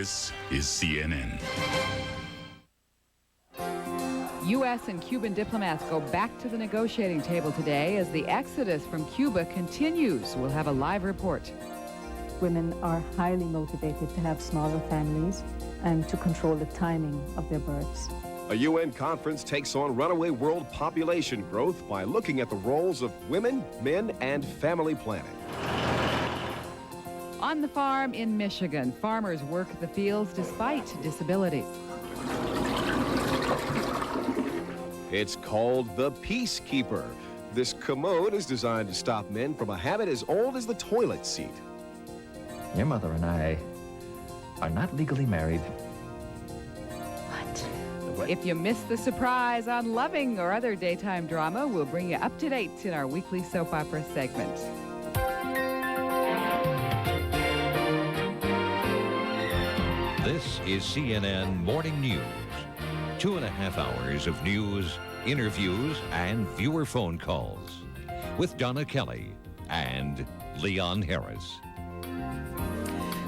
This is CNN. U.S. and Cuban diplomats go back to the negotiating table today as the exodus from Cuba continues. We'll have a live report. Women are highly motivated to have smaller families and to control the timing of their births. A UN conference takes on runaway world population growth by looking at the roles of women, men, and family planning. On the farm in Michigan, farmers work the fields despite disabilities. It's called the Peacekeeper. This commode is designed to stop men from a habit as old as the toilet seat. Your mother and I are not legally married. What? If you missed the surprise on Loving or other daytime drama, we'll bring you up to date in our weekly soap opera segment. This is CNN Morning News. 2.5 hours of news, interviews, and viewer phone calls with Donna Kelly and Leon Harris.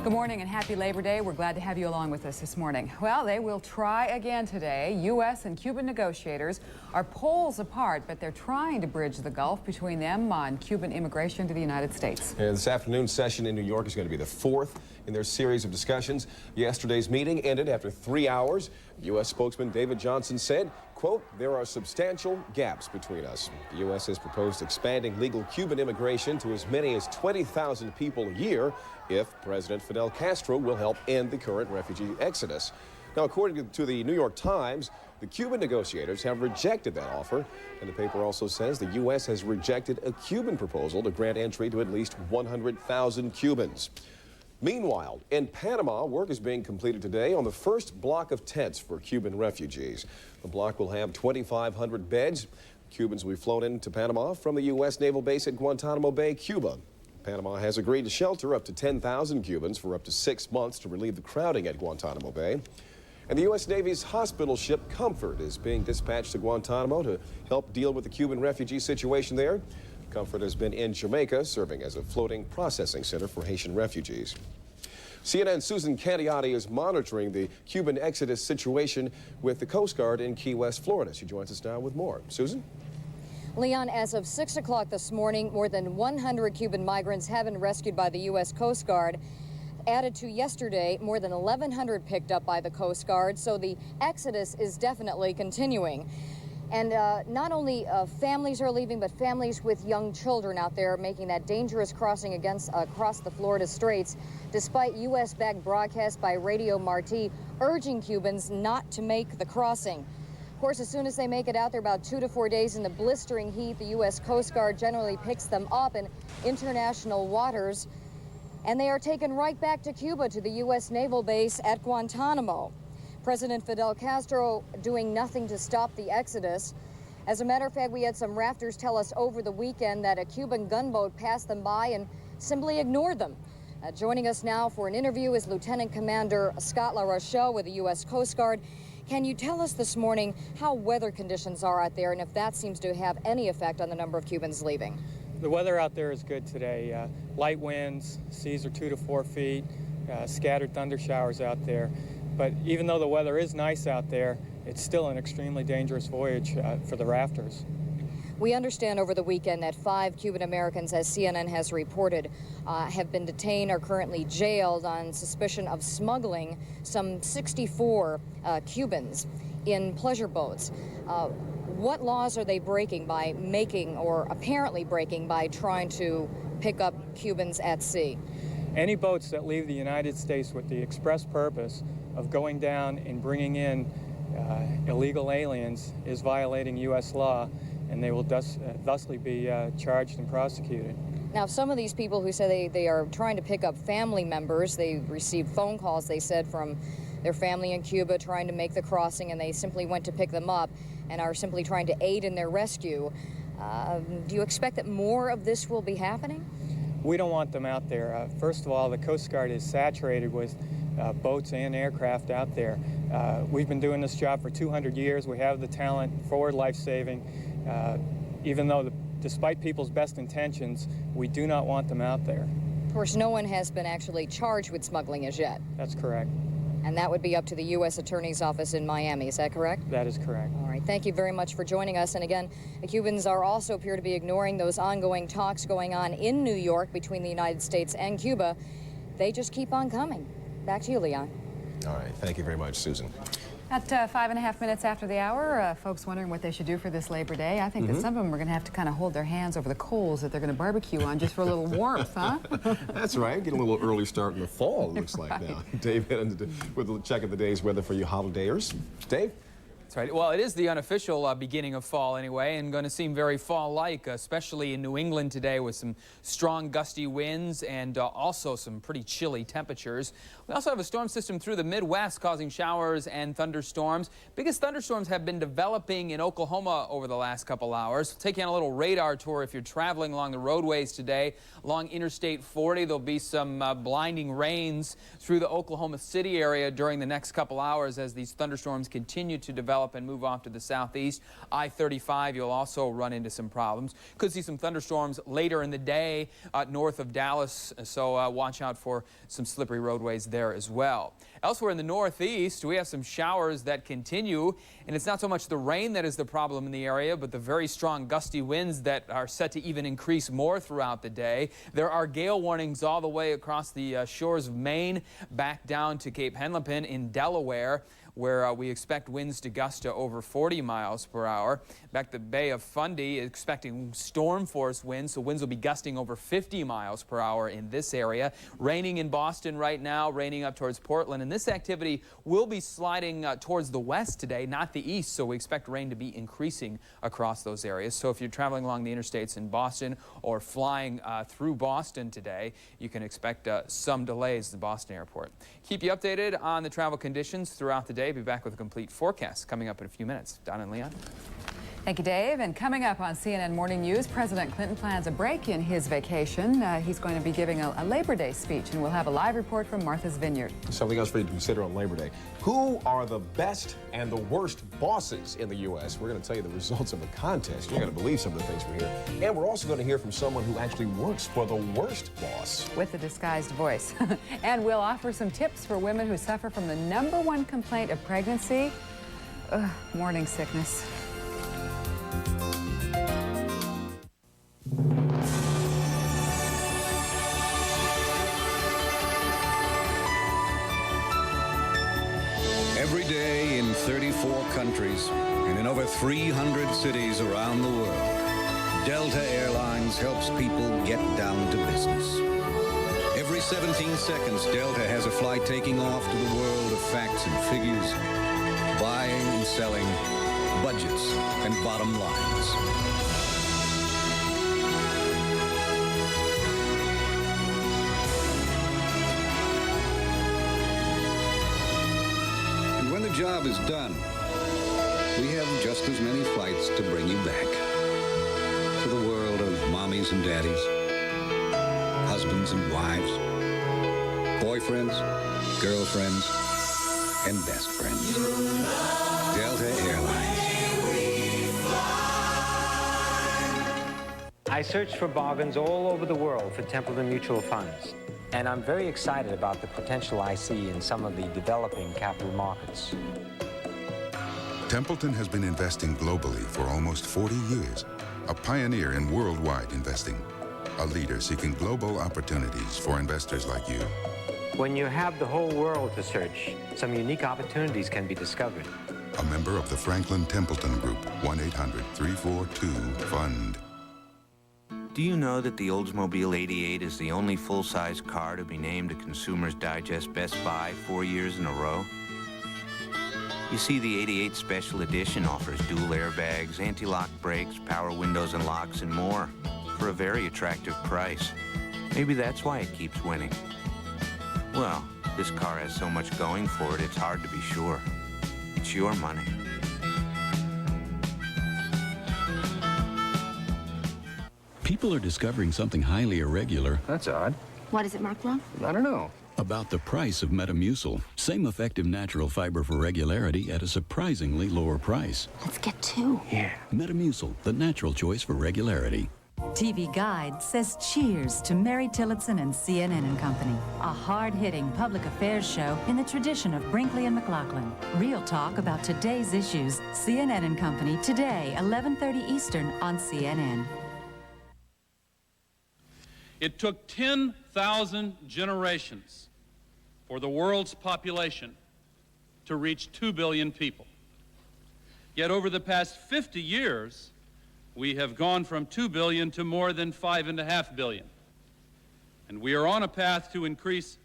Good morning and happy Labor Day. We're glad to have you along with us this morning. Well, they will try again today. U.S. and Cuban negotiators are poles apart, but they're trying to bridge the gulf between them on Cuban immigration to the United States. And this afternoon's session in New York is going to be the fourth in their series of discussions. Yesterday's meeting ended after 3 hours. U.S. spokesman David Johnson said, quote, "There are substantial gaps between us. The U.S. has proposed expanding legal Cuban immigration to as many as 20,000 people a year if President Fidel Castro will help end the current refugee exodus." Now, according to the New York Times, the Cuban negotiators have rejected that offer, and the paper also says the U.S. has rejected a Cuban proposal to grant entry to at least 100,000 Cubans. Meanwhile, in Panama, work is being completed today on the first block of tents for Cuban refugees. The block will have 2,500 beds. Cubans will be flown into Panama from the U.S. naval base at Guantanamo Bay, Cuba. Panama has agreed to shelter up to 10,000 Cubans for up to 6 months to relieve the crowding at Guantanamo Bay. And the U.S. Navy's hospital ship Comfort is being dispatched to Guantanamo to help deal with the Cuban refugee situation there. Comfort has been in Jamaica, serving as a floating processing center for Haitian refugees. CNN's Susan Cantiotti is monitoring the Cuban exodus situation with the Coast Guard in Key West, Florida. She joins us now with more. Susan? Leon, as of 6 o'clock this morning, more than 100 Cuban migrants have been rescued by the U.S. Coast Guard. Added to yesterday, more than 1,100 picked up by the Coast Guard, so the exodus is definitely continuing. And not only families are leaving, but families with young children out there making that dangerous crossing across the Florida Straits, despite U.S.-backed broadcasts by Radio Marti urging Cubans not to make the crossing. Of course, as soon as they make it out there, about 2 to 4 days in the blistering heat, the U.S. Coast Guard generally picks them up in international waters, and they are taken right back to Cuba, to the U.S. naval base at Guantanamo. President Fidel Castro doing nothing to stop the exodus. As a matter of fact, we had some rafters tell us over the weekend that a Cuban gunboat passed them by and simply ignored them. Joining us now for an interview is Lieutenant Commander Scott LaRochelle with the U.S. Coast Guard. Can you tell us this morning how weather conditions are out there and if that seems to have any effect on the number of Cubans leaving? The weather out there is good today. Light winds, seas are 2 to 4 feet, scattered thunder showers out there. But even though the weather is nice out there, it's still an extremely dangerous voyage for the rafters. We understand over the weekend that 5 Cuban Americans, as CNN has reported, have been detained or currently jailed on suspicion of smuggling some 64 Cubans in pleasure boats. What laws are they breaking by making, or apparently breaking, by trying to pick up Cubans at sea? Any boats that leave the United States with the express purpose of going down and bringing in illegal aliens is violating U.S. law, and they will thusly be charged and prosecuted. Now, some of these people who say they are trying to pick up family members, they received phone calls, they said, from their family in Cuba trying to make the crossing, and they simply went to pick them up and are simply trying to aid in their rescue. Do you expect that more of this will be happening? We don't want them out there. First of all, the Coast Guard is saturated with boats and aircraft out there. We've been doing this job for 200 years. We have the talent for life-saving. Even though, despite people's best intentions, we do not want them out there. Of course, no one has been actually charged with smuggling as yet. That's correct. And that would be up to the U.S. Attorney's Office in Miami. Is that correct? That is correct. All right. Thank you very much for joining us. And again, the Cubans are also appear to be ignoring those ongoing talks going on in New York between the United States and Cuba. They just keep on coming. Back to you, Leon. All right. Thank you very much, Susan. At 5.5 minutes after the hour, folks wondering what they should do for this Labor Day. I think that some of them are going to have to kind of hold their hands over the coals that they're going to barbecue on just for a little warmth, huh? That's right. Get a little early start in the fall, it looks like now. David, with a check of the day's weather for you holidayers. Dave? That's right. Well, it is the unofficial beginning of fall anyway, and going to seem very fall-like, especially in New England today with some strong gusty winds and also some pretty chilly temperatures. We also have a storm system through the Midwest causing showers and thunderstorms. Biggest thunderstorms have been developing in Oklahoma over the last couple hours. Take you on a little radar tour if you're traveling along the roadways today. Along Interstate 40, there'll be some blinding rains through the Oklahoma City area during the next couple hours as these thunderstorms continue to develop and move off to the southeast. I-35, you'll also run into some problems. Could see some thunderstorms later in the day north of Dallas, so watch out for some slippery roadways there as well. Elsewhere in the northeast, we have some showers that continue, and it's not so much the rain that is the problem in the area, but the very strong gusty winds that are set to even increase more throughout the day. There are gale warnings all the way across the shores of Maine, back down to Cape Henlopen in Delaware, where we expect winds to gust to over 40 miles per hour. Back to the Bay of Fundy, expecting storm force winds, so winds will be gusting over 50 miles per hour in this area. Raining in Boston right now, raining up towards Portland, and this activity will be sliding towards the west today, not the east, so we expect rain to be increasing across those areas. So if you're traveling along the interstates in Boston or flying through Boston today, you can expect some delays at the Boston airport. Keep you updated on the travel conditions throughout the day. Be back with a complete forecast coming up in a few minutes. Don and Leon. Thank you, Dave. And coming up on CNN Morning News, President Clinton plans a break in his vacation. He's going to be giving a Labor Day speech, and we'll have a live report from Martha's Vineyard. Something else for you to consider on Labor Day. Who are the best and the worst bosses in the U.S.? We're going to tell you the results of a contest. You're going to believe some of the things we hear. And we're also going to hear from someone who actually works for the worst boss. With a disguised voice. And we'll offer some tips for women who suffer from the #1 complaint of pregnancy, morning sickness. Every day in 34 countries and in over 300 cities around the world, Delta Airlines helps people get down to business. Every 17 seconds, Delta has a flight taking off to the world of facts and figures, buying and selling, budgets and bottom lines. When the job is done, we have just as many flights to bring you back to the world of mommies and daddies, husbands and wives, boyfriends, girlfriends, and best friends. Delta Airlines. I searched for bargains all over the world for Templeton Mutual Funds. And I'm very excited about the potential I see in some of the developing capital markets. Templeton has been investing globally for almost 40 years, a pioneer in worldwide investing, a leader seeking global opportunities for investors like you. When you have the whole world to search, some unique opportunities can be discovered. A member of the Franklin Templeton Group, 1-800-342-FUND. Do you know that the Oldsmobile 88 is the only full-size car to be named a Consumer's Digest Best Buy 4 years in a row? You see, the 88 Special Edition offers dual airbags, anti-lock brakes, power windows and locks, and more for a very attractive price. Maybe that's why it keeps winning. Well, this car has so much going for it, it's hard to be sure. It's your money. People are discovering something highly irregular. That's odd. What is it, Mark Long? I don't know. About the price of Metamucil. Same effective natural fiber for regularity at a surprisingly lower price. Let's get two. Yeah. Metamucil, the natural choice for regularity. TV Guide says cheers to Mary Tillotson and CNN and Company, a hard-hitting public affairs show in the tradition of Brinkley and McLaughlin. Real talk about today's issues. CNN and Company today, 11:30 Eastern on CNN. It took 10,000 generations for the world's population to reach 2 billion people. Yet over the past 50 years, we have gone from 2 billion to more than 5.5 billion. And we are on a path to increase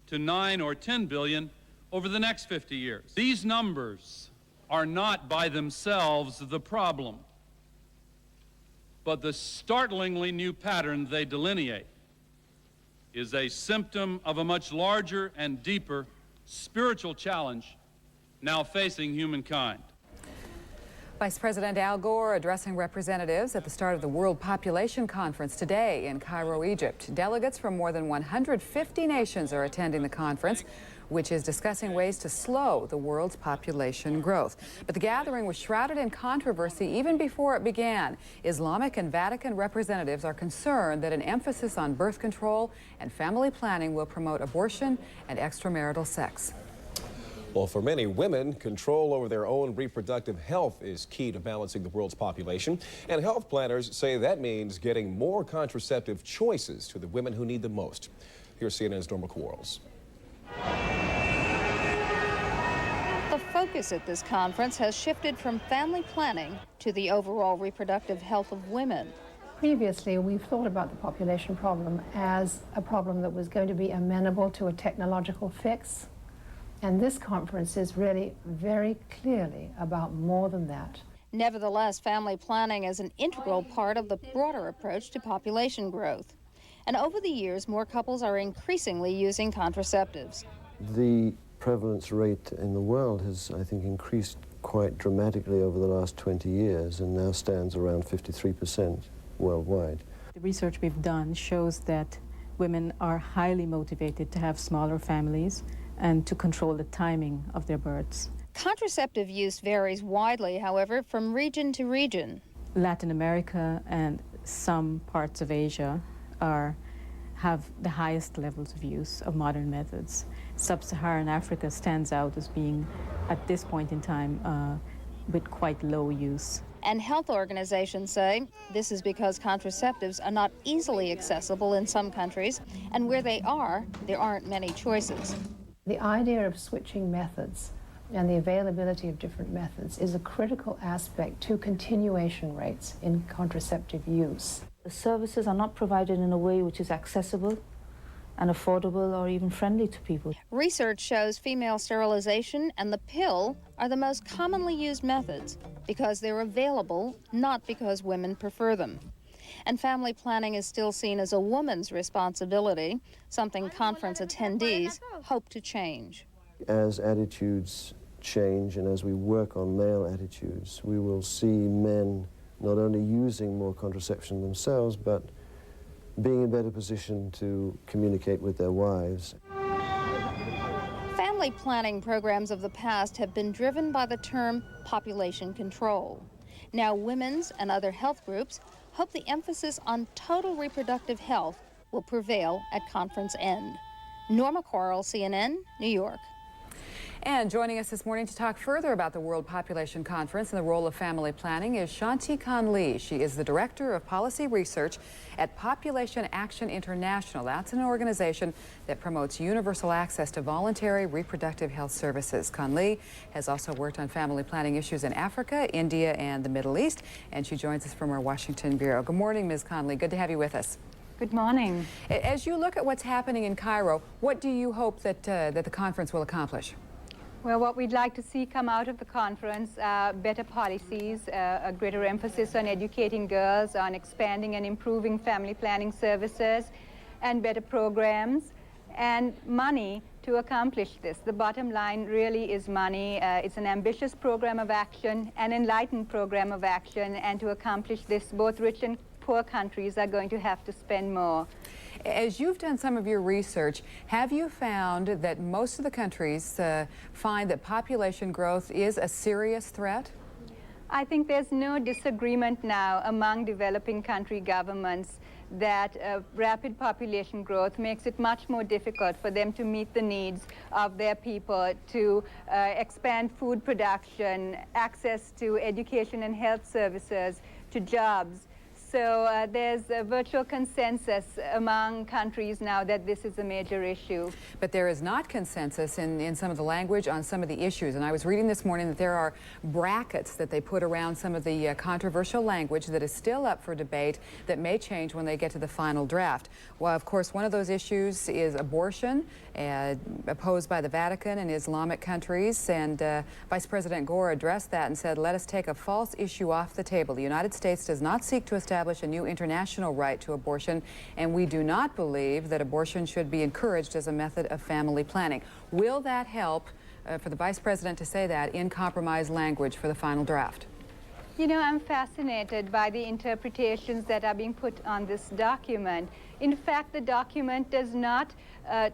to 9 or 10 billion over the next 50 years. These numbers are not by themselves the problem, but the startlingly new pattern they delineate is a symptom of a much larger and deeper spiritual challenge now facing humankind. Vice President Al Gore addressing representatives at the start of the World Population Conference today in Cairo, Egypt. Delegates from more than 150 nations are attending the conference, which is discussing ways to slow the world's population growth. But the gathering was shrouded in controversy even before it began. Islamic and Vatican representatives are concerned that an emphasis on birth control and family planning will promote abortion and extramarital sex. Well, for many women, control over their own reproductive health is key to balancing the world's population. And health planners say that means getting more contraceptive choices to the women who need them most. Here's CNN's Norma Quarles. The focus at this conference has shifted from family planning to the overall reproductive health of women. Previously, we've thought about the population problem as a problem that was going to be amenable to a technological fix. And this conference is really very clearly about more than that. Nevertheless, family planning is an integral part of the broader approach to population growth. And over the years, more couples are increasingly using contraceptives. The prevalence rate in the world has, I think, increased quite dramatically over the last 20 years and now stands around 53% worldwide. The research we've done shows that women are highly motivated to have smaller families and to control the timing of their births. Contraceptive use varies widely, however, from region to region. Latin America and some parts of Asia have the highest levels of use of modern methods. Sub-Saharan Africa stands out as being, at this point in time, with quite low use. And health organizations say this is because contraceptives are not easily accessible in some countries, and where they are, there aren't many choices. The idea of switching methods and the availability of different methods is a critical aspect to continuation rates in contraceptive use. The services are not provided in a way which is accessible and affordable or even friendly to people. Research shows female sterilization and the pill are the most commonly used methods because they're available, not because women prefer them. And family planning is still seen as a woman's responsibility, something conference attendees hope to change. As attitudes change and as we work on male attitudes, we will see men not only using more contraception themselves, but being in better position to communicate with their wives. Family planning programs of the past have been driven by the term population control. Now women's and other health groups hope the emphasis on total reproductive health will prevail at conference end. Norma Quarles, CNN, New York. And joining us this morning to talk further about the World Population Conference and the role of family planning is Shanti Conlee. She is the Director of Policy Research at Population Action International. That's an organization that promotes universal access to voluntary reproductive health services. Conlee has also worked on family planning issues in Africa, India, and the Middle East, and she joins us from our Washington bureau. Good morning, Ms. Conlee. Good to have you with us. Good morning. As you look at what's happening in Cairo, what do you hope that the conference will accomplish? Well, what we'd like to see come out of the conference, better policies, a greater emphasis on educating girls, on expanding and improving family planning services, and better programs, and money to accomplish this. The bottom line really is money. It's an ambitious program of action, an enlightened program of action, and to accomplish this, both rich and poor countries are going to have to spend more. As you've done some of your research, have you found that most of the countries find that population growth is a serious threat? I think there's no disagreement now among developing country governments that rapid population growth makes it much more difficult for them to meet the needs of their people, to expand food production, access to education and health services, to jobs. So there's a virtual consensus among countries now that this is a major issue. But there is not consensus in some of the language on some of the issues. And I was reading this morning that there are brackets that they put around some of the controversial language that is still up for debate that may change when they get to the final draft. Well, of course, one of those issues is abortion, opposed by the Vatican and Islamic countries. And Vice President Gore addressed that and said, let us take a false issue off the table. The United States does not seek to establish a new international right to abortion, and we do not believe that abortion should be encouraged as a method of family planning. Will that help for the Vice President to say that in compromise language for the final draft? You know, I'm fascinated by the interpretations that are being put on this document. In fact, the document does not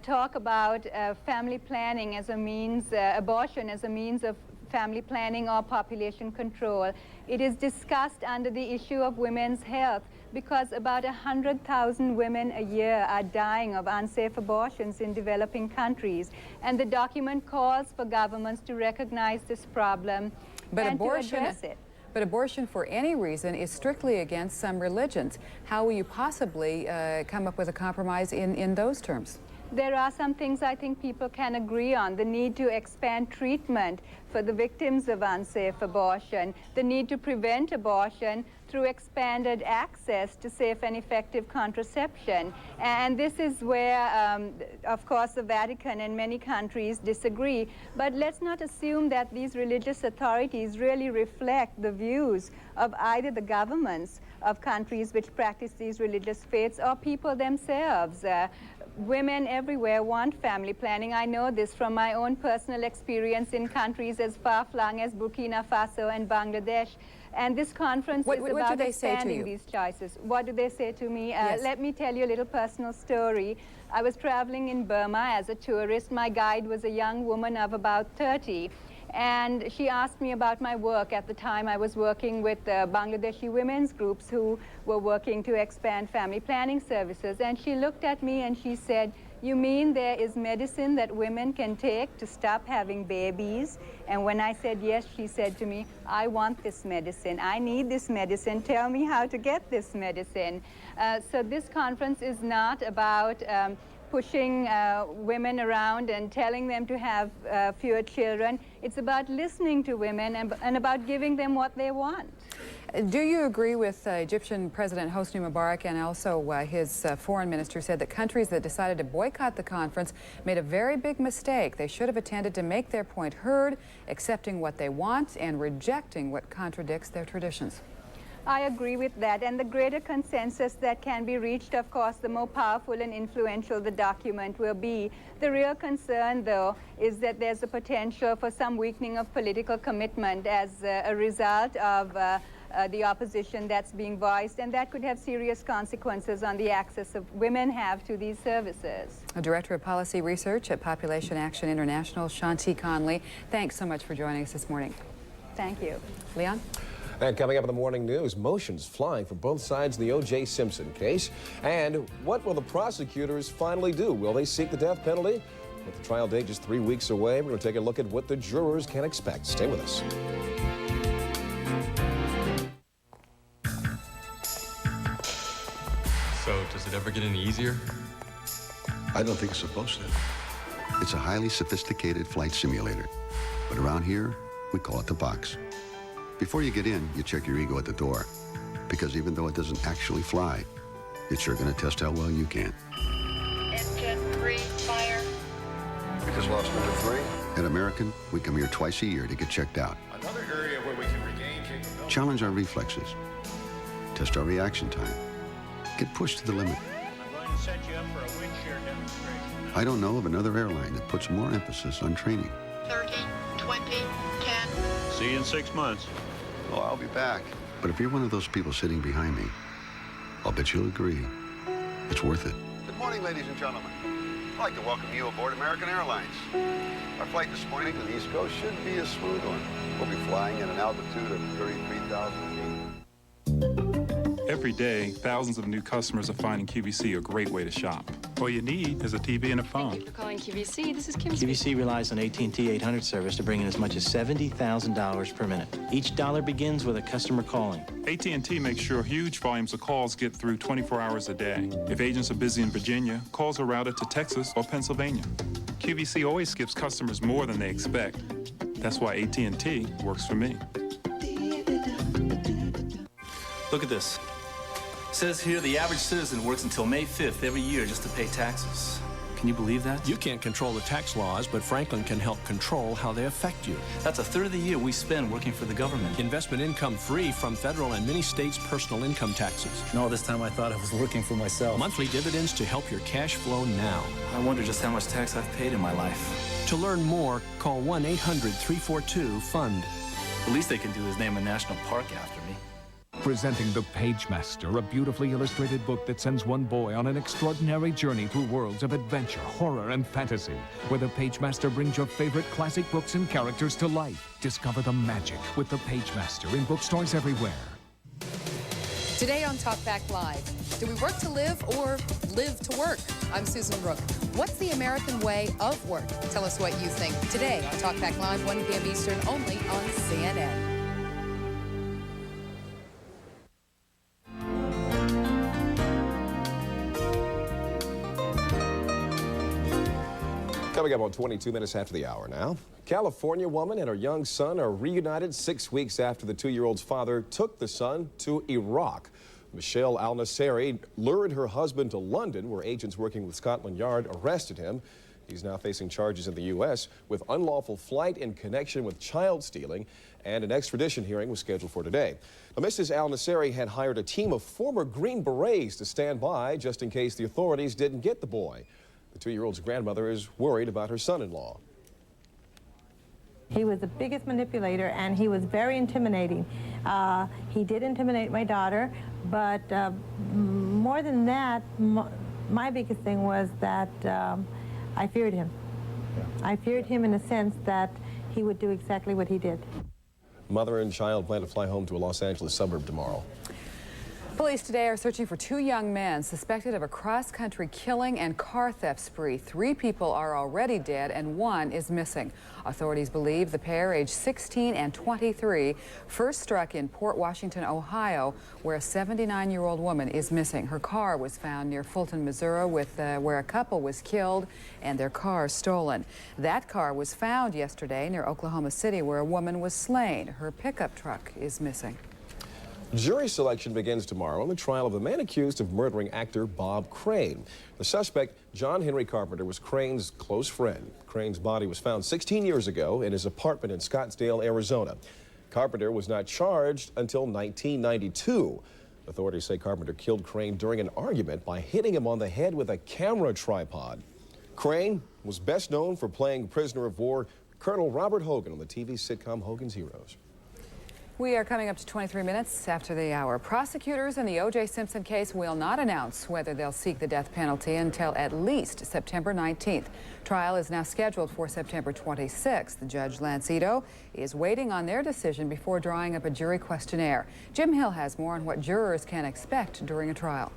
talk about family planning as a means, abortion as a means of family planning or population control. It is discussed under the issue of women's health because about 100,000 women a year are dying of unsafe abortions in developing countries. And the document calls for governments to recognize this problem and to address it. But abortion for any reason is strictly against some religions. How will you possibly come up with a compromise in those terms? There are some things I think people can agree on. The need to expand treatment for the victims of unsafe abortion, the need to prevent abortion through expanded access to safe and effective contraception. And this is where, of course, the Vatican and many countries disagree. But let's not assume that these religious authorities really reflect the views of either the governments of countries which practice these religious faiths or people themselves. Women everywhere want family planning. I know this from my own personal experience in countries as far-flung as Burkina Faso and Bangladesh. And this conference is about expanding these choices. What do they say to me? Yes. Let me tell you a little personal story. I was traveling in Burma as a tourist. My guide was a young woman of about 30. And she asked me about my work. At the time, I was working with Bangladeshi women's groups who were working to expand family planning services. And she looked at me and she said, "You mean there is medicine that women can take to stop having babies?" And when I said yes, she said to me, "I want this medicine. I need this medicine. Tell me how to get this medicine." So this conference is not about pushing women around and telling them to have fewer children. It's about listening to women and about giving them what they want. Do you agree with Egyptian President Hosni Mubarak, and also his foreign minister said that countries that decided to boycott the conference made a very big mistake? They should have attended to make their point heard, accepting what they want and rejecting what contradicts their traditions. I agree with that, and the greater consensus that can be reached, of course, the more powerful and influential the document will be. The real concern, though, is that there's a potential for some weakening of political commitment as a result of the opposition that's being voiced, and that could have serious consequences on the access of women have to these services. Director of Policy Research at Population Action International, Shanti Conley, thanks so much for joining us this morning. Thank you. Leon? And coming up in the morning news, motions flying for both sides in the O.J. Simpson case. And what will the prosecutors finally do? Will they seek the death penalty? With the trial date just 3 weeks away, we're going to take a look at what the jurors can expect. Stay with us. So, does it ever get any easier? I don't think it's supposed to. It's a highly sophisticated flight simulator. But around here, we call it the box. Before you get in, you check your ego at the door. Because even though it doesn't actually fly, it's sure going to test how well you can. Engine 3, fire. We just lost number 3. At American, we come here twice a year to get checked out. Another area where we can regain capability. Challenge our reflexes. Test our reaction time. Get pushed to the limit. I'm going to set you up for a wind shear demonstration. I don't know of another airline that puts more emphasis on training. 30, 20, 10. See you in 6 months. Oh, I'll be back. But if you're one of those people sitting behind me, I'll bet you'll agree it's worth it. Good morning, ladies and gentlemen. I'd like to welcome you aboard American Airlines. Our flight this morning to the East Coast should be a smooth one. We'll be flying at an altitude of 33,000 feet. Every day, thousands of new customers are finding QVC a great way to shop. All you need is a TV and a phone. Thank you for calling QVC. This is Kim. QVC relies on AT&T 800 service to bring in as much as $70,000 per minute. Each dollar begins with a customer calling. AT&T makes sure huge volumes of calls get through 24 hours a day. If agents are busy in Virginia, calls are routed to Texas or Pennsylvania. QVC always gives customers more than they expect. That's why AT&T works for me. Look at this. It says here the average citizen works until May 5th every year just to pay taxes. Can you believe that? You can't control the tax laws, but Franklin can help control how they affect you. That's a third of the year we spend working for the government. Investment income free from federal and many states' personal income taxes. No, this time I thought I was working for myself. Monthly dividends to help your cash flow now. I wonder just how much tax I've paid in my life. To learn more, call 1-800-342-FUND. The least they can do is name a national park after me. Presenting The Pagemaster, a beautifully illustrated book that sends one boy on an extraordinary journey through worlds of adventure, horror, and fantasy, where the Pagemaster brings your favorite classic books and characters to life. Discover the magic with The Pagemaster in bookstores everywhere. Today on Talk Back Live, do we work to live or live to work? I'm Susan Brooke. What's the American way of work? Tell us what you think today on Talk Back Live, 1 p.m. Eastern, only on CNN. Coming up on 22 minutes after the hour now. California woman and her young son are reunited 6 weeks after the 2-year-old's father took the son to Iraq. Michelle Al-Nasseri lured her husband to London, where agents working with Scotland Yard arrested him. He's now facing charges in the U.S. with unlawful flight in connection with child stealing, and an extradition hearing was scheduled for today. Now, Mrs. Al-Nasseri had hired a team of former Green Berets to stand by just in case the authorities didn't get the boy. The 2-year-old's grandmother is worried about her son-in-law. He was the biggest manipulator, and he was very intimidating. He did intimidate my daughter, but more than that, my biggest thing was that I feared him. I feared him in the sense that he would do exactly what he did. Mother and child plan to fly home to a Los Angeles suburb tomorrow. Police today are searching for 2 young men suspected of a cross-country killing and car theft spree. 3 people are already dead and 1 is missing. Authorities believe the pair, aged 16 and 23, first struck in Port Washington, Ohio, where a 79-year-old woman is missing. Her car was found near Fulton, Missouri, where a couple was killed and their car stolen. That car was found yesterday near Oklahoma City, where a woman was slain. Her pickup truck is missing. Jury selection begins tomorrow in the trial of the man accused of murdering actor Bob Crane. The suspect, John Henry Carpenter, was Crane's close friend. Crane's body was found 16 years ago in his apartment in Scottsdale, Arizona. Carpenter was not charged until 1992. Authorities say Carpenter killed Crane during an argument by hitting him on the head with a camera tripod. Crane was best known for playing prisoner of war Colonel Robert Hogan on the TV sitcom Hogan's Heroes. We are coming up to 23 minutes after the hour. Prosecutors in the O.J. Simpson case will not announce whether they'll seek the death penalty until at least September 19th. Trial is now scheduled for September 26th. Judge Lance Ito is waiting on their decision before drawing up a jury questionnaire. Jim Hill has more on what jurors can expect during a trial.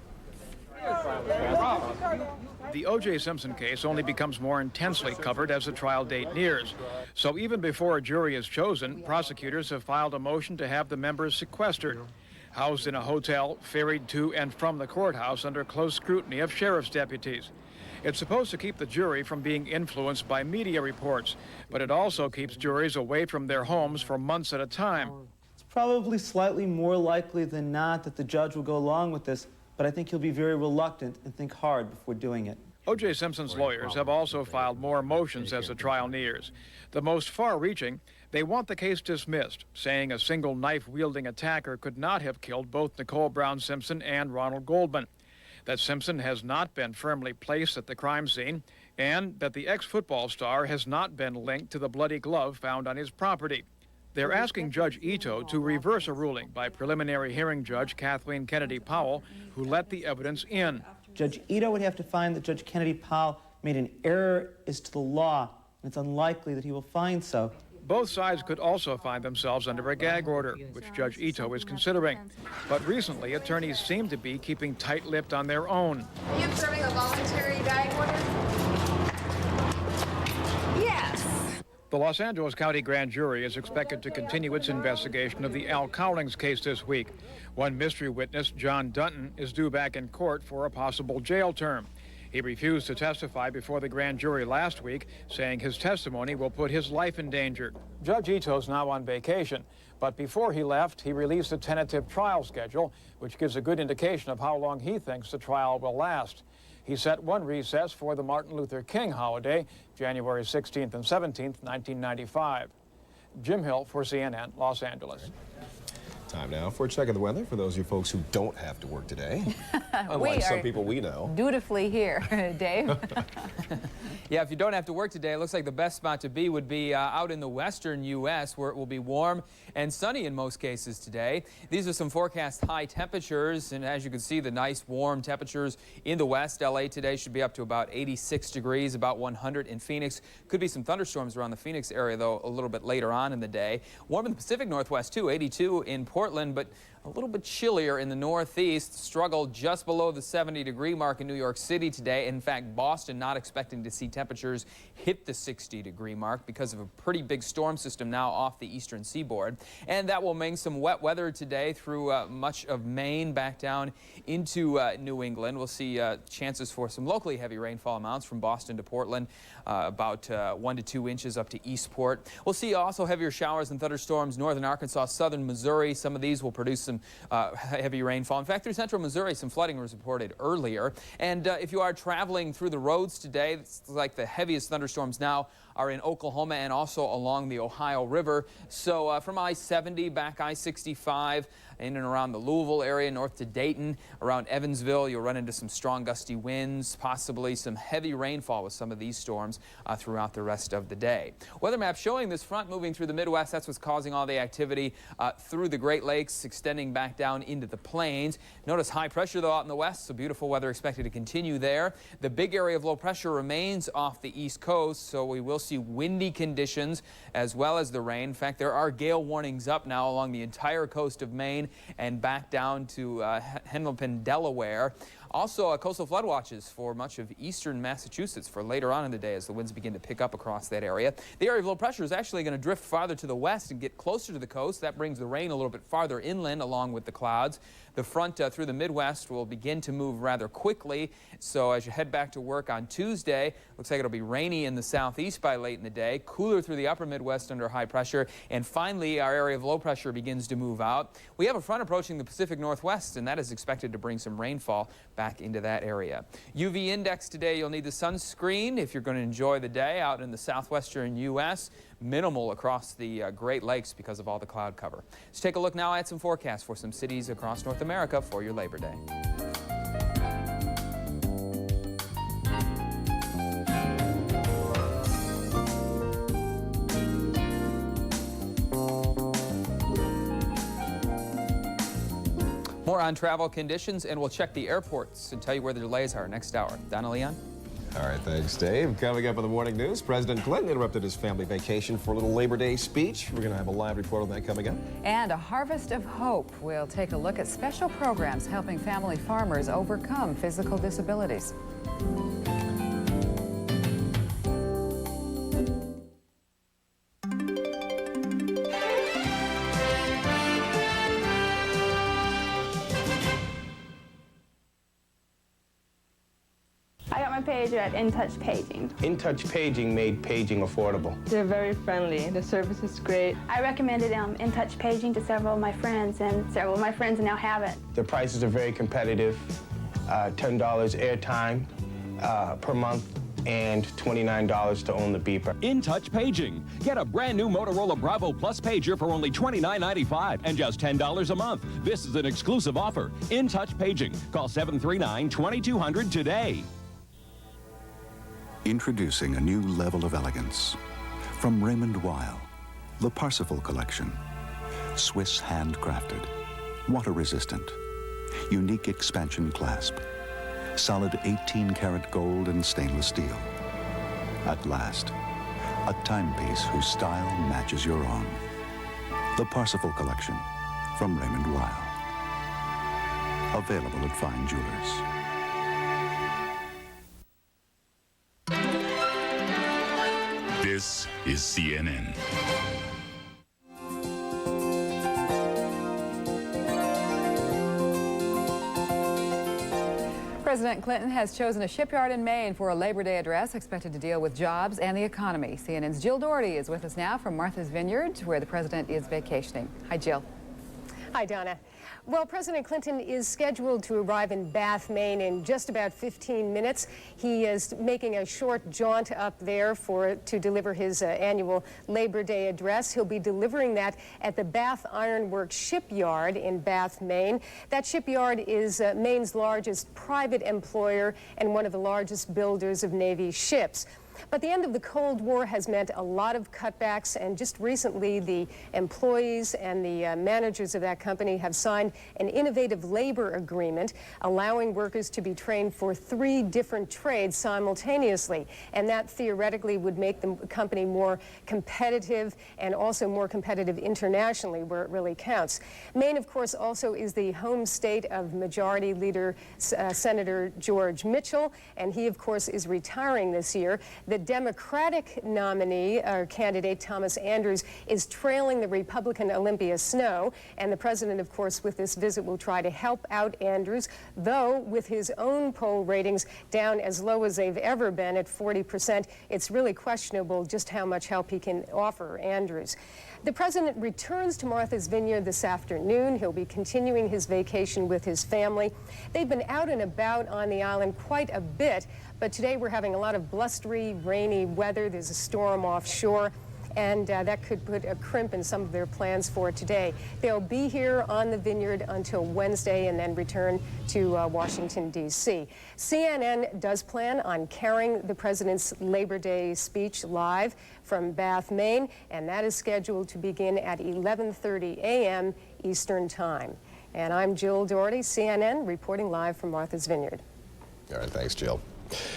The O.J. Simpson case only becomes more intensely covered as the trial date nears. So even before a jury is chosen, prosecutors have filed a motion to have the members sequestered, housed in a hotel, ferried to and from the courthouse under close scrutiny of sheriff's deputies. It's supposed to keep the jury from being influenced by media reports, but it also keeps juries away from their homes for months at a time. It's probably slightly more likely than not that the judge will go along with this, but I think he'll be very reluctant and think hard before doing it. O.J. Simpson's lawyers have also filed more motions as the trial nears. The most far-reaching, they want the case dismissed, saying a single knife-wielding attacker could not have killed both Nicole Brown Simpson and Ronald Goldman, that Simpson has not been firmly placed at the crime scene, and that the ex-football star has not been linked to the bloody glove found on his property. They're asking Judge Ito to reverse a ruling by preliminary hearing judge Kathleen Kennedy Powell, who let the evidence in. Judge Ito would have to find that Judge Kennedy Powell made an error as to the law, and it's unlikely that he will find so. Both sides could also find themselves under a gag order, which Judge Ito is considering. But recently, attorneys seem to be keeping tight-lipped on their own. Are you observing a voluntary gag order? Yes. The Los Angeles County Grand Jury is expected to continue its investigation of the Al Cowlings case this week. One mystery witness, John Dunton, is due back in court for a possible jail term. He refused to testify before the grand jury last week, saying his testimony will put his life in danger. Judge Ito's now on vacation, but before he left, he released a tentative trial schedule, which gives a good indication of how long he thinks the trial will last. He set one recess for the Martin Luther King holiday, January 16th and 17th, 1995. Jim Hill for CNN, Los Angeles. Time now for a check of the weather for those of you folks who don't have to work today. Unlike some people we know. Dutifully here, Dave. Yeah, if you don't have to work today, it looks like the best spot to be would be out in the western U.S., where it will be warm and sunny in most cases today. These are some forecast high temperatures, and as you can see, the nice warm temperatures in the west. L.A. today should be up to about 86 degrees, about 100 in Phoenix. Could be some thunderstorms around the Phoenix area, though, a little bit later on in the day. Warm in the Pacific Northwest, too, 82 in Portland, but a little bit chillier in the Northeast. Struggled just below the 70-degree mark in New York City today. In fact, Boston not expecting to see temperatures hit the 60-degree mark because of a pretty big storm system now off the eastern seaboard. And that will mean some wet weather today through much of Maine back down into New England. We'll see chances for some locally heavy rainfall amounts from Boston to Portland, about 1 to 2 inches up to Eastport. We'll see also heavier showers and thunderstorms northern Arkansas, southern Missouri. Some of these will produce some heavy rainfall. In fact, through central Missouri, some flooding was reported earlier. And if you are traveling through the roads today, it's like the heaviest thunderstorms now are in Oklahoma and also along the Ohio River. So from I-70 back I-65 in and around the Louisville area, north to Dayton, around Evansville, you'll run into some strong gusty winds, possibly some heavy rainfall with some of these storms throughout the rest of the day. Weather map showing this front moving through the Midwest. That's what's causing all the activity through the Great Lakes, extending back down into the plains. Notice high pressure, though, out in the west, so beautiful weather expected to continue there. The big area of low pressure remains off the east coast, so we will see windy conditions as well as the rain. In fact, there are gale warnings up now along the entire coast of Maine and back down to Hennepin, Delaware. Also, coastal flood watches for much of eastern Massachusetts for later on in the day as the winds begin to pick up across that area. The area of low pressure is actually going to drift farther to the west and get closer to the coast. That brings the rain a little bit farther inland along with the clouds. The front through the Midwest will begin to move rather quickly. So as you head back to work on Tuesday, looks like it'll be rainy in the southeast by late in the day, cooler through the upper Midwest under high pressure, and finally our area of low pressure begins to move out. We have a front approaching the Pacific Northwest, and that is expected to bring some rainfall back into that area. UV index today, you'll need the sunscreen if you're going to enjoy the day out in the southwestern U.S. Minimal across the Great Lakes because of all the cloud cover. Let's take a look now at some forecasts for some cities across North America for your Labor Day. More on travel conditions, and we'll check the airports and tell you where the delays are next hour. Donna Leon? All right, thanks, Dave. Coming up on the morning news, President Clinton interrupted his family vacation for a little Labor Day speech. We're going to have a live report on that coming up. And a harvest of hope. We'll take a look at special programs helping family farmers overcome physical disabilities. I got my pager at InTouch Paging. InTouch Paging made paging affordable. They're very friendly. The service is great. I recommended InTouch Paging to several of my friends, and several of my friends now have it. The prices are very competitive. $10 airtime per month and $29 to own the beeper. InTouch Paging. Get a brand new Motorola Bravo Plus pager for only $29.95 and just $10 a month. This is an exclusive offer. InTouch Paging. Call 739-2200 today. Introducing a new level of elegance. From Raymond Weil, the Parsifal Collection. Swiss handcrafted, water-resistant, unique expansion clasp, solid 18-karat gold and stainless steel. At last, a timepiece whose style matches your own. The Parsifal Collection from Raymond Weil. Available at fine jewelers. This is CNN. President Clinton has chosen a shipyard in Maine for a Labor Day address expected to deal with jobs and the economy. CNN's Jill Doherty is with us now from Martha's Vineyard, where the president is vacationing. Hi, Jill. Hi, Donna. Well, President Clinton is scheduled to arrive in Bath, Maine in just about 15 minutes. He is making a short jaunt up there to deliver his annual Labor Day address. He'll be delivering that at the Bath Iron Works shipyard in Bath, Maine. That shipyard is Maine's largest private employer and one of the largest builders of Navy ships. But the end of the Cold War has meant a lot of cutbacks, and just recently the employees and the managers of that company have signed an innovative labor agreement allowing workers to be trained for 3 different trades simultaneously. And that theoretically would make the company more competitive and also more competitive internationally where it really counts. Maine, of course, also is the home state of Majority Leader Senator George Mitchell, and he, of course, is retiring this year. The Democratic nominee, or candidate, Thomas Andrews, is trailing the Republican Olympia Snowe, and the president, of course, with this visit will try to help out Andrews, though with his own poll ratings down as low as they've ever been at 40%, it's really questionable just how much help he can offer Andrews. The president returns to Martha's Vineyard this afternoon. He'll be continuing his vacation with his family. They've been out and about on the island quite a bit, but today we're having a lot of blustery, rainy weather. There's a storm offshore, and that could put a crimp in some of their plans for today. They'll be here on the vineyard until Wednesday and then return to Washington, D.C. CNN does plan on carrying the president's Labor Day speech live from Bath, Maine, and that is scheduled to begin at 11:30 a.m. Eastern Time. And I'm Jill Doherty, CNN, reporting live from Martha's Vineyard. All right, thanks, Jill.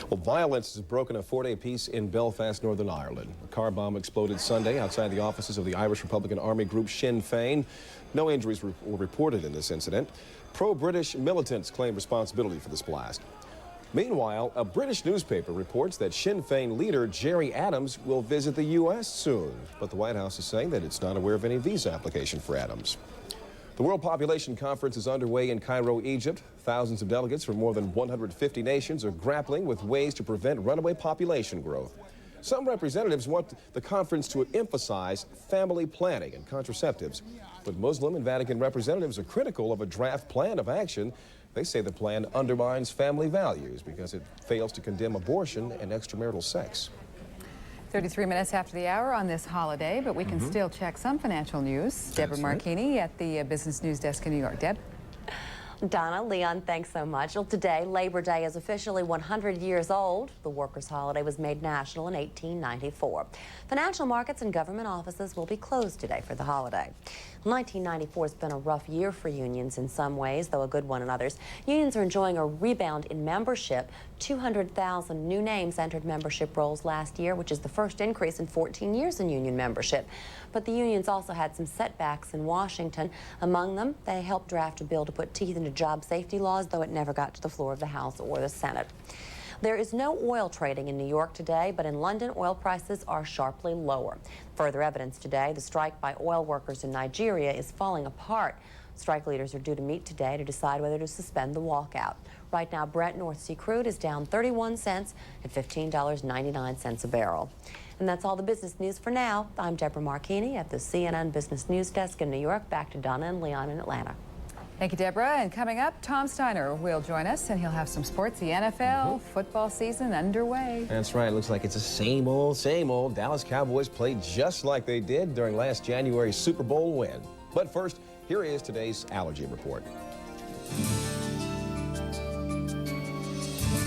Well, violence has broken a 4-day peace in Belfast, Northern Ireland. A car bomb exploded Sunday outside the offices of the Irish Republican Army group Sinn Féin. No injuries were reported in this incident. Pro-British militants claim responsibility for this blast. Meanwhile, a British newspaper reports that Sinn Féin leader Gerry Adams will visit the U.S. soon. But the White House is saying that it's not aware of any visa application for Adams. The World Population Conference is underway in Cairo, Egypt. Thousands of delegates from more than 150 nations are grappling with ways to prevent runaway population growth. Some representatives want the conference to emphasize family planning and contraceptives, but Muslim and Vatican representatives are critical of a draft plan of action. They say the plan undermines family values because it fails to condemn abortion and extramarital sex. 33 minutes after the hour on this holiday, but we can still check some financial news. Deborah Marchini at the Business News Desk in New York. Deb? Donna, Leon, thanks so much. Well, today, Labor Day is officially 100 years old. The workers' holiday was made national in 1894. Financial markets and government offices will be closed today for the holiday. 1994 has been a rough year for unions in some ways, though a good one in others. Unions are enjoying a rebound in membership. 200,000 new names entered membership rolls last year, which is the first increase in 14 years in union membership. But the unions also had some setbacks in Washington. Among them, they helped draft a bill to put teeth into job safety laws, though it never got to the floor of the House or the Senate. There is no oil trading in New York today, but in London, oil prices are sharply lower. Further evidence today, the strike by oil workers in Nigeria is falling apart. Strike leaders are due to meet today to decide whether to suspend the walkout. Right now, Brent North Sea crude is down 31 cents at $15.99 a barrel. And that's all the business news for now. I'm Deborah Marchini at the CNN Business News Desk in New York. Back to Donna and Leon in Atlanta. Thank you, Deborah. And coming up, Tom Steiner will join us, and he'll have some sports. The NFL football season underway. That's right. It looks like it's the same old. Dallas Cowboys played just like they did during last January's Super Bowl win. But first, here is today's allergy report.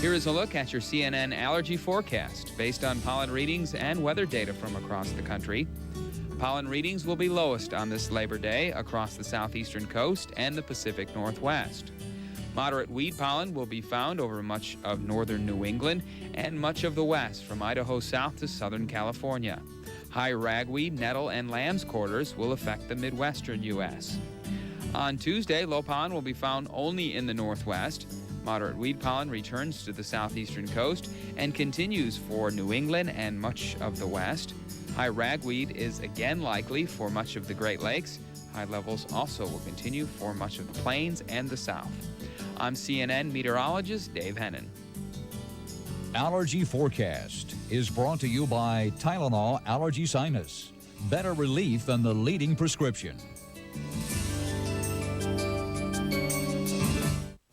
Here is a look at your CNN allergy forecast based on pollen readings and weather data from across the country. Pollen readings will be lowest on this Labor Day across the southeastern coast and the Pacific Northwest. Moderate weed pollen will be found over much of northern New England and much of the west from Idaho south to southern California. High ragweed, nettle, and lamb's quarters will affect the midwestern U.S. On Tuesday, low pollen will be found only in the northwest. Moderate weed pollen returns to the southeastern coast and continues for New England and much of the west. High ragweed is again likely for much of the Great Lakes. High levels also will continue for much of the plains and the south. I'm CNN meteorologist Dave Hennon. Allergy Forecast is brought to you by Tylenol Allergy Sinus. Better relief than the leading prescription.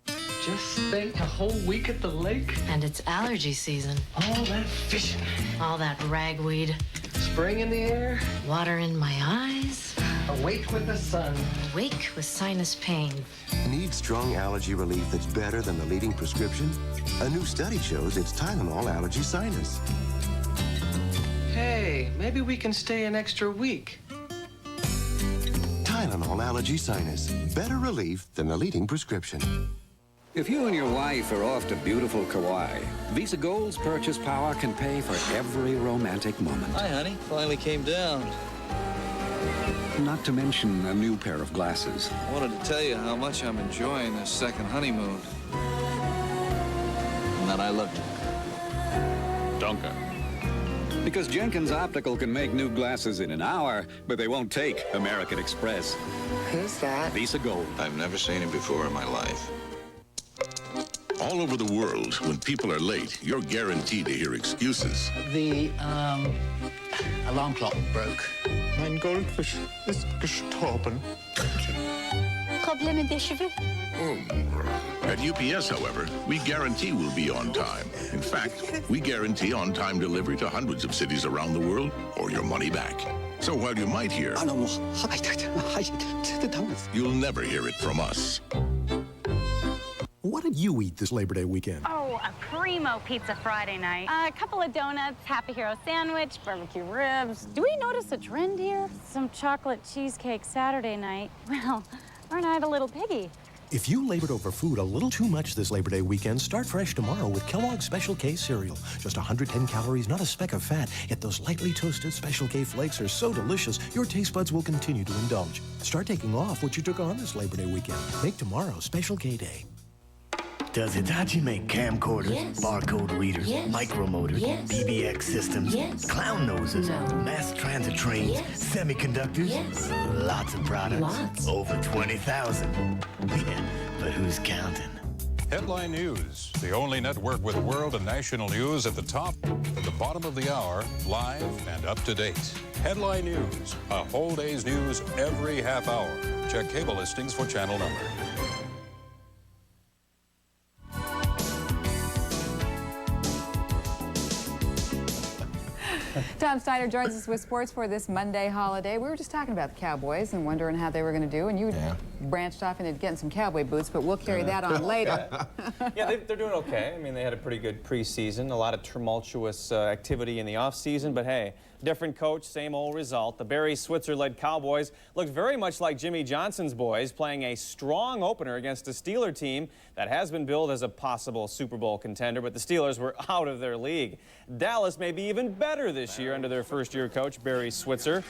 Just think, a whole week at the lake. And it's allergy season. All that fishing. All that ragweed. Spring in the air. Water in my eyes. Awake with the sun. Awake with sinus pain. Need strong allergy relief that's better than the leading prescription? A new study shows it's Tylenol Allergy Sinus. Hey, maybe we can stay an extra week. Tylenol Allergy Sinus. Better relief than the leading prescription. If you and your wife are off to beautiful Kauai, Visa Gold's purchase power can pay for every romantic moment. Hi, honey. Finally came down. Not to mention a new pair of glasses. I wanted to tell you how much I'm enjoying this second honeymoon. And that I love you. Donka. Because Jenkins Optical can make new glasses in an hour, but they won't take American Express. Who's that? Visa Gold. I've never seen him before in my life. All over the world, when people are late, you're guaranteed to hear excuses. The alarm clock broke. Mein Goldfisch ist gestorben. Problème des cheveux? At UPS, however, we guarantee we'll be on time. In fact, we guarantee on-time delivery to hundreds of cities around the world, or your money back. So while you might hear, you'll never hear it from us. What did you eat this Labor Day weekend? Oh, a primo pizza Friday night. A couple of donuts, Happy Hero sandwich, barbecue ribs. Do we notice a trend here? Some chocolate cheesecake Saturday night. Well, aren't I the little piggy? If you labored over food a little too much this Labor Day weekend, start fresh tomorrow with Kellogg's Special K cereal. Just 110 calories, not a speck of fat, yet those lightly toasted Special K flakes are so delicious, your taste buds will continue to indulge. Start taking off what you took on this Labor Day weekend. Make tomorrow Special K Day. Does Hitachi make camcorders, Yes. barcode readers, Yes. micromotors, Yes. PBX systems, Yes. clown noses, No. mass transit trains, Yes. semiconductors? Yes. Lots of products. Lots. Over 20,000. Yeah, but who's counting? Headline News, the only network with world and national news at the top and the bottom of the hour, live and up to date. Headline News, a whole day's news every half hour. Check cable listings for channel number. Tom Steiner joins us with sports for this Monday holiday. We were just talking about the Cowboys and wondering how they were going to do, and you branched off into getting some cowboy boots, but we'll carry that on later. Yeah, they're doing okay. I mean, they had a pretty good preseason, a lot of tumultuous activity in the offseason, but hey, different coach, same old result. The Barry Switzer-led Cowboys looked very much like Jimmy Johnson's boys, playing a strong opener against a Steeler team that has been billed as a possible Super Bowl contender, but the Steelers were out of their league. Dallas may be even better this year under their first-year coach, Barry Switzer.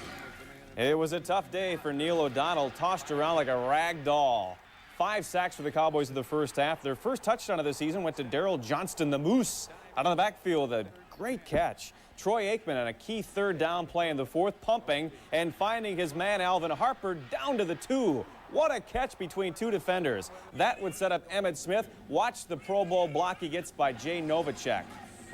It was a tough day for Neil O'Donnell, tossed around like a rag doll. 5 sacks for the Cowboys in the first half. Their first touchdown of the season went to Darryl Johnston, the Moose, out on the backfield. A great catch. Troy Aikman on a key third down play in the fourth, pumping and finding his man Alvin Harper down to the 2. What a catch between 2 defenders. That would set up Emmitt Smith. Watch the Pro Bowl block he gets by Jay Novacek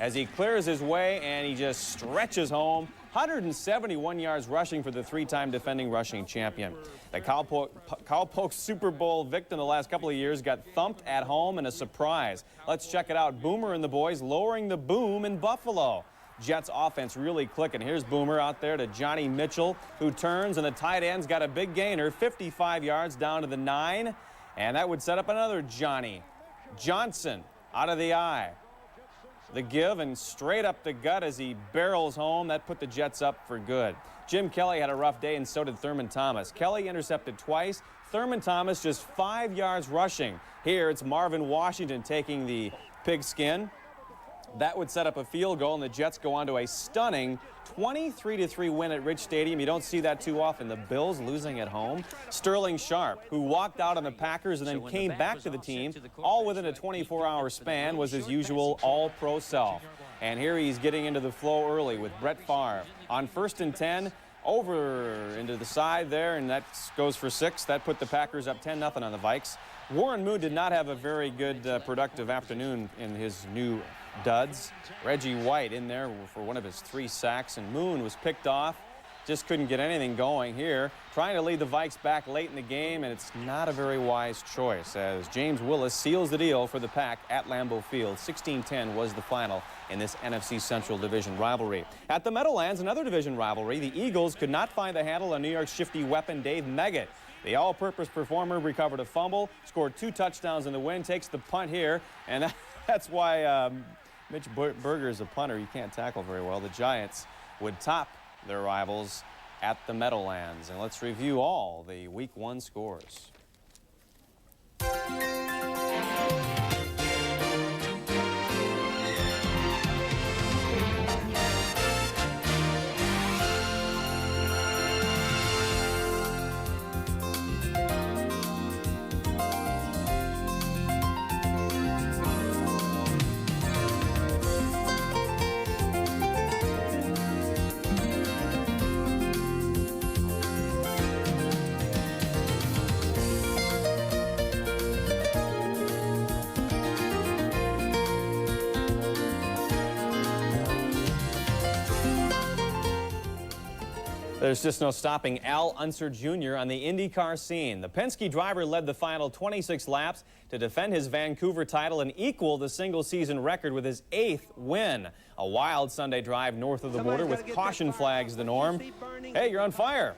as he clears his way and he just stretches home. 171 yards rushing for the 3-time defending rushing champion. The Cowpoke Super Bowl victim the last couple of years got thumped at home in a surprise. Let's check it out. Boomer and the boys lowering the boom in Buffalo. Jets offense really clicking. Here's Boomer out there to Johnny Mitchell, who turns, and the tight end's got a big gainer, 55 yards down to the 9. And that would set up another Johnny. Johnson out of the eye. The give and straight up the gut as he barrels home. That put the Jets up for good. Jim Kelly had a rough day, and so did Thurman Thomas. Kelly intercepted twice. Thurman Thomas just 5 yards rushing. Here it's Marvin Washington taking the pigskin. That would set up a field goal, and the Jets go on to a stunning 23-3 win at Rich Stadium. You don't see that too often. The Bills losing at home. Sterling Sharp, who walked out on the Packers and then came back to the team, all within a 24-hour span, was his usual all-pro self. And here he's getting into the flow early with Brett Favre. On 1st and 10, over into the side there, and that goes for 6. That put the Packers up 10-0 on the Vikes. Warren Moon did not have a very good, productive afternoon in his new duds. Reggie White in there for one of his 3 sacks, and Moon was picked off. Just couldn't get anything going here. Trying to lead the Vikes back late in the game, and it's not a very wise choice as James Willis seals the deal for the Pack at Lambeau Field. 16-10 was the final in this NFC Central Division rivalry. At the Meadowlands, another division rivalry, the Eagles could not find the handle on New York's shifty weapon Dave Meggett. The all-purpose performer recovered a fumble, scored 2 touchdowns in the win, takes the punt here, and that's why Mitch Berger is a punter. You can't tackle very well. The Giants would top their rivals at the Meadowlands. And let's review all the Week 1 scores. There's just no stopping Al Unser Jr. on the Indycar scene. The Penske driver led the final 26 laps to defend his Vancouver title and equal the single-season record with his 8th win. A wild Sunday drive north of the border with caution flags the norm. Hey, you're on fire.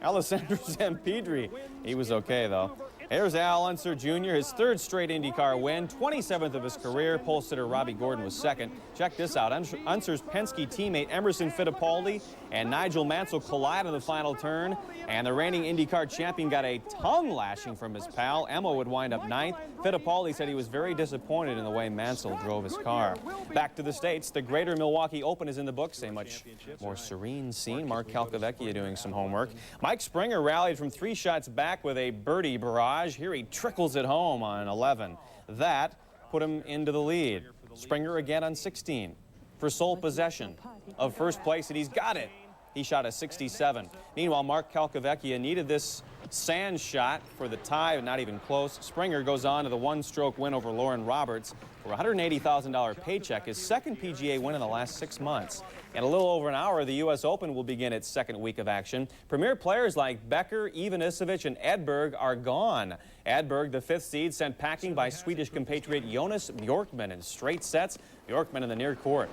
Alessandro Zampedri. He was okay, though. Here's Al Unser Jr., his 3rd straight IndyCar win, 27th of his career. Pole sitter Robbie Gordon was 2nd. Check this out. Unser's Penske teammate Emerson Fittipaldi and Nigel Mansell collide on the final turn, and the reigning IndyCar champion got a tongue lashing from his pal. Emmo would wind up 9th. Fittipaldi said he was very disappointed in the way Mansell drove his car. Back to the States, the Greater Milwaukee Open is in the books, a much more serene scene. Mark Calcavecchia doing some homework. Mike Springer rallied from 3 shots back with a birdie barrage. Here he trickles it home on 11. That put him into the lead. Springer again on 16 for sole possession of first place, and he's got it. He shot a 67. Meanwhile, Mark Calcavecchia needed this sand shot for the tie, but not even close. Springer goes on to the 1-stroke win over Lauren Roberts for a $180,000 paycheck, his 2nd PGA win in the last 6 months. In a little over an hour, the U.S. Open will begin its 2nd week of action. Premier players like Becker, Ivanisevic, and Edberg are gone. Edberg, the 5th seed, sent packing by Swedish compatriot Jonas Bjorkman in straight sets. Bjorkman in the near court.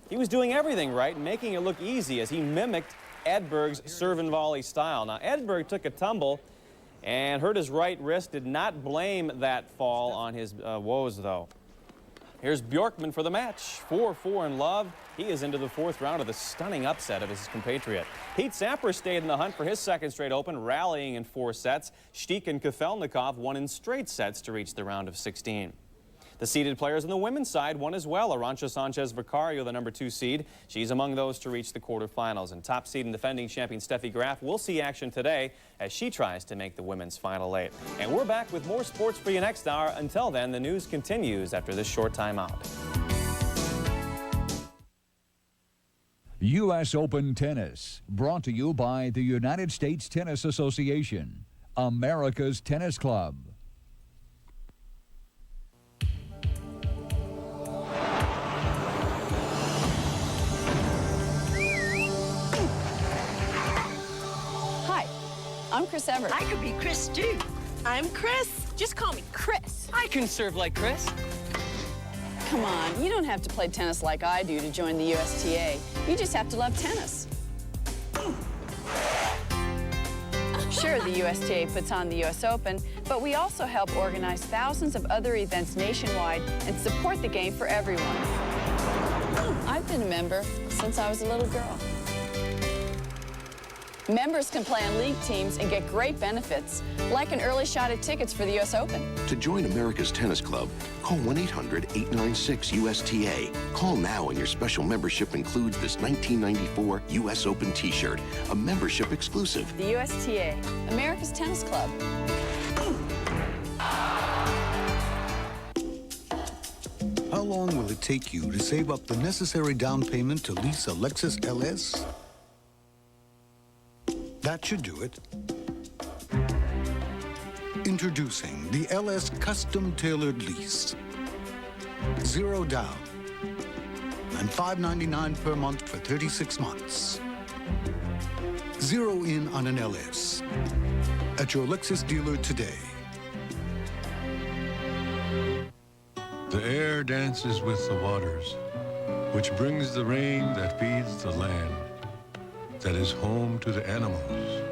He was doing everything right and making it look easy as he mimicked Edberg's serve and volley style. Now, Edberg took a tumble and hurt his right wrist. Did not blame that fall on his woes, though. Here's Bjorkman for the match. 4-4 in love. He is into the 4th round of the stunning upset of his compatriot. Pete Sampras stayed in the hunt for his 2nd straight Open, rallying in 4 sets. Stieck and Kafelnikov won in straight sets to reach the round of 16. The seeded players on the women's side won as well. Arantxa Sanchez Vicario, the number 2 seed. She's among those to reach the quarterfinals. And top seed and defending champion Steffi Graf will see action today as she tries to make the women's final 8. And we're back with more sports for you next hour. Until then, the news continues after this short timeout. U.S. Open Tennis, brought to you by the United States Tennis Association, America's Tennis Club. I'm Chris Everett. I could be Chris, too. I'm Chris. Just call me Chris. I can serve like Chris. Come on, you don't have to play tennis like I do to join the USTA. You just have to love tennis. Sure, the USTA puts on the U.S. Open, but we also help organize thousands of other events nationwide and support the game for everyone. been a member since I was a little girl. Members can play on league teams and get great benefits, like an early shot at tickets for the U.S. Open. To join America's Tennis Club, call 1-800-896-USTA. Call now and your special membership includes this 1994 U.S. Open t-shirt, a membership exclusive. The USTA, America's Tennis Club. How long will it take you to save up the necessary down payment to lease a Lexus LS? That should do it. Introducing the LS Custom Tailored Lease. 0 down and $599 per month for 36 months. 0 in on an LS at your Lexus dealer today. The air dances with the waters, which brings the rain that feeds the land, that is home to the animals.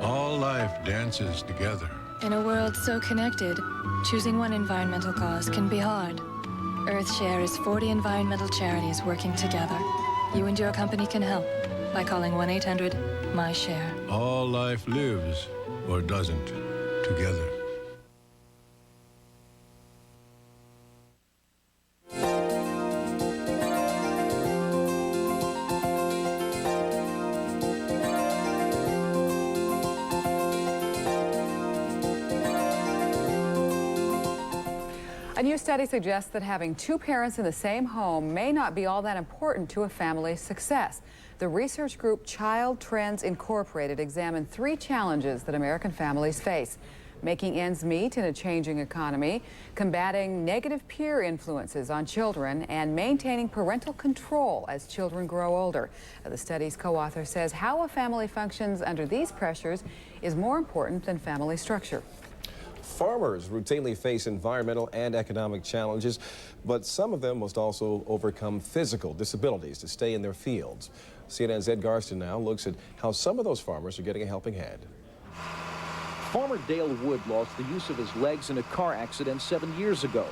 All life dances together. In a world so connected, choosing one environmental cause can be hard. EarthShare is 40 environmental charities working together. You and your company can help by calling 1-800-MY-SHARE. All life lives, or doesn't, together. A new study suggests that having two parents in the same home may not be all that important to a family's success. The research group Child Trends Incorporated examined 3 challenges that American families face: making ends meet in a changing economy, combating negative peer influences on children, and maintaining parental control as children grow older. The study's co-author says how a family functions under these pressures is more important than family structure. Farmers routinely face environmental and economic challenges, but some of them must also overcome physical disabilities to stay in their fields. CNN's Ed Garston now looks at how some of those farmers are getting a helping hand. Farmer Dale Wood lost the use of his legs in a car accident 7 years ago.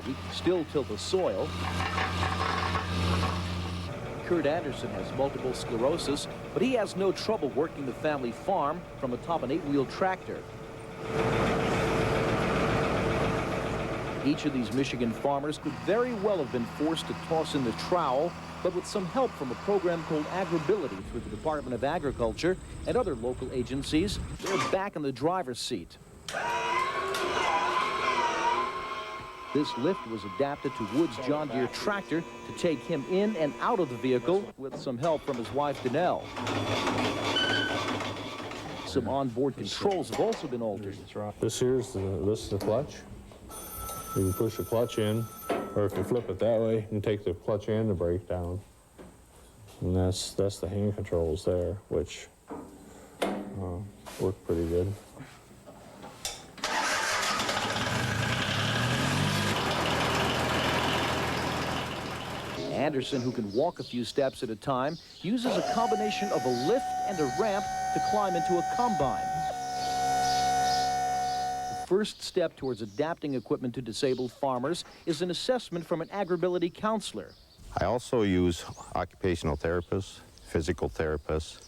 He can still till the soil. Kurt Anderson has multiple sclerosis, but he has no trouble working the family farm from atop an 8-wheel tractor. Each of these Michigan farmers could very well have been forced to toss in the trowel, but with some help from a program called Agribility through the Department of Agriculture and other local agencies, they're back in the driver's seat. This lift was adapted to Wood's John Deere tractor to take him in and out of the vehicle with some help from his wife, Danelle. Some onboard controls have also been altered. This is the clutch. You can push the clutch in, or if you flip it that way, you can take the clutch and the brake down. And that's the hand controls there, which work pretty good. Anderson, who can walk a few steps at a time, uses a combination of a lift and a ramp to climb into a combine. First step towards adapting equipment to disabled farmers is an assessment from an Agribility counselor. I also use occupational therapists, physical therapists,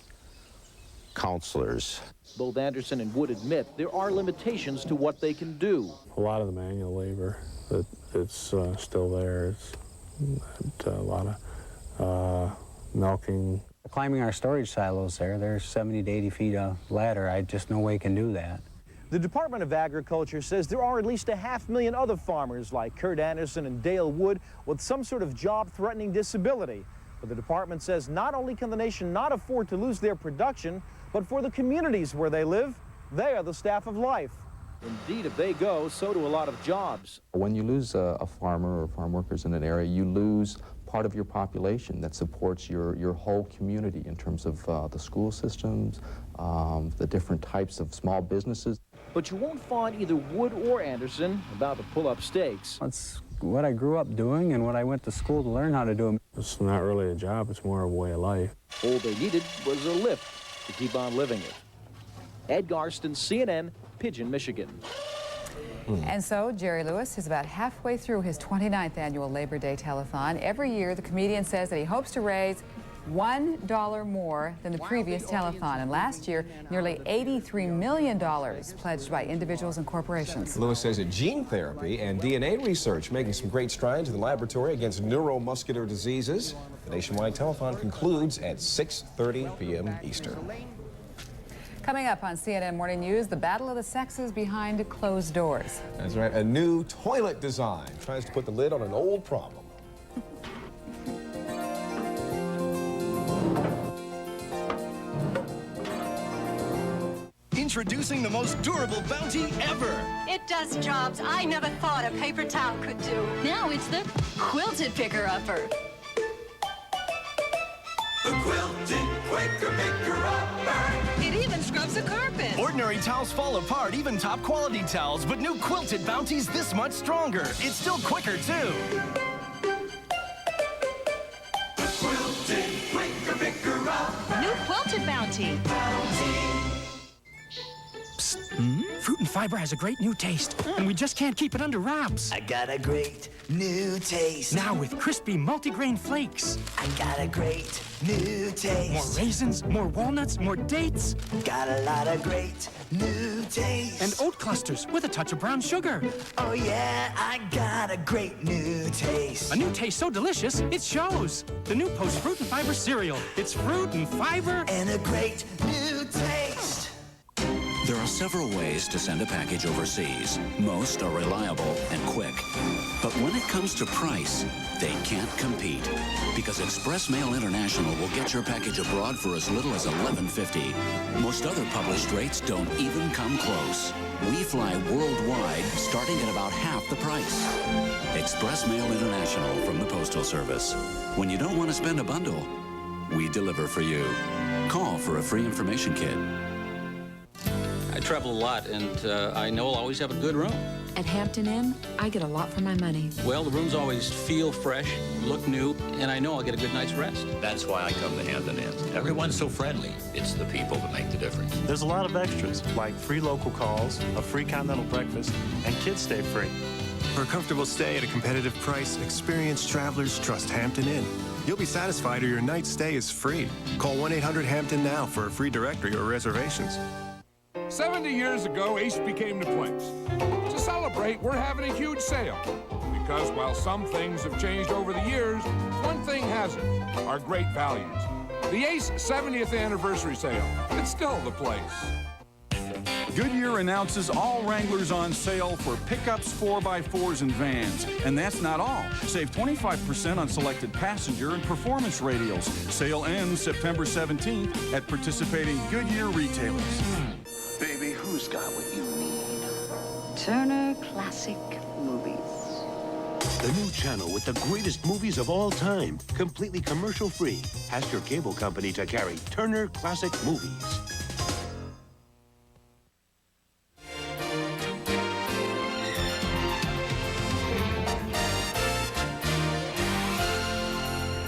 counselors. Both Anderson and Wood admit there are limitations to what they can do. A lot of the manual labor, it's still there. It's a lot of milking. Climbing our storage silos there's 70 to 80 feet of ladder. Just no way can do that. The Department of Agriculture says there are at least 500,000 other farmers like Kurt Anderson and Dale Wood with some sort of job-threatening disability. But the department says not only can the nation not afford to lose their production, but for the communities where they live, they are the staff of life. Indeed, if they go, so do a lot of jobs. When you lose a farmer or farm workers in an area, you lose part of your population that supports your whole community in terms of the school systems, the different types of small businesses. But you won't find either Wood or Anderson about to pull up stakes. That's what I grew up doing and what I went to school to learn how to do. It's not really a job, it's more of a way of life. All they needed was a lift to keep on living it. Ed Garston, CNN, Pigeon, Michigan. And so Jerry Lewis is about halfway through his 29th annual Labor Day Telethon. Every year, the comedian says that he hopes to raise $1 more than the previous telethon, and last year, nearly $83 million pledged by individuals and corporations. Lewis says that gene therapy and DNA research making some great strides in the laboratory against neuromuscular diseases. The nationwide telethon concludes at 6:30 p.m. Eastern. Coming up on CNN Morning News, the battle of the sexes behind closed doors. That's right, a new toilet design tries to put the lid on an old problem. Introducing the most durable bounty ever. It does jobs I never thought a paper towel could do. Now it's the quilted picker-upper. The quilted Quaker picker-upper. It even scrubs a carpet. Ordinary towels fall apart, even top quality towels, but new quilted bounty's this much stronger. It's still quicker, too. The quilted Quaker picker-upper. New quilted bounty. Fruit and Fiber has a great new taste, and we just can't keep it under wraps. I got a great new taste. Now with crispy multigrain flakes. I got a great new taste. More raisins, more walnuts, more dates. Got a lot of great new taste. And oat clusters with a touch of brown sugar. Oh yeah, I got a great new taste. A new taste so delicious, it shows. The new Post Fruit and Fiber cereal. It's fruit and fiber. And a great new taste. There are several ways to send a package overseas. Most are reliable and quick. But when it comes to price, they can't compete. Because Express Mail International will get your package abroad for as little as $11.50. Most other published rates don't even come close. We fly worldwide, starting at about half the price. Express Mail International from the Postal Service. When you don't want to spend a bundle, we deliver for you. Call for a free information kit. I travel a lot, and I know I'll always have a good room. At Hampton Inn, I get a lot for my money. Well, the rooms always feel fresh, look new, and I know I'll get a good night's rest. That's why I come to Hampton Inn. Everyone's so friendly. It's the people that make the difference. There's a lot of extras, like free local calls, a free continental breakfast, and kids stay free. For a comfortable stay at a competitive price, experienced travelers trust Hampton Inn. You'll be satisfied or your night's stay is free. Call 1-800-HAMPTON now for a free directory or reservations. 70 years ago, Ace became the place. To celebrate, we're having a huge sale. Because while some things have changed over the years, one thing hasn't, our great values. The Ace 70th anniversary sale. It's still the place. Goodyear announces all Wranglers on sale for pickups, 4x4s, and vans. And that's not all. Save 25% on selected passenger and performance radials. Sale ends September 17th at participating Goodyear retailers. Baby, who's got what you need? Turner Classic Movies. The new channel with the greatest movies of all time, completely commercial-free. Ask your cable company to carry Turner Classic Movies.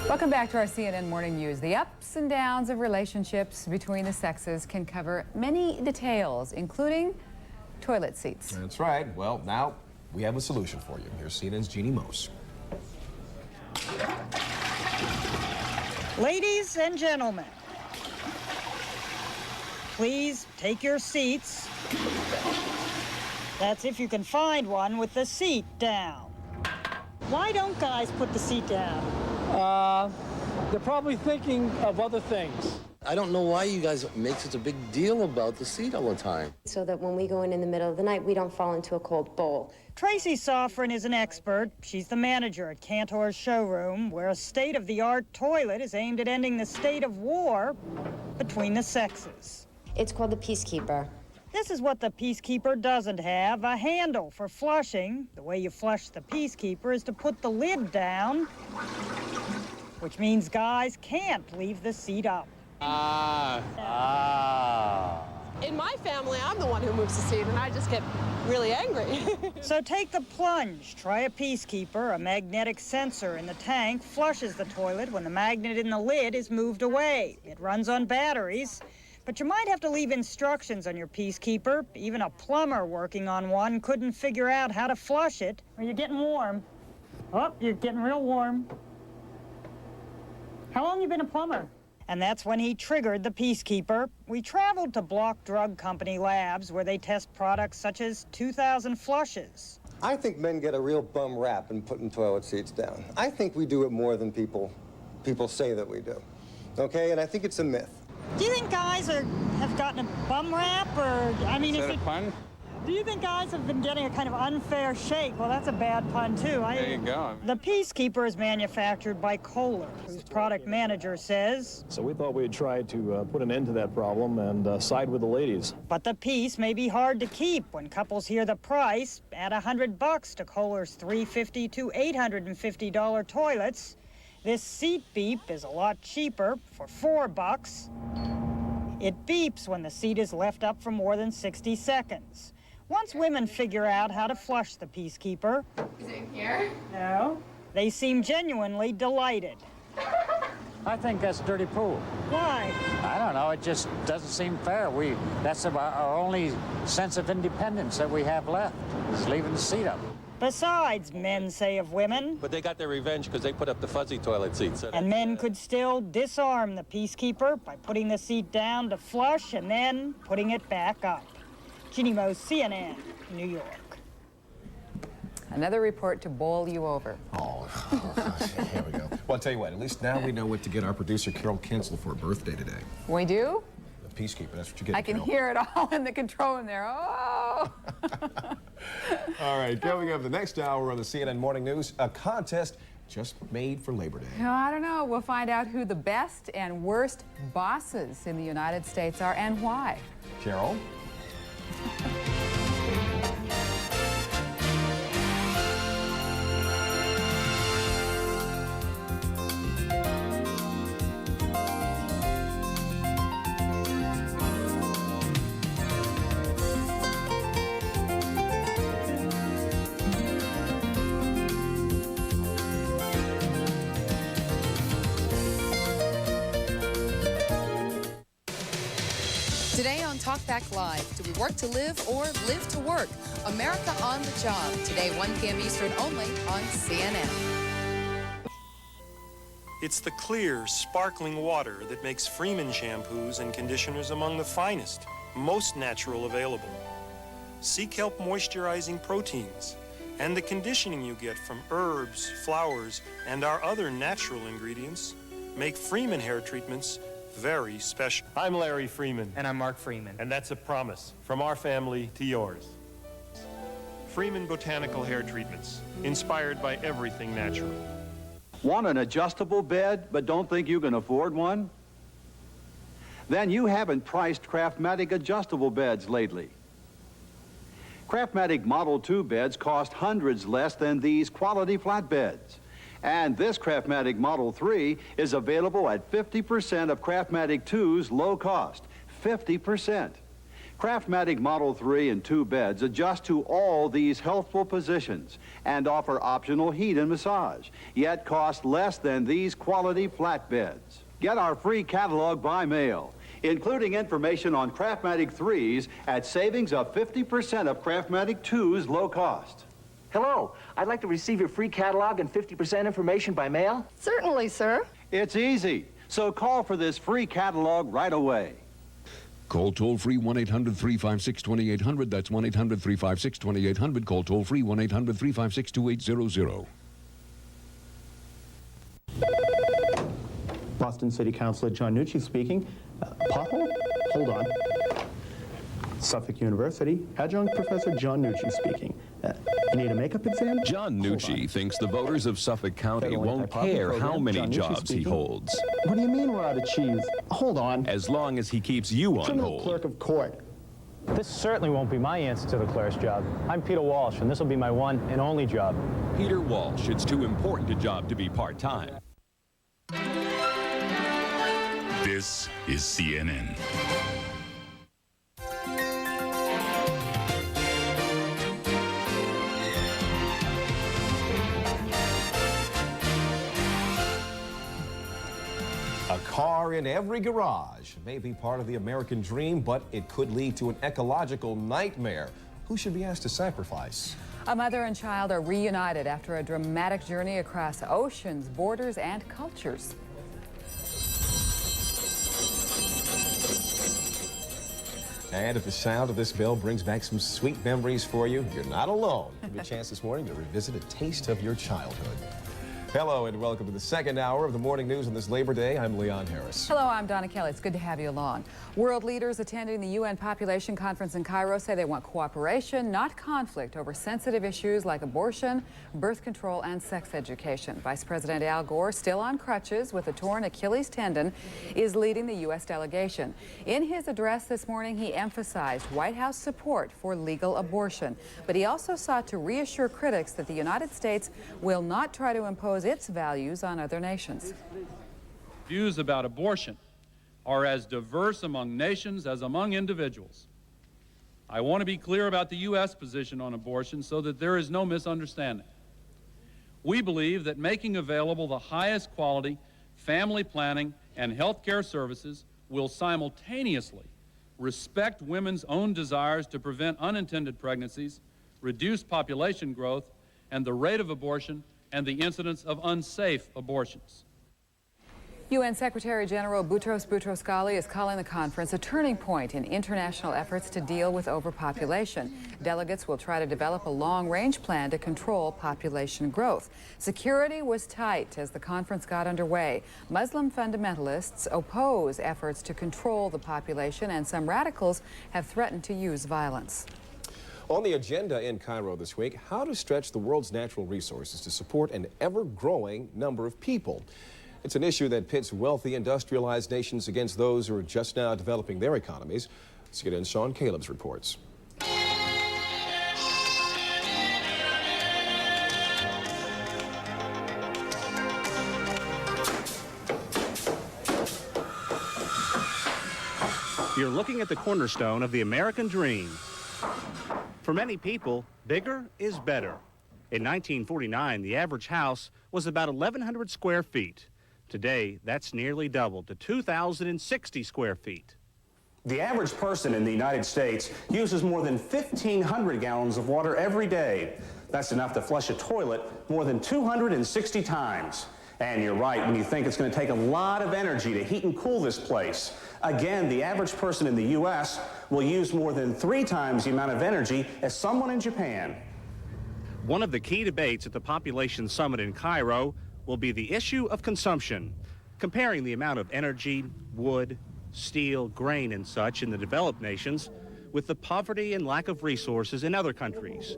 Welcome back to our CNN Morning News. The ups and downs of relationships between the sexes can cover many details, including toilet seats. That's right. Well, now we have a solution for you. Here's CNN's Jeannie Mose. Ladies and gentlemen, please take your seats. That's if you can find one with the seat down. Why don't guys put the seat down? They're probably thinking of other things. I don't know why you guys make such a big deal about the seat all the time. So that when we go in the middle of the night, we don't fall into a cold bowl. Tracy Soffren is an expert. She's the manager at Cantor's showroom, where a state-of-the-art toilet is aimed at ending the state of war between the sexes. It's called the Peacekeeper. This is what the Peacekeeper doesn't have, a handle for flushing. The way you flush the Peacekeeper is to put the lid down, which means guys can't leave the seat up. In my family, I'm the one who moves the seat, and I just get really angry. So take the plunge. Try a Peacekeeper. A magnetic sensor in the tank flushes the toilet when the magnet in the lid is moved away. It runs on batteries. But you might have to leave instructions on your Peacekeeper. Even a plumber working on one couldn't figure out how to flush it. Are you getting warm? Oh, you're getting real warm. How long you been a plumber? And that's when he triggered the Peacekeeper. We traveled to Block Drug Company labs where they test products such as 2,000 flushes. I think men get a real bum rap in putting toilet seats down. I think we do it more than people say that we do. Okay, and I think it's a myth. Do you think guys have gotten a bum rap, or, I mean, is that a pun? Do you think guys have been getting a kind of unfair shake? Well, that's a bad pun, too. There you go. The Peacekeeper is manufactured by Kohler, whose product manager says... So we thought we'd try to put an end to that problem and side with the ladies. But the Peace may be hard to keep when couples hear the price. Add $100 to Kohler's $350 to $850 toilets. This seat beep is a lot cheaper for $4. It beeps when the seat is left up for more than 60 seconds. Once women figure out how to flush the Peacekeeper... Is it in here? No. They seem genuinely delighted. I think that's a dirty pool. Why? I don't know. It just doesn't seem fair. That's our only sense of independence that we have left, is leaving the seat up. Besides, men say of women... But they got their revenge because they put up the fuzzy toilet seats. And men could still disarm the Peacekeeper by putting the seat down to flush and then putting it back up. Ginny Mo, CNN, New York. Another report to bowl you over. Oh, here we go. Well, I'll tell you what, at least now we know what to get our producer, Carol Kinsel, for her birthday today. We do? The Peacekeeper, that's what you get. I can hear it all in the control room there. Oh! All right, coming up the next hour on the CNN Morning News, a contest just made for Labor Day. No, I don't know. We'll find out who the best and worst bosses in the United States are and why. Carol? Today on Talk Back Live, do we work to live or live to work? America on the Job. Today, 1 p.m. Eastern only on CNN. It's the clear, sparkling water that makes Freeman shampoos and conditioners among the finest, most natural available. Sea kelp moisturizing proteins and the conditioning you get from herbs, flowers, and our other natural ingredients make Freeman hair treatments very special. I'm Larry Freeman. And I'm Mark Freeman. And that's a promise from our family to yours. Freeman Botanical Hair Treatments, inspired by everything natural. Want an adjustable bed, but don't think you can afford one? Then you haven't priced Craftmatic adjustable beds lately. Craftmatic Model 2 beds cost hundreds less than these quality flat beds. And this Craftmatic Model 3 is available at 50% of Craftmatic 2's low cost. 50%. Craftmatic Model 3 and 2 beds adjust to all these healthful positions and offer optional heat and massage, yet cost less than these quality flat beds. Get our free catalog by mail, including information on Craftmatic 3s at savings of 50% of Craftmatic 2's low cost. Hello, I'd like to receive your free catalog and 50% information by mail. Certainly, sir. It's easy, so call for this free catalog right away. Call toll-free 1-800-356-2800. That's 1-800-356-2800. Call toll-free 1-800-356-2800. Boston City Councilor John Nucci speaking. Pothole? Hold on. Suffolk University, Adjunct Professor John Nucci speaking. You need a makeup exam? John Nucci thinks the voters of Suffolk County won't care how many jobs he holds. What do you mean we're out of cheese? Hold on. As long as he keeps you on Criminal hold. clerk of court. This certainly won't be my answer to the clerk's job. I'm Peter Walsh, and this will be my one and only job. Peter Walsh, it's too important a job to be part-time. This is CNN. A car car in every garage. It may be part of the American dream, but it could lead to an ecological nightmare. Who should be asked to sacrifice? A mother and child are reunited after a dramatic journey across oceans, borders, and cultures. And if the sound of this bell brings back some sweet memories for you, you're not alone. Give you a chance this morning to revisit a taste of your childhood. Hello and welcome to the second hour of the morning news on this Labor Day. I'm Leon Harris. Hello, I'm Donna Kelly. It's good to have you along. World leaders attending the UN Population Conference in Cairo say they want cooperation, not conflict, over sensitive issues like abortion, birth control, and sex education. Vice President Al Gore, still on crutches with a torn Achilles tendon, is leading the U.S. delegation. In his address this morning, he emphasized White House support for legal abortion, but he also sought to reassure critics that the United States will not try to impose its values on other nations. Views about abortion are as diverse among nations as among individuals. I want to be clear about the U.S. position on abortion so that there is no misunderstanding. We believe that making available the highest quality family planning and health care services will simultaneously respect women's own desires to prevent unintended pregnancies, reduce population growth, and the rate of abortion and the incidence of unsafe abortions. UN Secretary General Boutros Boutros-Ghali is calling the conference a turning point in international efforts to deal with overpopulation. Delegates will try to develop a long-range plan to control population growth. Security was tight as the conference got underway. Muslim fundamentalists oppose efforts to control the population, and some radicals have threatened to use violence. On the agenda in Cairo this week, how to stretch the world's natural resources to support an ever-growing number of people. It's an issue that pits wealthy, industrialized nations against those who are just now developing their economies. Let's get in Sean Caleb's reports. You're looking at the cornerstone of the American dream. For many people, bigger is better. In 1949, the average house was about 1,100 square feet. Today, that's nearly doubled to 2,060 square feet. The average person in the United States uses more than 1,500 gallons of water every day. That's enough to flush a toilet more than 260 times. And you're right when you think it's going to take a lot of energy to heat and cool this place. Again, the average person in the U.S. will use more than 3 times the amount of energy as someone in Japan. One of the key debates at the Population Summit in Cairo will be the issue of consumption, comparing the amount of energy, wood, steel, grain, and such in the developed nations with the poverty and lack of resources in other countries.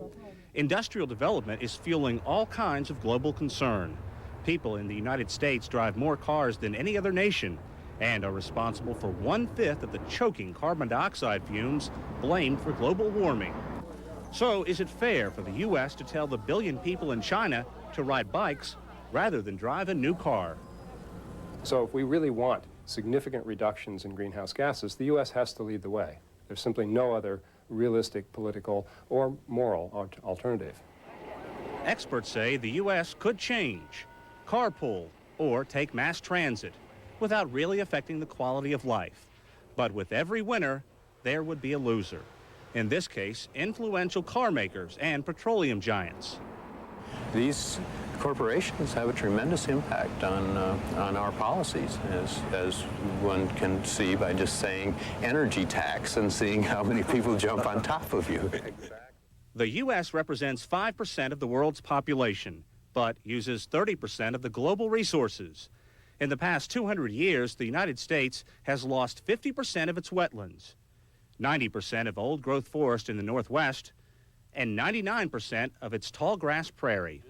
Industrial development is fueling all kinds of global concern. People in the United States drive more cars than any other nation and are responsible for 1/5 of the choking carbon dioxide fumes blamed for global warming. So is it fair for the U.S. to tell the billion people in China to ride bikes rather than drive a new car? So if we really want significant reductions in greenhouse gases, the U.S. has to lead the way. There's simply no other realistic political or moral alternative. Experts say the U.S. could change, carpool, or take mass transit without really affecting the quality of life. But with every winner, there would be a loser. In this case, influential car makers and petroleum giants. These corporations have a tremendous impact on our policies, as one can see by just saying energy tax and seeing how many people jump on top of you. The U.S. represents 5% of the world's population, but uses 30% of the global resources. In the past 200 years, the United States has lost 50% of its wetlands, 90% of old-growth forest in the Northwest, and 99% of its tall grass prairie.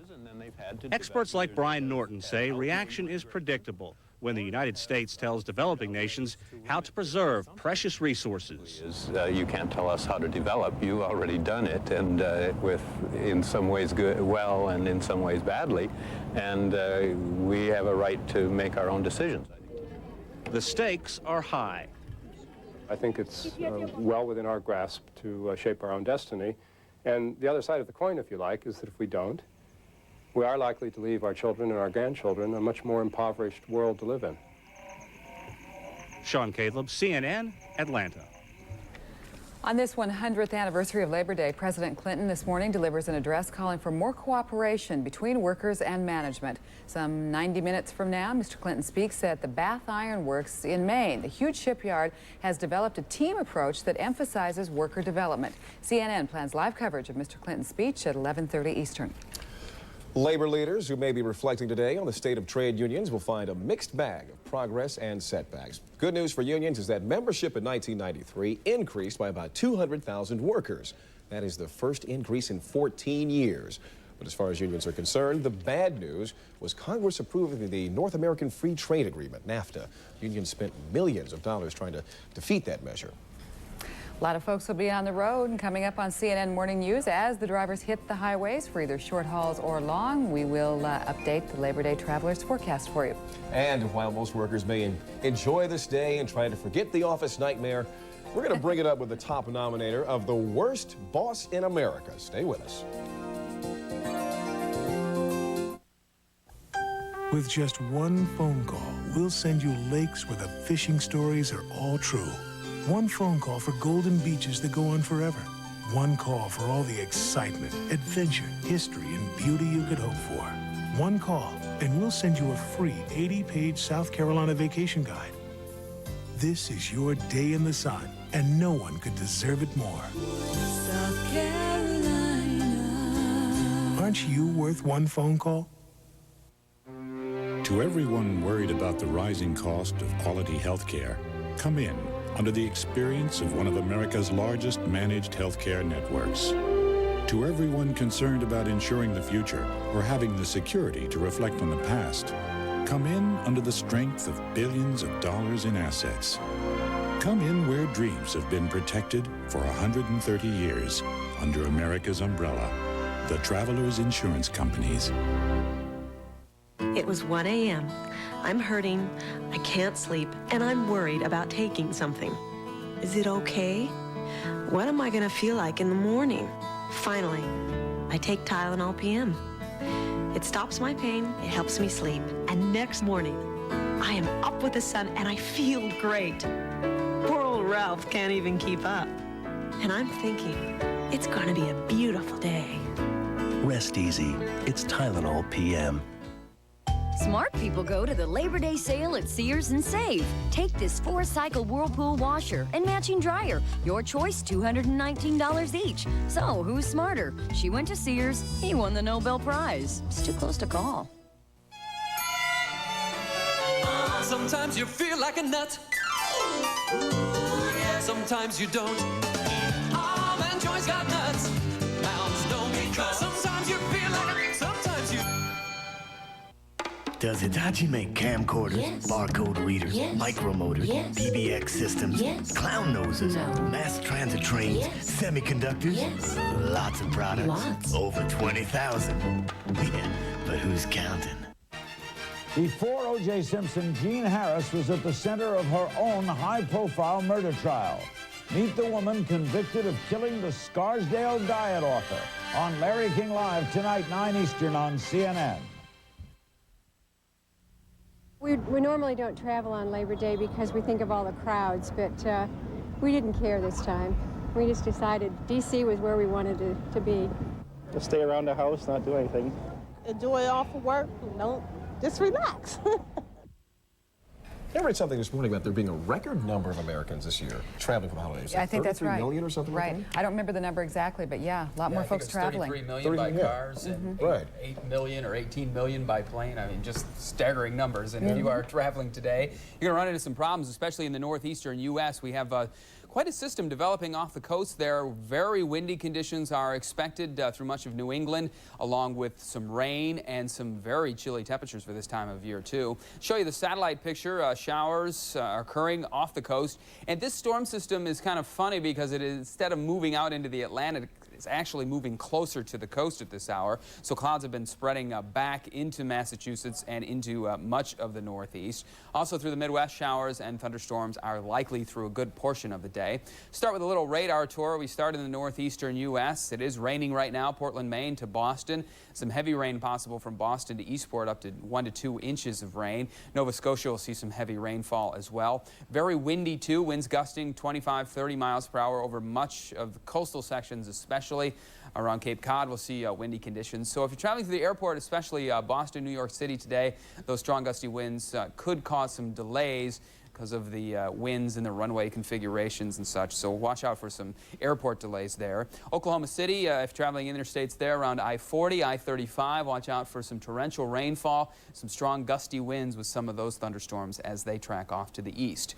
Experts like Brian Norton say reaction is predictable when the United States tells developing nations how to preserve precious resources. You can't tell us how to develop. You've already done it, and with in some ways good, well, and in some ways badly, and we have a right to make our own decisions. The stakes are high. I think it's well within our grasp to shape our own destiny. And the other side of the coin, if you like, is that if we don't, we are likely to leave our children and our grandchildren a much more impoverished world to live in. Sean Caleb, CNN, Atlanta. On this 100th anniversary of Labor Day, President Clinton this morning delivers an address calling for more cooperation between workers and management. Some 90 minutes from now, Mr. Clinton speaks at the Bath Iron Works in Maine. The huge shipyard has developed a team approach that emphasizes worker development. CNN plans live coverage of Mr. Clinton's speech at 11:30 Eastern. Labor leaders who may be reflecting today on the state of trade unions will find a mixed bag of progress and setbacks. Good news for unions is that membership in 1993 increased by about 200,000 workers. That is the first increase in 14 years. But as far as unions are concerned, the bad news was Congress approving the North American Free Trade Agreement, NAFTA. Unions spent millions of dollars trying to defeat that measure. A lot of folks will be on the road, and coming up on CNN Morning News, as the drivers hit the highways for either short hauls or long, we will update the Labor Day travelers forecast for you. And while most workers may enjoy this day and try to forget the office nightmare, we're going to bring it up with the top nominator of the worst boss in America. Stay with us. With just one phone call, we'll send you lakes where the fishing stories are all true. One phone call for golden beaches that go on forever. One call for all the excitement, adventure, history, and beauty you could hope for. One call, and we'll send you a free 80-page South Carolina vacation guide. This is your day in the sun, and no one could deserve it more. South Carolina. Aren't you worth one phone call? To everyone worried about the rising cost of quality health care, come in under the experience of one of America's largest managed healthcare networks. To everyone concerned about ensuring the future or having the security to reflect on the past, come in under the strength of billions of dollars in assets. Come in where dreams have been protected for 130 years under America's umbrella, the Travelers Insurance Companies. It was 1 a.m. I'm hurting, I can't sleep, and I'm worried about taking something. Is it okay? What am I gonna feel like in the morning? Finally, I take Tylenol PM. It stops my pain, it helps me sleep, and next morning, I am up with the sun and I feel great. Poor old Ralph can't even keep up. And I'm thinking, it's gonna be a beautiful day. Rest easy, it's Tylenol PM. Smart people go to the Labor Day sale at Sears and save. Take this 4-cycle Whirlpool washer and matching dryer. Your choice, $219 each. So, who's smarter? She went to Sears, he won the Nobel Prize. It's too close to call. Sometimes you feel like a nut. Sometimes you don't. Man, Joy's got nuts. Mounds don't because sometimes you feel like a sometimes you. Does Hitachi make camcorders, barcode readers, micromotors, PBX systems, clown noses, mass transit trains, semiconductors? Lots of products. Over 20,000. But who's counting? Before O.J. Simpson, Jean Harris was at the center of her own high-profile murder trial. Meet the woman convicted of killing the Scarsdale diet author on Larry King Live tonight, 9 Eastern on CNN. We normally don't travel on Labor Day because we think of all the crowds, but we didn't care this time. We just decided D.C. was where we wanted to be. Just stay around the house, not do anything. Enjoy off of work, just relax. I read something this morning about there being a record number of Americans this year traveling for the holidays. Yeah, I think that's right. 33 million or something right. like that? I don't remember the number exactly, but yeah, a lot more folks traveling. 33 million by cars and 8 million or 18 million by plane. I mean, just staggering numbers. And if you are traveling today, you're going to run into some problems, especially in the northeastern U.S. We have quite a system developing off the coast there. Very windy conditions are expected through much of New England, along with some rain and some very chilly temperatures for this time of year, too. Show you the satellite picture. Showers are occurring off the coast. And this storm system is kind of funny because it is, instead of moving out into the Atlantic, It's actually moving closer to the coast at this hour, so clouds have been spreading back into Massachusetts and into much of the Northeast. Also through the Midwest, showers and thunderstorms are likely through a good portion of the day. Start with a little radar tour. We start in the northeastern U.S. It is raining right now, Portland, Maine to Boston. Some heavy rain possible from Boston to Eastport, up to 1 to 2 inches of rain. Nova Scotia will see some heavy rainfall as well. Very windy too, winds gusting 25, 30 miles per hour over much of the coastal sections, especially around Cape Cod. We'll see windy conditions. So if you're traveling through the airport, especially Boston, New York City today, those strong gusty winds could cause some delays because of the winds and the runway configurations and such. So watch out for some airport delays there. Oklahoma City, if traveling interstates there around I-40, I-35, watch out for some torrential rainfall, some strong gusty winds with some of those thunderstorms as they track off to the east.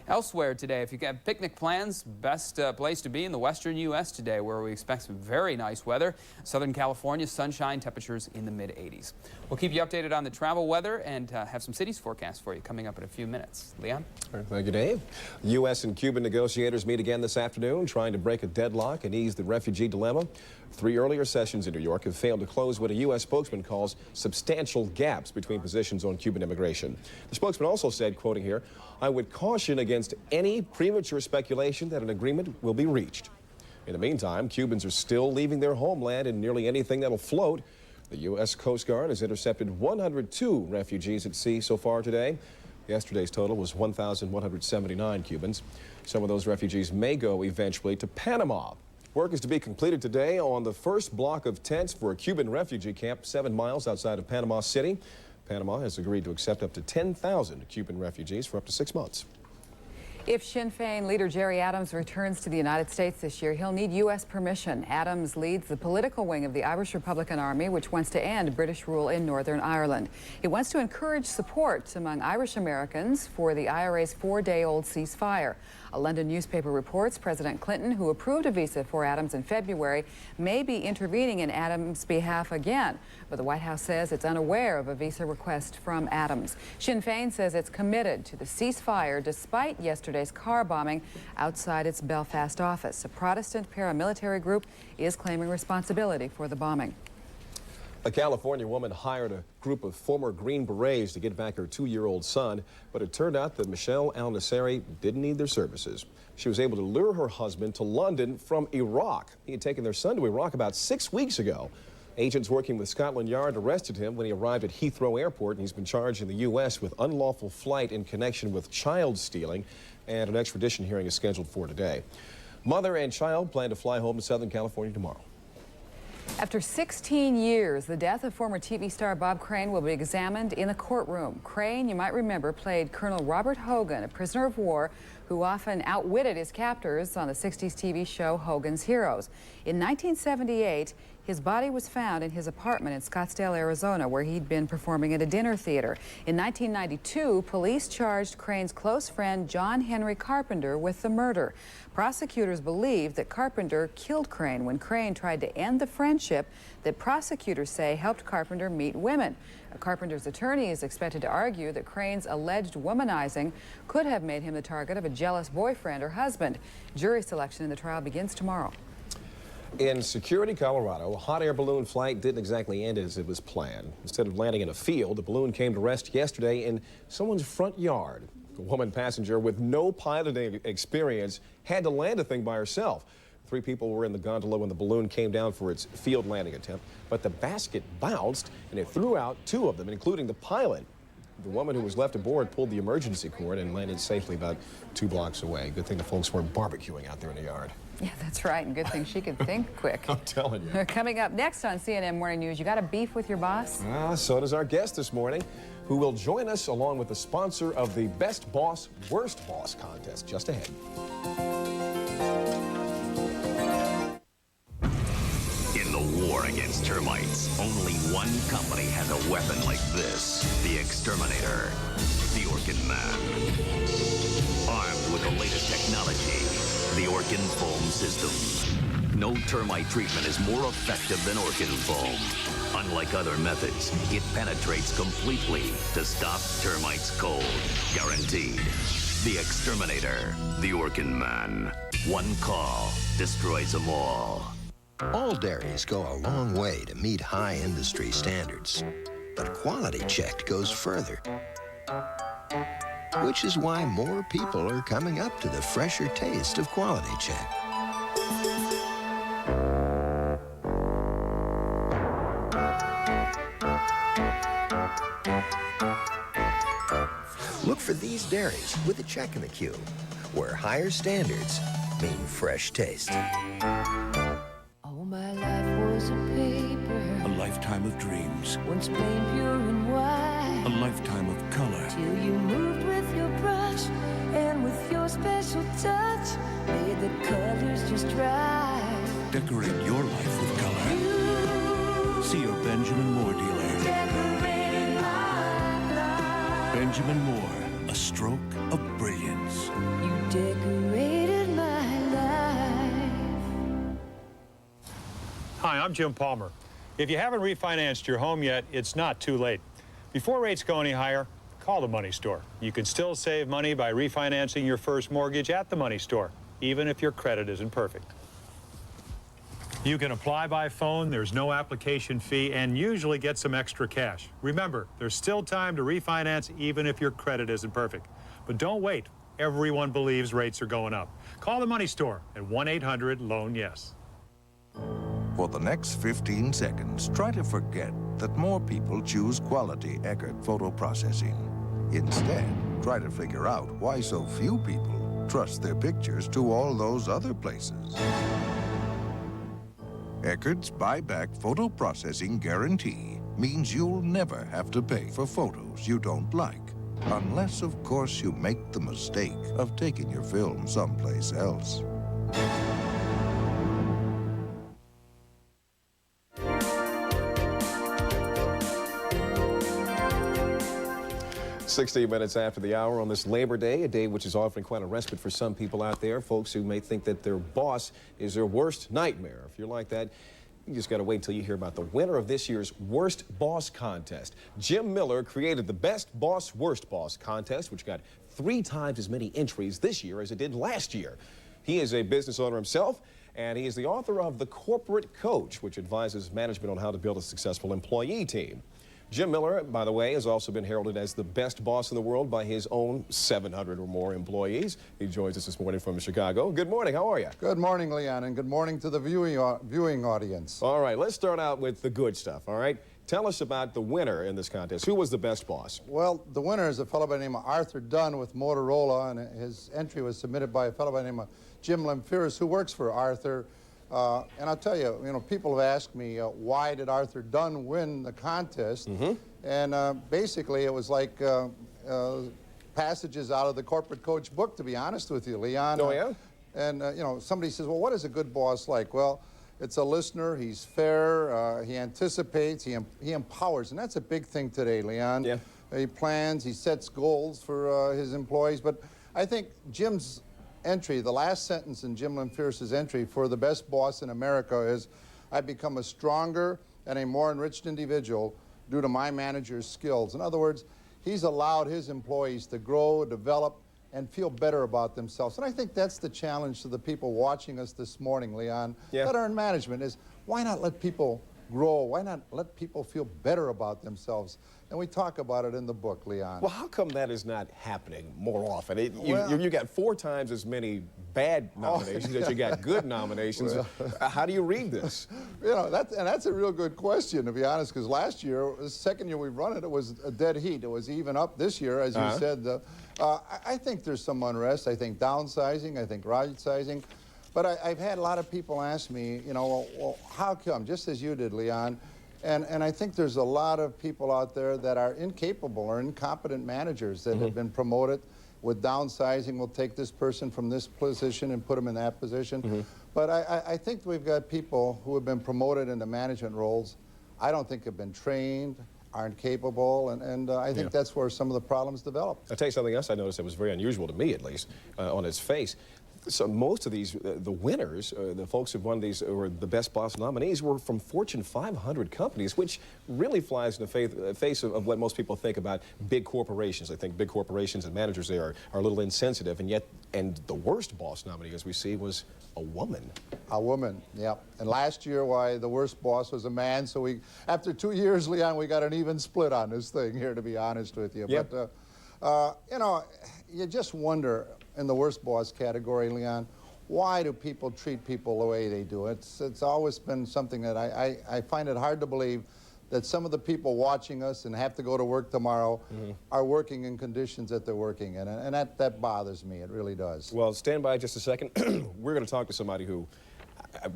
Elsewhere today, if you have picnic plans, best place to be in the western U.S. today, where we expect some very nice weather. Southern California, sunshine, temperatures in the mid-80s. We'll keep you updated on the travel weather and have some cities forecast for you coming up in a few minutes. Leon? All right, thank you, Dave. U.S. and Cuban negotiators meet again this afternoon, trying to break a deadlock and ease the refugee dilemma. 3 earlier sessions in New York have failed to close what a U.S. spokesman calls substantial gaps between positions on Cuban immigration. The spokesman also said, quoting here, "I would caution against any premature speculation that an agreement will be reached." In the meantime, Cubans are still leaving their homeland in nearly anything that'll float. The U.S. Coast Guard has intercepted 102 refugees at sea so far today. Yesterday's total was 1,179 Cubans. Some of those refugees may go eventually to Panama. Work is to be completed today on the first block of tents for a Cuban refugee camp 7 miles outside of Panama City. Panama has agreed to accept up to 10,000 Cuban refugees for up to 6 months. If Sinn Féin leader Jerry Adams returns to the United States this year, he'll need U.S. permission. Adams leads the political wing of the Irish Republican Army, which wants to end British rule in Northern Ireland. He wants to encourage support among Irish Americans for the IRA's 4-day-old ceasefire. A London newspaper reports President Clinton, who approved a visa for Adams in February, may be intervening in Adams' behalf again. But the White House says it's unaware of a visa request from Adams. Sinn Féin says it's committed to the ceasefire despite yesterday's car bombing outside its Belfast office. A Protestant paramilitary group is claiming responsibility for the bombing. A California woman hired a group of former Green Berets to get back her 2-year-old son, but it turned out that Michelle Al-Nasseri didn't need their services. She was able to lure her husband to London from Iraq. He had taken their son to Iraq about 6 weeks ago. Agents working with Scotland Yard arrested him when he arrived at Heathrow Airport, and he's been charged in the U.S. with unlawful flight in connection with child stealing, and an extradition hearing is scheduled for today. Mother and child plan to fly home to Southern California tomorrow. After 16 years, the death of former TV star Bob Crane will be examined in the courtroom. Crane, you might remember, played Colonel Robert Hogan, a prisoner of war who often outwitted his captors on the 60s TV show Hogan's Heroes. In 1978, his body was found in his apartment in Scottsdale, Arizona, where he'd been performing at a dinner theater. In 1992, police charged Crane's close friend John Henry Carpenter with the murder. Prosecutors believe that Carpenter killed Crane when Crane tried to end the friendship that prosecutors say helped Carpenter meet women. Carpenter's attorney is expected to argue that Crane's alleged womanizing could have made him the target of a jealous boyfriend or husband. Jury selection in the trial begins tomorrow. In Security, Colorado, a hot air balloon flight didn't exactly end as it was planned. Instead of landing in a field, the balloon came to rest yesterday in someone's front yard. A woman passenger with no piloting experience had to land the thing by herself. 3 people were in the gondola when the balloon came down for its field landing attempt, but the basket bounced and it threw out 2 of them, including the pilot. The woman who was left aboard pulled the emergency cord and landed safely about 2 blocks away. Good thing the folks weren't barbecuing out there in the yard. Yeah, that's right, and good thing she could think quick. I'm telling you. Coming up next on CNN Morning News, you got a beef with your boss? So does our guest this morning, who will join us along with the sponsor of the Best Boss, Worst Boss contest just ahead. In the war against termites, only one company has a weapon like this, the exterminator, the Orkin Man. Armed with the latest technology, the Orkin Foam System. No termite treatment is more effective than Orkin Foam. Unlike other methods, it penetrates completely to stop termites cold. Guaranteed. The exterminator, the Orkin Man. One call destroys them all. All dairies go a long way to meet high industry standards, but Quality Checked goes further, which is why more people are coming up to the fresher taste of Quality Check. Look for these dairies with a check in the queue, where higher standards mean fresh taste. All my life was a paper. A lifetime of dreams. Once plain, pure, and white. A lifetime of color. Till you moved with your brush, and with your special touch, made the colors just right. Decorate your life with color. See your Benjamin Moore dealer. Decorated my life. Benjamin Moore, a stroke of brilliance. You decorated my life. Hi, I'm Jim Palmer. If you haven't refinanced your home yet, it's not too late. Before rates go any higher, call the Money Store. You can still save money by refinancing your first mortgage at the Money Store, even if your credit isn't perfect. You can apply by phone, there's no application fee, and usually get some extra cash. Remember, there's still time to refinance even if your credit isn't perfect. But don't wait. Everyone believes rates are going up. Call the Money Store at 1-800-LOAN-YES. For the next 15 seconds, try to forget that more people choose quality Eckert photo processing. Instead, try to figure out why so few people trust their pictures to all those other places. Eckert's buyback photo processing guarantee means you'll never have to pay for photos you don't like. Unless, of course, you make the mistake of taking your film someplace else. 16 minutes after the hour on this Labor Day, a day which is offering quite a respite for some people out there, folks who may think that their boss is their worst nightmare. If you're like that, you just got to wait until you hear about the winner of this year's Worst Boss Contest. Jim Miller created the Best Boss, Worst Boss Contest, which got 3 times as many entries this year as it did last year. He is a business owner himself, and he is the author of The Corporate Coach, which advises management on how to build a successful employee team. Jim Miller, by the way, has also been heralded as the best boss in the world by his own 700 or more employees. He joins us this morning from Chicago. Good morning. How are you? Good morning, Leon, and good morning to the viewing audience. All right, let's start out with the good stuff, all right? Tell us about the winner in this contest. Who was the best boss? Well, the winner is a fellow by the name of Arthur Dunn with Motorola, and his entry was submitted by a fellow by the name of Jim Lemfiris, who works for Arthur. And I'll tell you, people have asked me, why did Arthur Dunn win the contest? And basically, it was like passages out of the Corporate Coach book, to be honest with you, Leon. Oh, yeah? And, somebody says, well, what is a good boss like? Well, it's a listener, he's fair, he anticipates, he empowers, and that's a big thing today, Leon. Yeah. He plans, he sets goals for his employees, but I think Jim's entry, the last sentence in Jim Lemfiris' entry for the best boss in America is, I've become a stronger and a more enriched individual due to my manager's skills. In other words, he's allowed his employees to grow, develop, and feel better about themselves. And I think that's the challenge to the people watching us this morning, Leon, that are in management, is why not let people grow? Why not let people feel better about themselves? And we talk about it in the book, Leon. Well, how come that is not happening more often? You got 4 times as many bad nominations as you got good nominations. How do you read this? That's a real good question, to be honest, because last year, the second year we've run it, it was a dead heat. It was even up this year, as you said. I think there's some unrest. I think downsizing. I think right-sizing. But I've had a lot of people ask me, well, how come? Just as you did, Leon. And I think there's a lot of people out there that are incapable or incompetent managers that have been promoted. With downsizing, we'll take this person from this position and put them in that position. But I think we've got people who have been promoted into management roles, I don't think have been trained, aren't capable, and I think that's where some of the problems develop. I'll tell you something else I noticed that was very unusual to me, at least, on its face. So most of these, the winners, the folks who've won these, or the Best Boss nominees, were from Fortune 500 companies, which really flies in the face of what most people think about big corporations. I think big corporations and managers there are a little insensitive, and yet, and the worst boss nominee, as we see, was a woman. A woman, yeah. And last year, why, the worst boss was a man, so we, after 2 years, Leon, we got an even split on this thing here, to be honest with you. Yep. But, you know, you just wonder, in the worst boss category, Leon, why do people treat people the way they do? It's always been something that I find it hard to believe that some of the people watching us and have to go to work tomorrow are working in conditions that they're working in, and that bothers me. It really does. Well, stand by just a second. We're going to talk to somebody who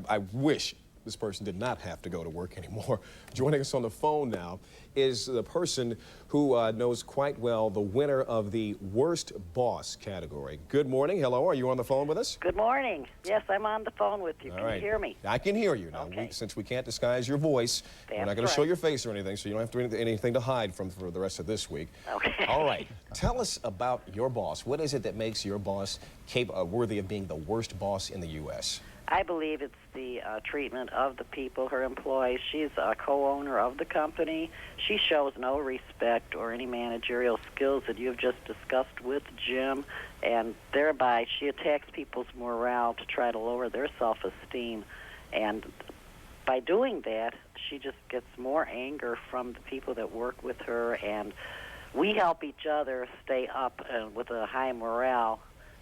I wish this person did not have to go to work anymore. Joining us on the phone now is the person who knows quite well the winner of the Worst Boss category. Good morning. Hello. Are you on the phone with us? Good morning. Yes, I'm on the phone with you. All Can right. you hear me? I can hear you. Now, Okay. since we can't disguise your voice, we're not going to show right. your face or anything, so you don't have to anything to hide from for the rest of this week. Okay. All right. Tell us about your boss. What is it that makes your boss worthy of being the worst boss in the U.S.? I believe it's the treatment of the people, her employees. She's a co-owner of the company. She shows no respect or any managerial skills that you've just discussed with Jim, and thereby she attacks people's morale to try to lower their self-esteem. And by doing that, she just gets more anger from the people that work with her, and we help each other stay up with a high morale,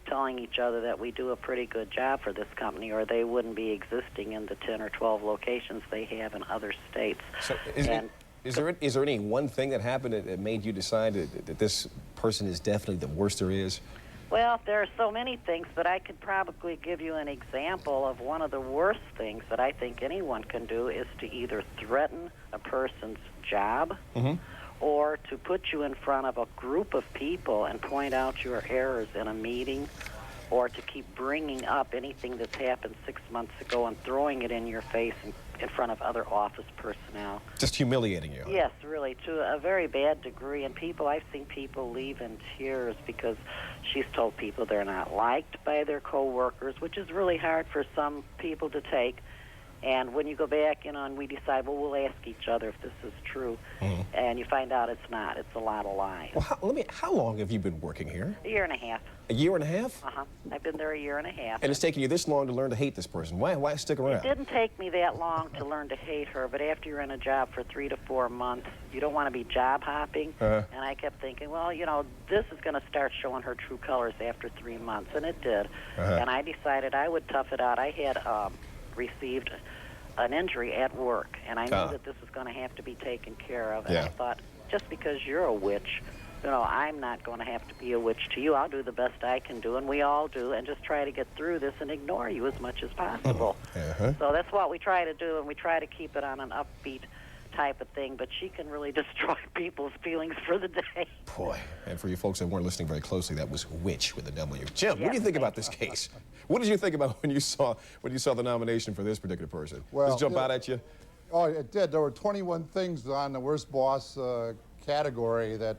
telling each other that we do a pretty good job for this company, or they wouldn't be existing in the 10 or 12 locations they have in other states. So is there any one thing that happened that made you decide that this person is definitely the worst there is? Well, there are so many things, but I could probably give you an example of one of the worst things that I think anyone can do is to either threaten a person's job or to put you in front of a group of people and point out your errors in a meeting, or to keep bringing up anything that's happened 6 months ago and throwing it in your face in front of other office personnel. Just humiliating you. Yes, really, to a very bad degree. And I've seen people leave in tears because she's told people they're not liked by their coworkers, which is really hard for some people to take. And when you go back, and we decide, well, we'll ask each other if this is true, and you find out it's not. It's a lot of lies. Well, how long have you been working here? A year and a half. A year and a half? Uh-huh. I've been there a year and a half. And it's taken you this long to learn to hate this person. Why stick around? It didn't take me that long to learn to hate her, but after you're in a job for 3 to 4 months, you don't want to be job hopping. And I kept thinking, well, this is going to start showing her true colors after 3 months, and it did. And I decided I would tough it out. I had received an injury at work, and I knew that this was going to have to be taken care of. And I thought, just because you're a witch, I'm not going to have to be a witch to you. I'll do the best I can do, and we all do, and just try to get through this and ignore you as much as possible. So that's what we try to do, and we try to keep it on an upbeat type of thing, but she can really destroy people's feelings for the day. Boy, and for you folks that weren't listening very closely, that was witch with a W. Jim, what do you think about this case? What did you think about when you saw the nomination for this particular person? Well, Does it jump out at you? Oh, it did. There were 21 things on the worst boss category that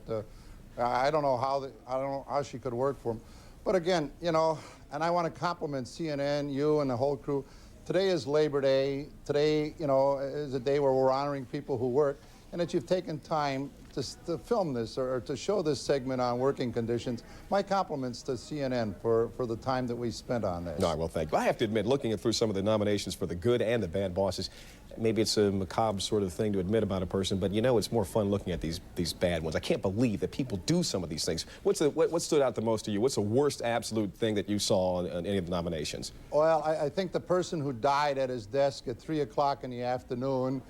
I don't know how she could work for them. But again, and I want to compliment CNN, you, and the whole crew. Today is Labor Day. Today, is a day where we're honoring people who work, and that you've taken time to film this or to show this segment on working conditions. My compliments to CNN for the time that we spent on this. No, well, thank you. I have to admit, looking through some of the nominations for the good and the bad bosses, maybe it's a macabre sort of thing to admit about a person, but it's more fun looking at these bad ones. I can't believe that people do some of these things. What stood out the most to you? What's the worst absolute thing that you saw on any of the nominations? Well, I think the person who died at his desk at 3 o'clock in the afternoon,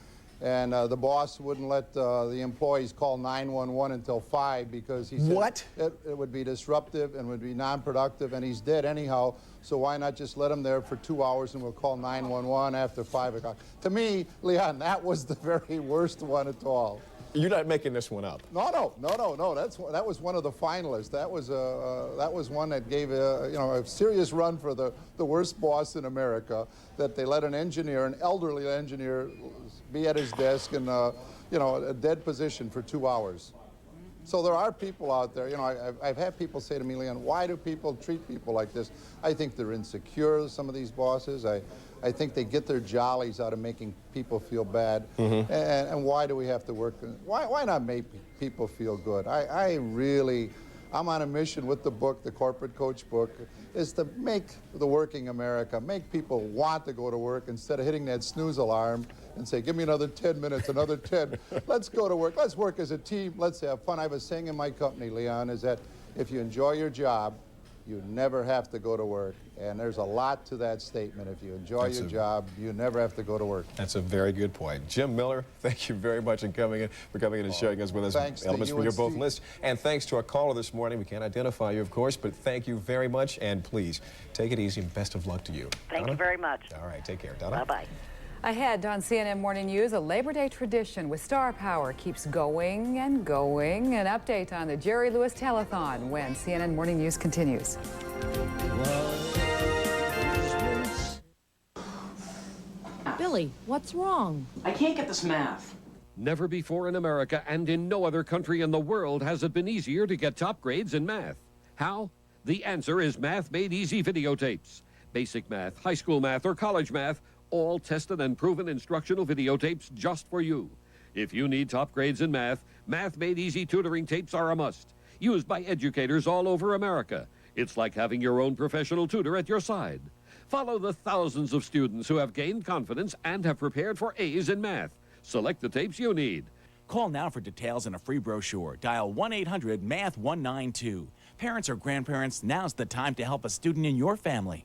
and the boss wouldn't let the employees call 911 until 5 because he said it would be disruptive and would be non-productive, and he's dead anyhow, so why not just let him there for 2 hours and we'll call 911 after 5 o'clock. To me, Leon, that was the very worst one at all. You're not making this one up. No. That was one of the finalists. That was one that gave a serious run for the worst boss in America. That they let an elderly engineer, be at his desk in a dead position for 2 hours. So there are people out there, you know, I've had people say to me, Leon, why do people treat people like this? I think they're insecure, some of these bosses. I think they get their jollies out of making people feel bad. And why do we have to work? Why not make people feel good? I'm on a mission with the book, the Corporate Coach book, is to make the working America, make people want to go to work instead of hitting that snooze alarm and say, give me another 10 minutes, another 10. Let's go to work. Let's work as a team. Let's have fun. I have a saying in my company, Leon, is that if you enjoy your job, you never have to go to work. And there's a lot to that statement. If you enjoy your job, you never have to go to work. That's a very good point. Jim Miller, thank you very much for coming in and sharing us with us elements from your both lists. And thanks to our caller this morning. We can't identify you, of course, but thank you very much. And please, take it easy and best of luck to you. Thank you very much. All right, take care. Donna? Bye-bye. Ahead on CNN Morning News, a Labor Day tradition with star power keeps going and going. An update on the Jerry Lewis Telethon when CNN Morning News continues. Billy, what's wrong? I can't get this math. Never before in America and in no other country in the world has it been easier to get top grades in math. How? The answer is Math Made Easy videotapes. Basic math, high school math, or college math, all tested and proven instructional videotapes just for you. If you need top grades in math, Math Made Easy tutoring tapes are a must. Used by educators all over America. It's like having your own professional tutor at your side. Follow the thousands of students who have gained confidence and have prepared for A's in math. Select the tapes you need. Call now for details and a free brochure. Dial 1-800-MATH-192. Parents or grandparents, now's the time to help a student in your family.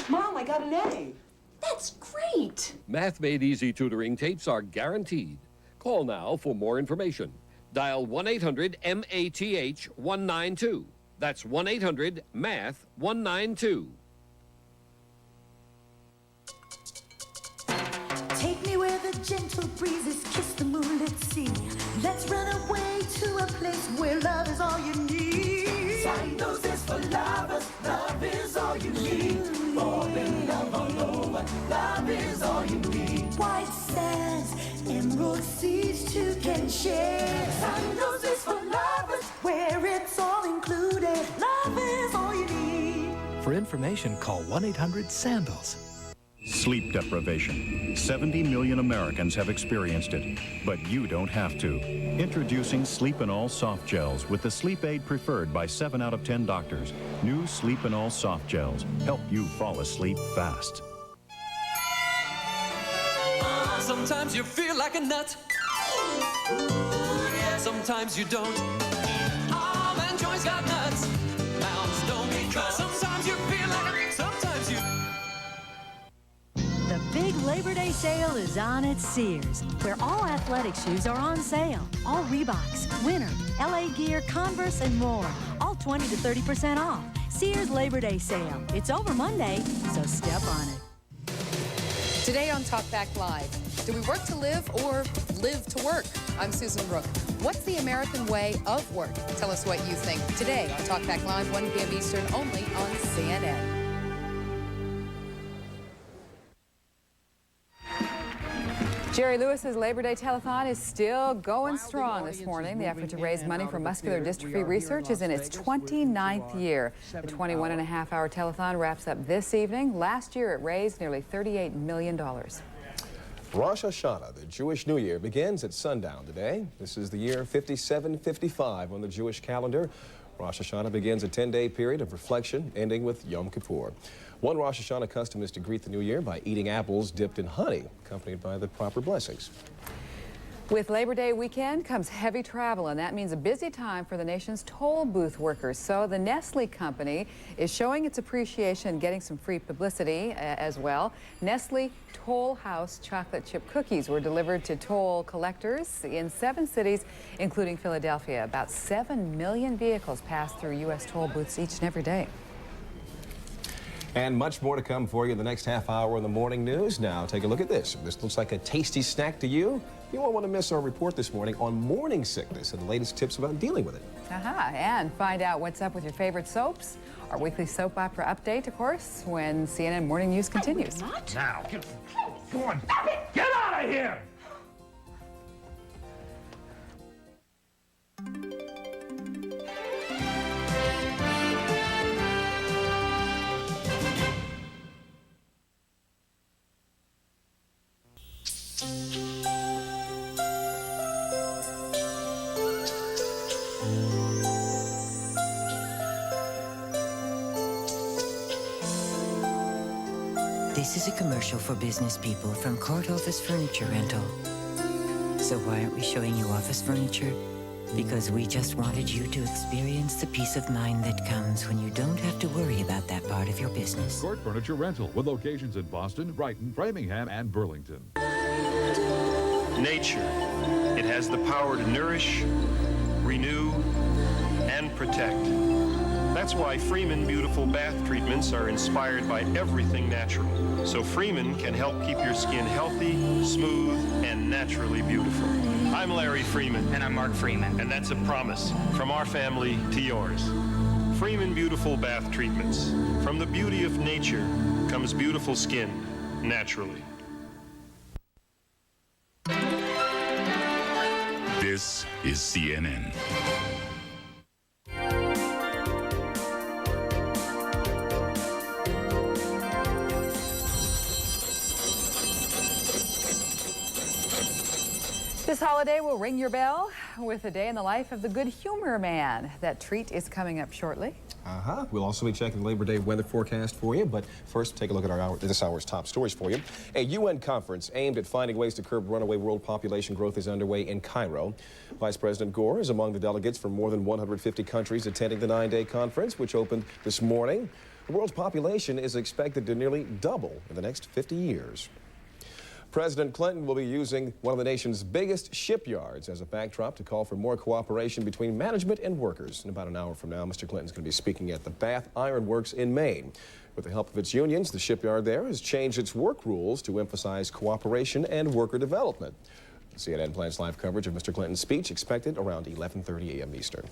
Mom, I got an A. That's great. Math Made Easy tutoring tapes are guaranteed. Call now for more information. Dial 1-800-MATH-192. That's 1-800-MATH-192. Take me where the gentle breezes kiss the moonlit sea. Let's run away to a place where love is all you need. Sandoz is for lovers, love is all you need. Fall in love all over, love is all you need. White sands, emerald seas, two can share. Sandoz is for lovers, where it's all included. Love is all you need. For information, call 1-800-SANDALS. Sleep deprivation. 70 million Americans have experienced it, but you don't have to. Introducing Sleep and All Soft Gels with the sleep aid preferred by 7 out of 10 doctors. New Sleep and All Soft Gels help you fall asleep fast. Sometimes you feel like a nut. Sometimes you don't. Almond Joy's got nuts. Mounds don't because sometimes you feel like a, sometimes you. The big Labor Day sale is on at Sears, where all athletic shoes are on sale. All Reeboks, Winter, LA Gear, Converse, and more. All 20 to 30% off. Sears Labor Day sale. It's over Monday, so step on it. Today on Talk Back Live, do we work to live or live to work? I'm Susan Brooke. What's the American way of work? Tell us what you think today on Talk Back Live, 1 p.m. Eastern, only on CNN. Jerry Lewis's Labor Day Telethon is still going strong this morning. The effort to raise money for muscular dystrophy research is in its 29th year. The 21.5-hour telethon wraps up this evening. Last year, it raised nearly $38 million. Rosh Hashanah, the Jewish New Year, begins at sundown today. This is the year 5755 on the Jewish calendar. Rosh Hashanah begins a 10-day period of reflection, ending with Yom Kippur. One Rosh Hashanah custom is to greet the new year by eating apples dipped in honey, accompanied by the proper blessings. With Labor Day weekend comes heavy travel, and that means a busy time for the nation's toll booth workers. So the Nestle company is showing its appreciation and getting some free publicity as well. Nestle Toll House chocolate chip cookies were delivered to toll collectors in 7 cities, including Philadelphia. About 7 million vehicles pass through U.S. toll booths each and every day. And much more to come for you in the next half hour in the morning news. Now, take a look at this. If this looks like a tasty snack to you, you won't want to miss our report this morning on morning sickness and the latest tips about dealing with it. And find out what's up with your favorite soaps. Our weekly soap opera update, of course, when CNN Morning News continues. Now, go on. Get out of here! This is a commercial for business people from Court Office Furniture Rental. So why aren't we showing you office furniture? Because we just wanted you to experience the peace of mind that comes when you don't have to worry about that part of your business. Court Furniture Rental, with locations in Boston, Brighton, Framingham, and Burlington. Nature. It has the power to nourish, renew, and protect. That's why Freeman Beautiful Bath Treatments are inspired by everything natural. So Freeman can help keep your skin healthy, smooth, and naturally beautiful. I'm Larry Freeman. And I'm Mark Freeman. And that's a promise from our family to yours. Freeman Beautiful Bath Treatments. From the beauty of nature comes beautiful skin, naturally. This is CNN. This holiday will ring your bell with a day in the life of the Good Humor Man. That treat is coming up shortly. We'll also be checking the Labor Day weather forecast for you, but first take a look at this hour's top stories for you. A UN conference aimed at finding ways to curb runaway world population growth is underway in Cairo. Vice President Gore is among the delegates from more than 150 countries attending the 9-day conference, which opened this morning. The world's population is expected to nearly double in the next 50 years. President Clinton will be using one of the nation's biggest shipyards as a backdrop to call for more cooperation between management and workers. In about an hour from now, Mr. Clinton's going to be speaking at the Bath Iron Works in Maine. With the help of its unions, the shipyard there has changed its work rules to emphasize cooperation and worker development. CNN plans live coverage of Mr. Clinton's speech expected around 11:30 a.m. Eastern.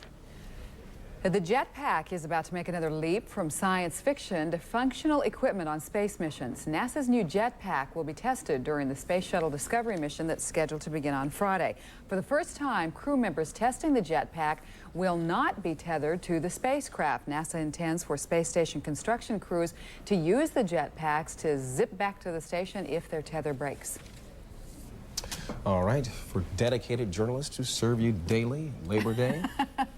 The jetpack is about to make another leap from science fiction to functional equipment on space missions. NASA's new jetpack will be tested during the Space Shuttle Discovery mission that's scheduled to begin on Friday. For the first time, crew members testing the jetpack will not be tethered to the spacecraft. NASA intends for space station construction crews to use the jetpacks to zip back to the station if their tether breaks. All right, for dedicated journalists who serve you daily, Labor Day,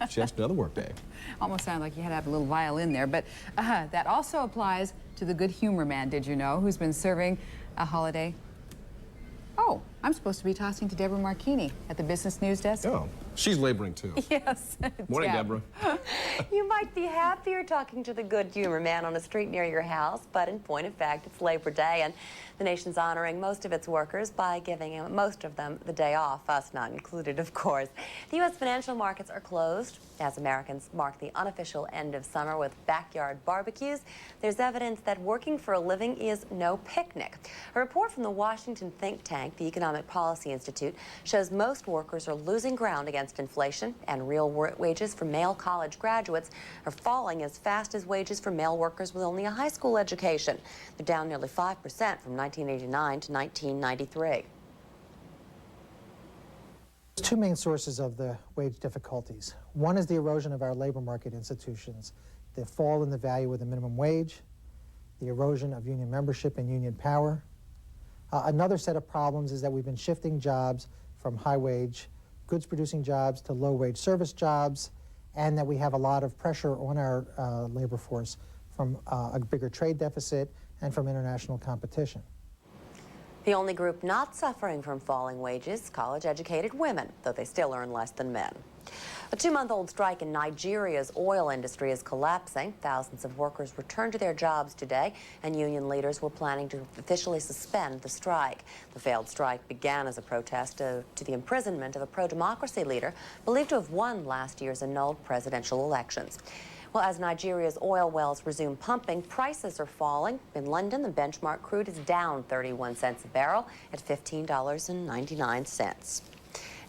just another work day. Almost sounded like you had to have a little violin there, but that also applies to the Good Humor Man, did you know, who's been serving a holiday. Oh, I'm supposed to be talking to Deborah Marchini at the Business News Desk. Oh, she's laboring too. Yes. Morning, Deborah. You might be happier talking to the Good Humor Man on a street near your house, but in point of fact, it's Labor Day, and the nation's honoring most of its workers by giving most of them the day off, us not included, of course. The U.S. financial markets are closed as Americans mark the unofficial end of summer with backyard barbecues. There's evidence that working for a living is no picnic. A report from the Washington think tank, the Economic Policy Institute, shows most workers are losing ground against inflation, and real wages for male college graduates are falling as fast as wages for male workers with only a high school education. They're down nearly 5% from 1989 to 1993. There's two main sources of the wage difficulties. One is the erosion of our labor market institutions, the fall in the value of the minimum wage, the erosion of union membership and union power. Another set of problems is that we've been shifting jobs from high-wage, goods-producing jobs to low-wage service jobs, and that we have a lot of pressure on our labor force from a bigger trade deficit and from international competition. The only group not suffering from falling wages, college-educated women, though they still earn less than men. A 2-month-old strike in Nigeria's oil industry is collapsing. Thousands of workers returned to their jobs today, and union leaders were planning to officially suspend the strike. The failed strike began as a protest to the imprisonment of a pro-democracy leader believed to have won last year's annulled presidential elections. Well, as Nigeria's oil wells resume pumping, prices are falling. In London, the benchmark crude is down 31 cents a barrel at $15.99.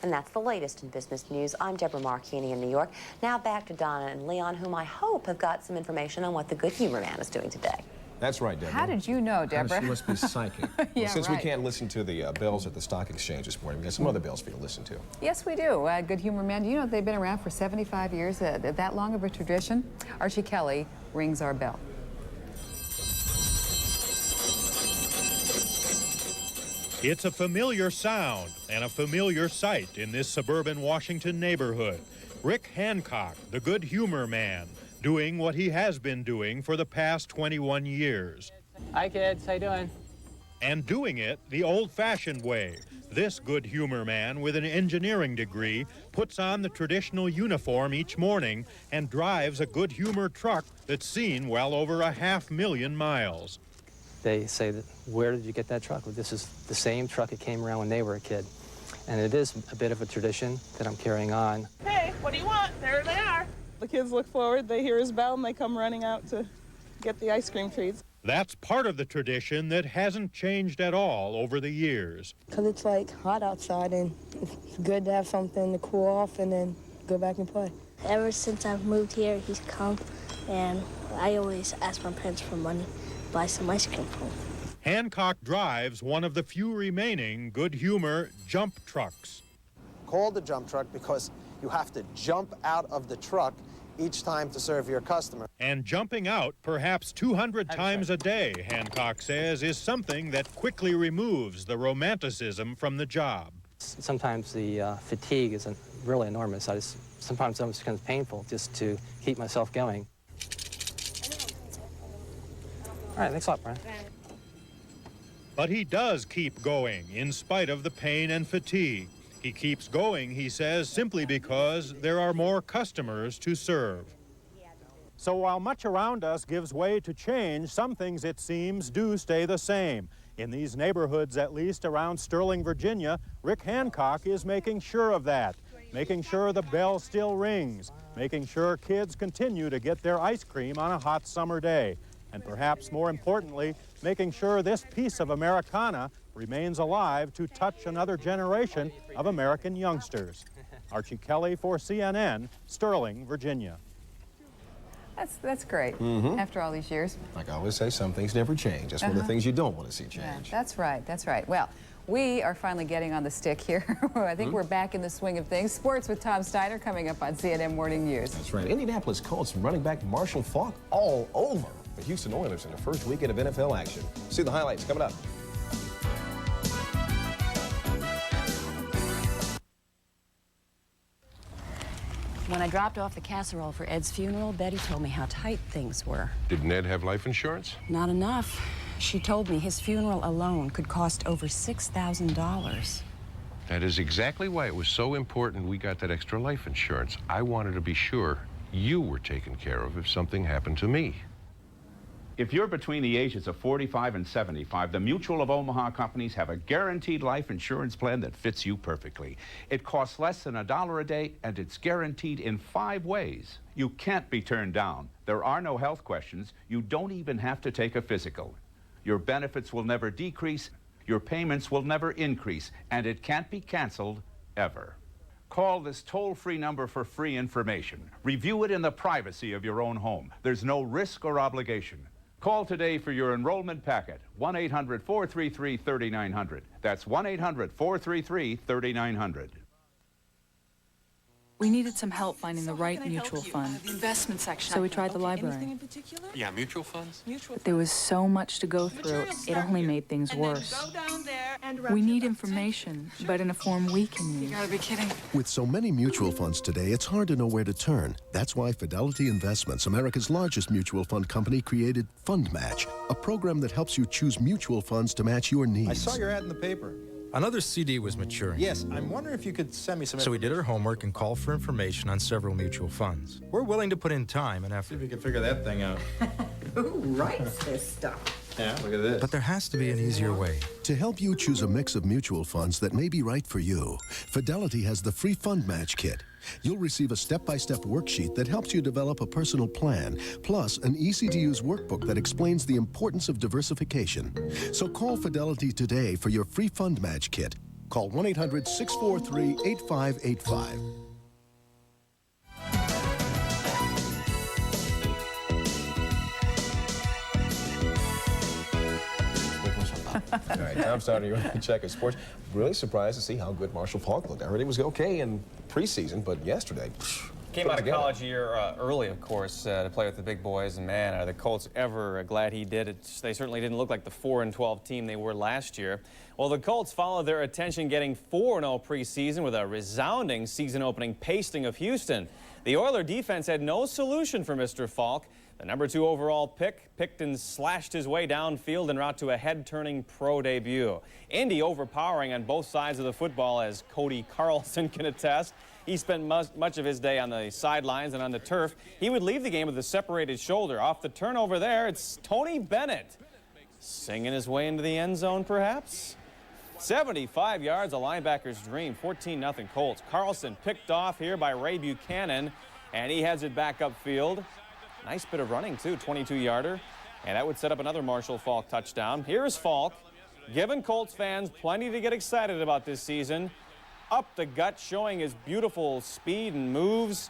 And that's the latest in business news. I'm Deborah Marchini in New York. Now back to Donna and Leon, whom I hope have got some information on what the Good Humor Man is doing today. That's right, Deborah. How did you know, Deborah? She must be psychic. Yeah, since right. we can't listen to the bells at the stock exchange this morning, we got some other bells for you to listen to. Yes, we do. Good Humor Man, do you know they've been around for 75 years? That long of a tradition? Archie Kelly rings our bell. It's a familiar sound and a familiar sight in this suburban Washington neighborhood. Rick Hancock, the Good Humor Man, doing what he has been doing for the past 21 years. Hi, kids. How you doing? And doing it the old-fashioned way. This good humor man with an engineering degree puts on the traditional uniform each morning and drives a good humor truck that's seen well over 500,000 miles. They say, that, where did you get that truck? Well, this is the same truck that came around when they were a kid. And it is a bit of a tradition that I'm carrying on. Hey, what do you want? There they are. The kids look forward, they hear his bell, and they come running out to get the ice cream treats. That's part of the tradition that hasn't changed at all over the years. Because it's like hot outside and it's good to have something to cool off and then go back and play. Ever since I've moved here, he's come and I always ask my parents for money, buy some ice cream for him. Hancock drives one of the few remaining good humor jump trucks. Called a jump truck because you have to jump out of the truck each time to serve your customer. And jumping out perhaps 200 times a day, Hancock says, is something that quickly removes the romanticism from the job. Sometimes the fatigue is really enormous. Sometimes it becomes painful just to keep myself going. All right, thanks a lot, Brian. But he does keep going in spite of the pain and fatigue. He keeps going, he says, simply because there are more customers to serve. So while much around us gives way to change, some things, it seems, do stay the same. In these neighborhoods, at least around Sterling, Virginia, Rick Hancock is making sure of that, making sure the bell still rings, making sure kids continue to get their ice cream on a hot summer day, and perhaps more importantly, making sure this piece of Americana remains alive to touch another generation of American youngsters. Archie Kelly for CNN, Sterling, Virginia. That's great, after all these years. Like I always say, some things never change. That's one of the things you don't want to see change. Yeah, that's right, that's right. Well, we are finally getting on the stick here. I think we're back in the swing of things. Sports with Tom Steiner coming up on CNN Morning News. That's right. Indianapolis Colts from running back Marshall Faulk all over the Houston Oilers in the first weekend of NFL action. See the highlights coming up. When I dropped off the casserole for Ed's funeral, Betty told me how tight things were. Did Ned have life insurance? Not enough. She told me his funeral alone could cost over $6,000. That is exactly why it was so important we got that extra life insurance. I wanted to be sure you were taken care of if something happened to me. If you're between the ages of 45 and 75, the Mutual of Omaha companies have a guaranteed life insurance plan that fits you perfectly. It costs less than $1 a day, and it's guaranteed in 5 ways. You can't be turned down. There are no health questions. You don't even have to take a physical. Your benefits will never decrease. Your payments will never increase, and it can't be canceled ever. Call this toll-free number for free information. Review it in the privacy of your own home. There's no risk or obligation. Call today for your enrollment packet, 1-800-433-3900. That's 1-800-433-3900. We needed some help finding the right mutual fund. The investment section. So we tried the library. Anything in particular? Yeah, mutual funds. But there was so much to go through, it only made things worse. We need information, but in a form we can use. You gotta be kidding. With so many mutual funds today, it's hard to know where to turn. That's why Fidelity Investments, America's largest mutual fund company, created Fund Match, a program that helps you choose mutual funds to match your needs. I saw your ad in the paper. Another CD was maturing. Yes, I'm wondering if you could send me some So we did our homework and called for information on several mutual funds. We're willing to put in time and effort. See if we can figure that thing out. Who writes this stuff? Yeah, look at this. But there has to be an easier way. To help you choose a mix of mutual funds that may be right for you, Fidelity has the free Fund Match Kit. You'll receive a step-by-step worksheet that helps you develop a personal plan, plus an easy-to-use workbook that explains the importance of diversification. So call Fidelity today for your free Fund Match Kit. Call 1-800-643-8585. All right, Tom Steiner, you check his sports. Really surprised to see how good Marshall Faulk looked. I heard he was okay in preseason, but yesterday, came out of college a year early, of course, to play with the big boys. And man, are the Colts ever glad he did it. They certainly didn't look like the 4-12 team they were last year. Well, the Colts followed their attention, getting 4-0 preseason with a resounding season-opening pasting of Houston. The Oilers defense had no solution for Mr. Faulk, The number 2 overall pick picked and slashed his way downfield en route to a head-turning pro debut. Indy overpowering on both sides of the football, as Cody Carlson can attest. He spent much of his day on the sidelines and on the turf. He would leave the game with a separated shoulder. Off the turnover there, it's Tony Bennett. Singing his way into the end zone, perhaps? 75 yards, a linebacker's dream. 14-0 Colts. Carlson picked off here by Ray Buchanan, and he heads it back upfield. Nice bit of running, too, 22-yarder. And that would set up another Marshall Faulk touchdown. Here's Faulk, giving Colts fans plenty to get excited about this season. Up the gut, showing his beautiful speed and moves.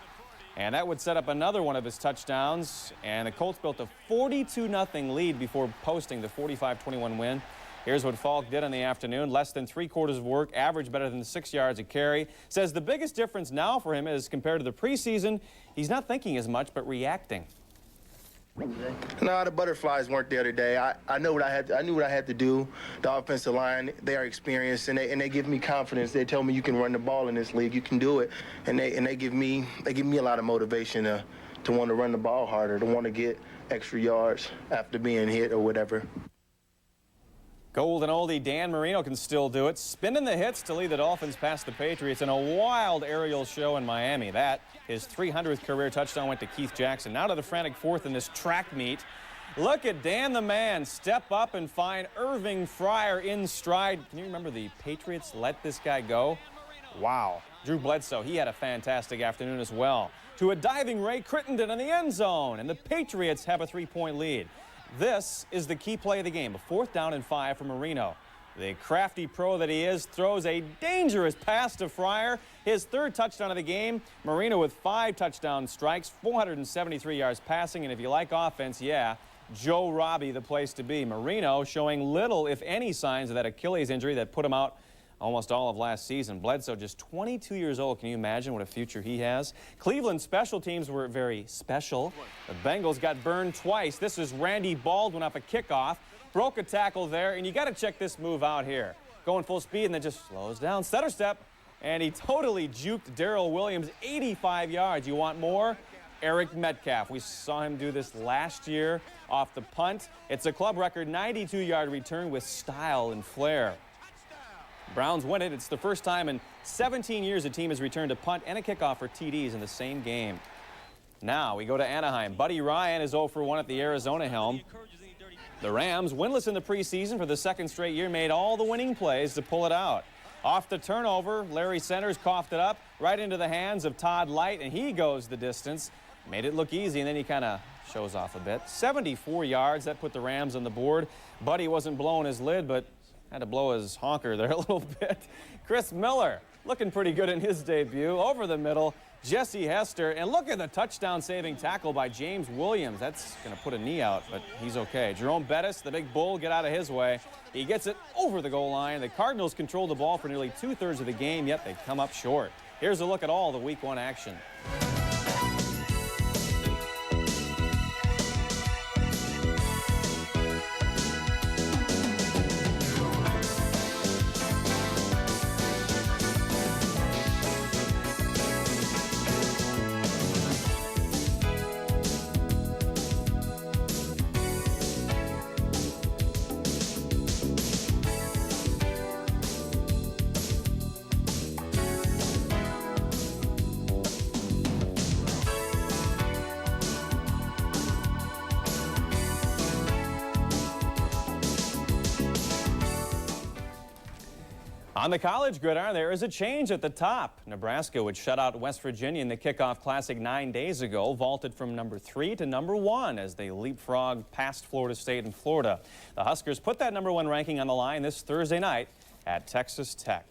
And that would set up another one of his touchdowns. And the Colts built a 42-0 lead before posting the 45-21 win. Here's what Faulk did in the afternoon. Less than 3/4 of work, average better than 6 yards a carry. Says the biggest difference now for him is compared to the preseason, he's not thinking as much, but reacting. No, the butterflies weren't there today. I knew what I had to do. The offensive line, they are experienced, and they give me confidence. They tell me you can run the ball in this league, you can do it, and they give me a lot of motivation to want to run the ball harder, to want to get extra yards after being hit or whatever. Golden oldie Dan Marino can still do it, spinning the hits to lead the Dolphins past the Patriots in a wild aerial show in Miami. That, his 300th career touchdown, went to Keith Jackson. Now to the frantic fourth in this track meet. Look at Dan the man step up and find Irving Fryer in stride. Can you remember the Patriots let this guy go? Wow. Drew Bledsoe, he had a fantastic afternoon as well. To a diving Ray Crittenden in the end zone, and the Patriots have a 3-point lead. This is the key play of the game, a 4th down and 5 for Marino. The crafty pro that he is throws a dangerous pass to Fryer. His 3rd touchdown of the game. Marino with 5 touchdown strikes, 473 yards passing, and if you like offense, yeah, Joe Robbie the place to be. Marino showing little, if any, signs of that Achilles injury that put him out almost all of last season. Bledsoe just 22 years old. Can you imagine what a future he has? Cleveland's special teams were very special. The Bengals got burned twice. This is Randy Baldwin off a kickoff. Broke a tackle there, and you got to check this move out here. Going full speed, and then just slows down. Stutter step, and he totally juked Darrell Williams 85 yards. You want more? Eric Metcalf. We saw him do this last year off the punt. It's a club record 92-yard return with style and flair. Browns win it. It's the first time in 17 years a team has returned a punt and a kickoff for TDs in the same game. Now we go to Anaheim. Buddy Ryan is 0 for 1 at the Arizona helm. The Rams, winless in the preseason for the 2nd straight year, made all the winning plays to pull it out. Off the turnover, Larry Centers coughed it up right into the hands of Todd Light, and he goes the distance. Made it look easy, and then he kind of shows off a bit. 74 yards, that put the Rams on the board. Buddy wasn't blowing his lid, but had to blow his honker there a little bit. Chris Miller looking pretty good in his debut. Over the middle, Jesse Hester. And look at the touchdown-saving tackle by James Williams. That's going to put a knee out, but he's okay. Jerome Bettis, the big bull, get out of his way. He gets it over the goal line. The Cardinals control the ball for nearly 2/3 of the game, yet they come up short. Here's a look at all the Week 1 action. On the college gridiron, there is a change at the top. Nebraska, which shut out West Virginia in the kickoff classic 9 days ago, vaulted from number 3 to number 1 as they leapfrogged past Florida State and Florida. The Huskers put that number 1 ranking on the line this Thursday night at Texas Tech.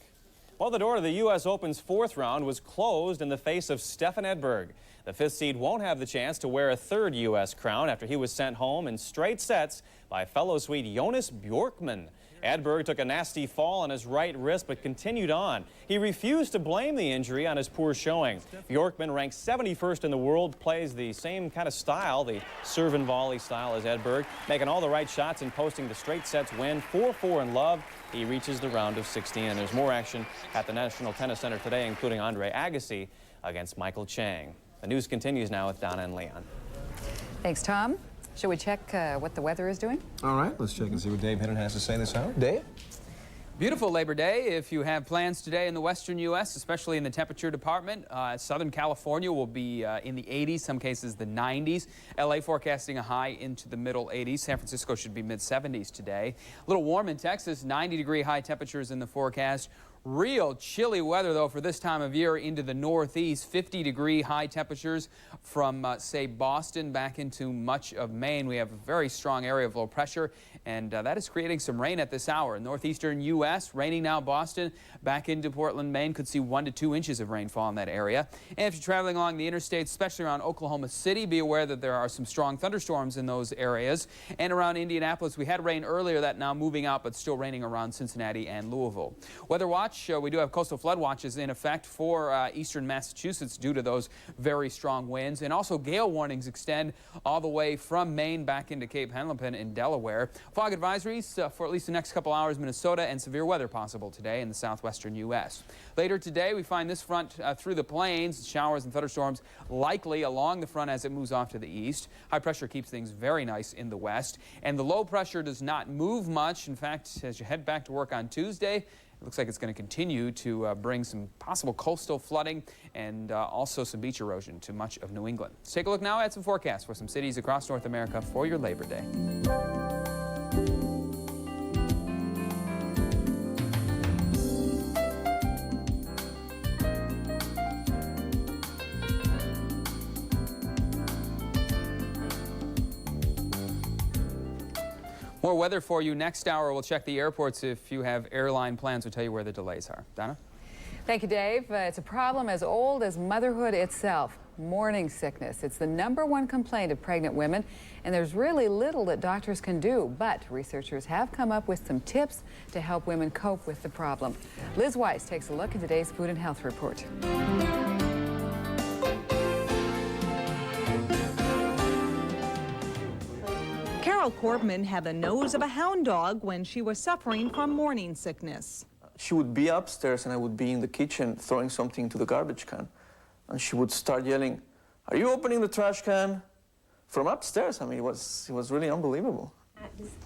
Well, the door to the U.S. Open's 4th round was closed in the face of Stefan Edberg. The 5th seed won't have the chance to wear a 3rd U.S. crown after he was sent home in straight sets by fellow Swede Jonas Bjorkman. Edberg took a nasty fall on his right wrist but continued on. He refused to blame the injury on his poor showing. Bjorkman, ranked 71st in the world, plays the same kind of style, the serve and volley style as Edberg, making all the right shots and posting the straight sets win. 4-4 in love. He reaches the round of 16. And there's more action at the National Tennis Center today, including Andre Agassi against Michael Chang. The news continues now with Donna and Leon. Thanks, Tom. Shall we check what the weather is doing? All right, let's check and see what Dave Hennon has to say this hour. Dave? Beautiful Labor Day. If you have plans today in the western U.S., especially in the temperature department, Southern California will be in the 80s, some cases the 90s. L.A. forecasting a high into the middle 80s. San Francisco should be mid-70s today. A little warm in Texas, 90-degree high temperatures in the forecast. Real chilly weather, though, for this time of year into the northeast. 50-degree high temperatures from, say, Boston back into much of Maine. We have a very strong area of low pressure, and that is creating some rain at this hour. Northeastern U.S., raining now. Boston back into Portland, Maine, could see 1 to 2 inches of rainfall in that area. And if you're traveling along the interstates, especially around Oklahoma City, be aware that there are some strong thunderstorms in those areas. And around Indianapolis, we had rain earlier, that now moving out, but still raining around Cincinnati and Louisville. Weather Watch. We do have coastal flood watches in effect for eastern Massachusetts due to those very strong winds. And also gale warnings extend all the way from Maine back into Cape Henlopen in Delaware. Fog advisories for at least the next couple hours, Minnesota, and severe weather possible today in the southwestern U.S. Later today, we find this front through the plains. Showers and thunderstorms likely along the front as it moves off to the east. High pressure keeps things very nice in the west. And the low pressure does not move much. In fact, as you head back to work on Tuesday, it looks like it's going to continue to bring some possible coastal flooding and also some beach erosion to much of New England. Let's take a look now at some forecasts for some cities across North America for your Labor Day. More weather for you next hour. We'll check the airports. If you have airline plans, we'll tell you where the delays are. Donna? Thank you, Dave. It's a problem as old as motherhood itself, morning sickness. It's the #1 complaint of pregnant women, and there's really little that doctors can do. But researchers have come up with some tips to help women cope with the problem. Liz Weiss takes a look at today's Food and Health Report. Carol Korbman had the nose of a hound dog when she was suffering from morning sickness. She would be upstairs and I would be in the kitchen throwing something into the garbage can. And she would start yelling, "Are you opening the trash can?" From upstairs. I mean, it was really unbelievable.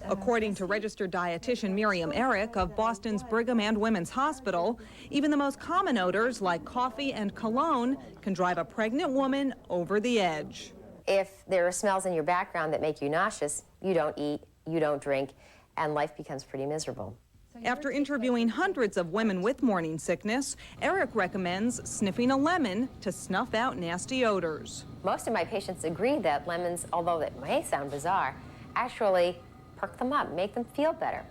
According to registered dietitian Miriam Eric of Boston's Brigham and Women's Hospital, even the most common odors like coffee and cologne can drive a pregnant woman over the edge. If there are smells in your background that make you nauseous, you don't eat, you don't drink, and life becomes pretty miserable. After interviewing hundreds of women with morning sickness, Eric recommends sniffing a lemon to snuff out nasty odors. Most of my patients agree that lemons, although it may sound bizarre, actually perk them up, make them feel better.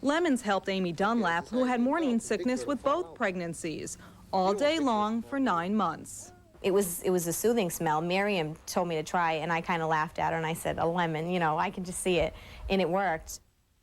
Lemons helped Amy Dunlap, who had morning sickness with both pregnancies, all day long for 9 months. It was a soothing smell. Miriam told me to try, and I kind of laughed at her, and I said, a lemon, you know, I can just see it, and it worked.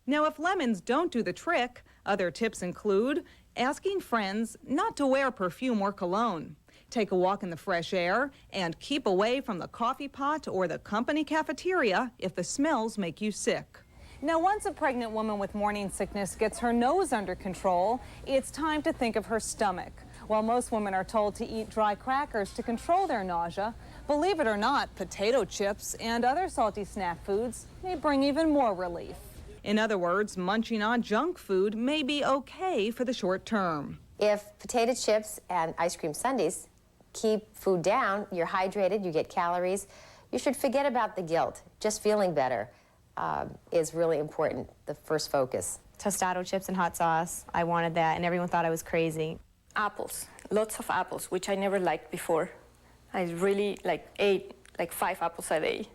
Now, if lemons don't do the trick, other tips include asking friends not to wear perfume or cologne, take a walk in the fresh air, and keep away from the coffee pot or the company cafeteria if the smells make you sick. Now, once a pregnant woman with morning sickness gets her nose under control, it's time to think of her stomach. While most women are told to eat dry crackers to control their nausea, believe it or not, potato chips and other salty snack foods may bring even more relief. In other words, munching on junk food may be okay for the short term. If potato chips and ice cream sundaes keep food down, you're hydrated, you get calories, you should forget about the guilt. Just feeling better is really important, the first focus. Tostado chips and hot sauce, I wanted that, and everyone thought I was crazy. Apples, lots of apples, which I never liked before. I really ate 5 apples a day.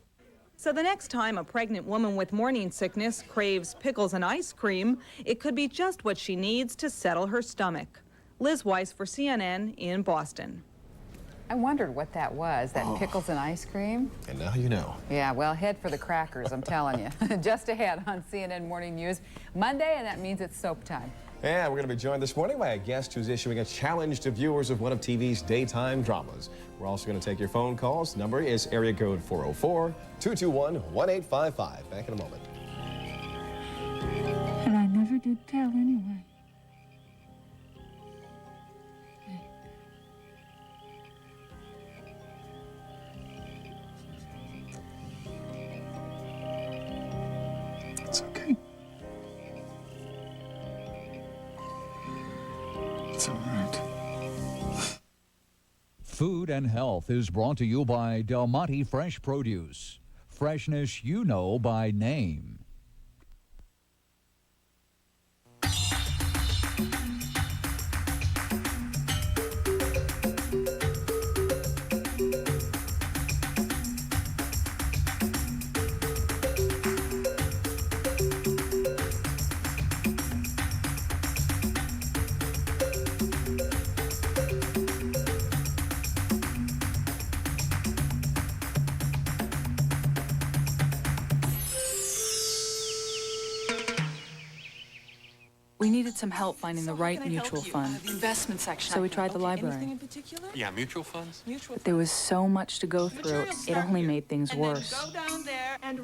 So the next time a pregnant woman with morning sickness craves pickles and ice cream, it could be just what she needs to settle her stomach. Liz Weiss for CNN in Boston. I wondered what that was, that pickles and ice cream. And now you know. Yeah, well, head for the crackers, I'm telling you. Just ahead on CNN Morning News Monday, and that means it's soap time. And we're going to be joined this morning by a guest who's issuing a challenge to viewers of one of TV's daytime dramas. We're also going to take your phone calls. The number is area code 404-221-1855. Back in a moment. And I never did tell anyone. Food and Health is brought to you by Del Monte Fresh Produce. Freshness you know by name. We needed some help finding the right mutual fund. The investment section. So we tried the library. Anything in particular? Yeah, mutual funds? But there was so much to go through, it only made things worse.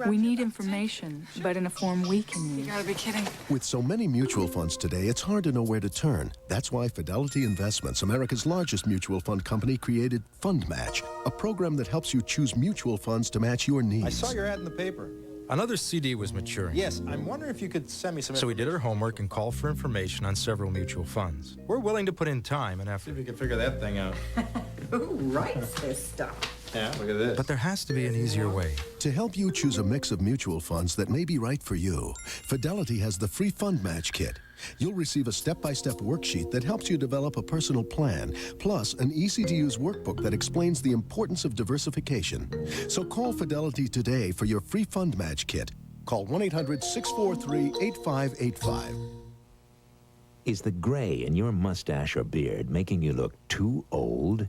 We need information, but in a form we can use. You gotta be kidding. With so many mutual funds today, it's hard to know where to turn. That's why Fidelity Investments, America's largest mutual fund company, created Fund Match, a program that helps you choose mutual funds to match your needs. I saw your ad in the paper. Another CD was maturing. Yes, I'm wondering if you could send me some So we did our homework and called for information on several mutual funds. We're willing to put in time and See effort. if we can figure that thing out. Who writes this stuff? Yeah, look at this. But there has to be an easier way. To help you choose a mix of mutual funds that may be right for you, Fidelity has the free Fund Match Kit. You'll receive a step-by-step worksheet that helps you develop a personal plan, plus an easy-to-use workbook that explains the importance of diversification. So call Fidelity today for your free Fund Match Kit. Call 1-800-643-8585. Is the gray in your mustache or beard making you look too old?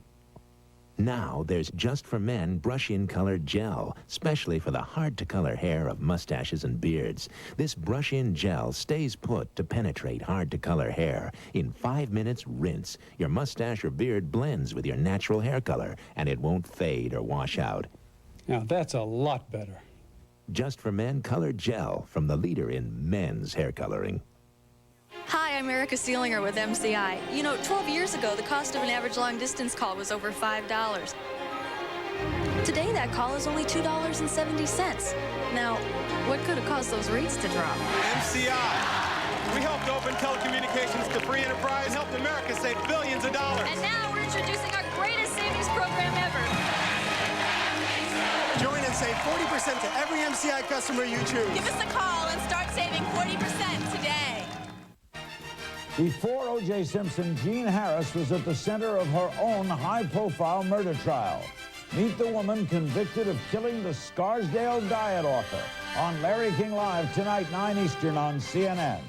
Now there's Just for Men Brush-In Color Gel, specially for the hard-to-color hair of mustaches and beards. This brush-in gel stays put to penetrate hard-to-color hair. In 5 minutes, rinse. Your mustache or beard blends with your natural hair color, and it won't fade or wash out. Now that's a lot better. Just for Men Color Gel, from the leader in men's hair coloring. Hi, I'm Erica Seelinger with MCI. You know, 12 years ago, the cost of an average long-distance call was over $5. Today, that call is only $2.70. Now, what could have caused those rates to drop? MCI. We helped open telecommunications to free enterprise and helped America save billions of dollars. And now we're introducing our greatest savings program ever. Join and save 40% to every MCI customer you choose. Give us a call and start saving 40% today. Before O.J. Simpson, Jean Harris was at the center of her own high-profile murder trial. Meet the woman convicted of killing the Scarsdale Diet author on Larry King Live tonight, 9 Eastern on CNN.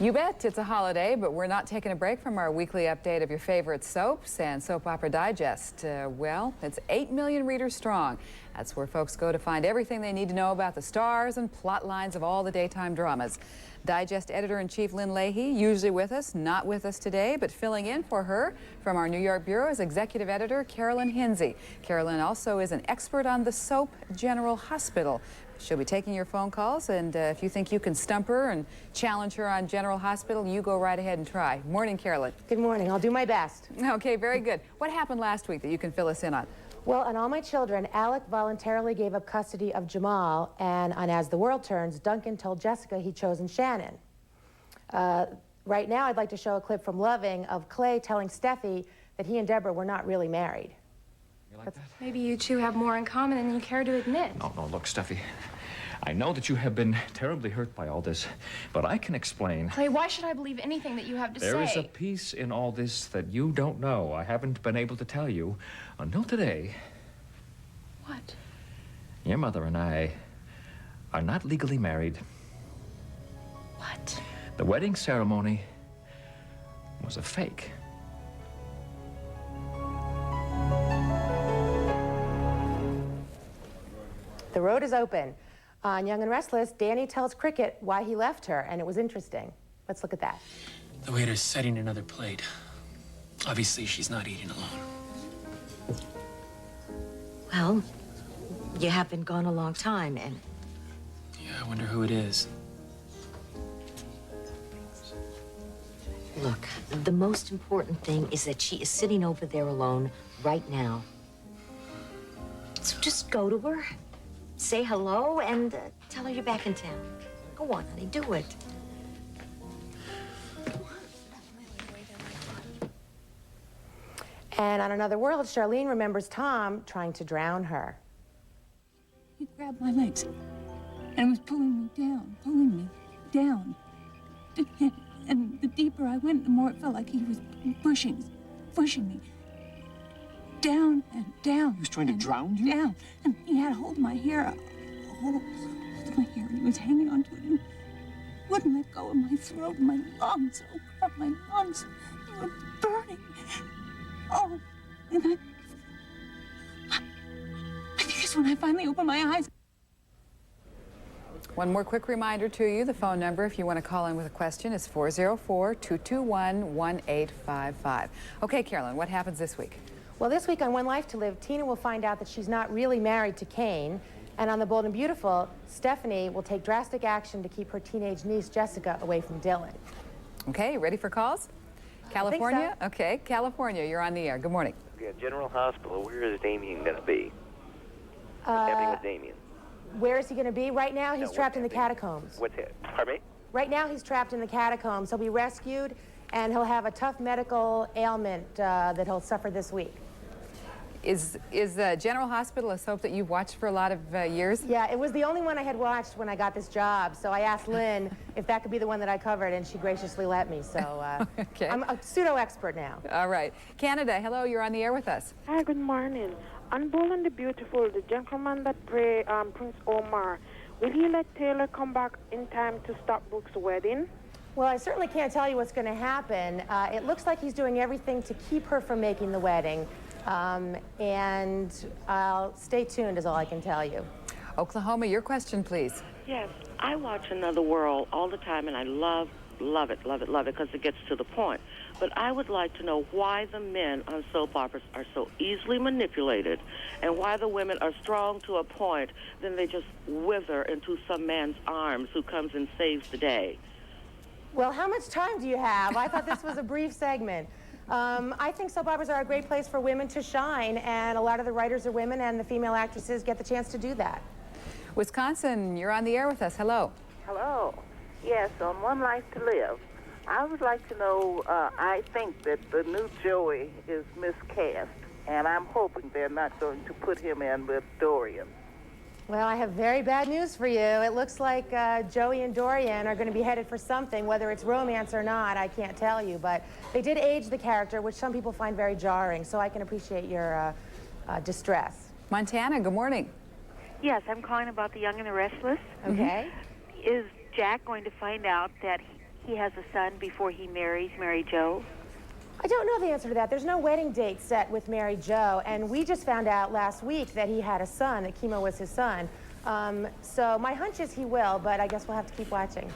You bet it's a holiday, but we're not taking a break from our weekly update of your favorite soaps and Soap Opera Digest. Well, it's 8 million readers strong. That's where folks go to find everything they need to know about the stars and plot lines of all the daytime dramas. Digest Editor-in-Chief Lynn Leahy, usually with us, not with us today, but filling in for her from our New York Bureau is Executive Editor Carolyn Hinsey. Carolyn also is an expert on the soap General Hospital. She'll be taking your phone calls, and if you think you can stump her and challenge her on General Hospital, you go right ahead and try. Morning, Carolyn. Good morning. I'll do my best. Okay, very good. What happened last week that you can fill us in on? Well, on All My Children, Alec voluntarily gave up custody of Jamal, and on As the World Turns, Duncan told Jessica he'd chosen Shannon. Right now, I'd like to show a clip from Loving of Clay telling Steffi that he and Deborah were not really married. Maybe you two have more in common than you care to admit. No, look, Steffi. I know that you have been terribly hurt by all this, but I can explain. Clay, why should I believe anything that you have to say? There is a piece in all this that you don't know. I haven't been able to tell you until today. What? Your mother and I are not legally married. What? The wedding ceremony was a fake. The road is open. On Young and Restless, Danny tells Cricket why he left her, and it was interesting. Let's look at that. The waiter's setting another plate. Obviously, she's not eating alone. Well, you have been gone a long time, and... Yeah, I wonder who it is. Look, the most important thing is that she is sitting over there alone right now. So just go to her, say hello, and tell her you're back in town. Go on, honey, do it. And on Another World, Charlene remembers Tom trying to drown her. He grabbed my legs and was pulling me down. And the deeper I went, the more it felt like he was pushing me. Down and down. He was trying to drown you? Down. And he had hold of my hair. Hold of my hair. And he was hanging onto it and wouldn't let go of my throat and my lungs. Oh, God, my lungs. They were burning. Oh, and I think it's when I finally opened my eyes. One more quick reminder to you, the phone number if you want to call in with a question is 404-221-1855. Okay, Carolyn, what happens this week? Well, this week on One Life to Live, Tina will find out that she's not really married to Kane. And on The Bold and Beautiful, Stephanie will take drastic action to keep her teenage niece, Jessica, away from Dylan. Okay, you ready for calls? California? So. Okay, California, you're on the air. Good morning. Yeah, General Hospital, where is Damien going to be? What's happening with Damien? Where is he going to be? Right now, he's trapped in the catacombs. What's it? Pardon me? Right now, he's trapped in the catacombs. He'll be rescued, and he'll have a tough medical ailment that he'll suffer this week. Is General Hospital a soap that you've watched for a lot of years? Yeah, it was the only one I had watched when I got this job. So I asked Lynn if that could be the one that I covered, and she graciously let me. So okay. I'm a pseudo-expert now. All right. Canada, hello, you're on the air with us. Hi, good morning. On Bold and the Beautiful, the gentleman that played Prince Omar, will he let Taylor come back in time to stop Brooke's wedding? Well, I certainly can't tell you what's going to happen. It looks like he's doing everything to keep her from making the wedding. And stay tuned is all I can tell you. Oklahoma, your question, please. Yes, I watch Another World all the time, and I love it, because it gets to the point. But I would like to know why the men on soap operas are so easily manipulated, and why the women are strong to a point, then they just wither into some man's arms who comes and saves the day. Well, how much time do you have? I thought this was a brief segment. I think soap operas are a great place for women to shine, and a lot of the writers are women, and the female actresses get the chance to do that. Wisconsin, you're on the air with us. Hello. Hello. Yes, on One Life to Live, I would like to know, I think that the new Joey is miscast, and I'm hoping they're not going to put him in with Dorian. Well, I have very bad news for you. It looks like Joey and Dorian are going to be headed for something, whether it's romance or not, I can't tell you. But they did age the character, which some people find very jarring, so I can appreciate your distress. Montana, good morning. Yes, I'm calling about The Young and the Restless. Okay. Is Jack going to find out that he has a son before he marries Mary Jo? I don't know the answer to that. There's no wedding date set with Mary Jo, and we just found out last week that he had a son, that Chemo was his son. So my hunch is he will, but I guess we'll have to keep watching.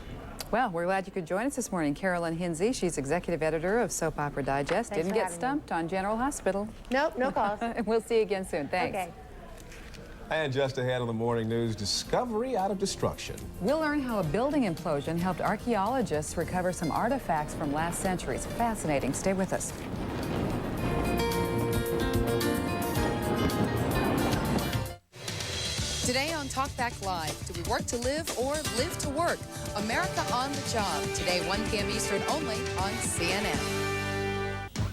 Well, we're glad you could join us this morning. Carolyn Hinsey, she's executive editor of Soap Opera Digest. Thanks Didn't get stumped on General Hospital. Nope, no calls. We'll see you again soon. Thanks. Okay. And just ahead on the morning news, discovery out of destruction. We'll learn how a building implosion helped archaeologists recover some artifacts from last centuries. Fascinating. Stay with us. Today on Talkback Live, do we work to live or live to work? America on the Job. Today, 1 p.m. Eastern only on CNN.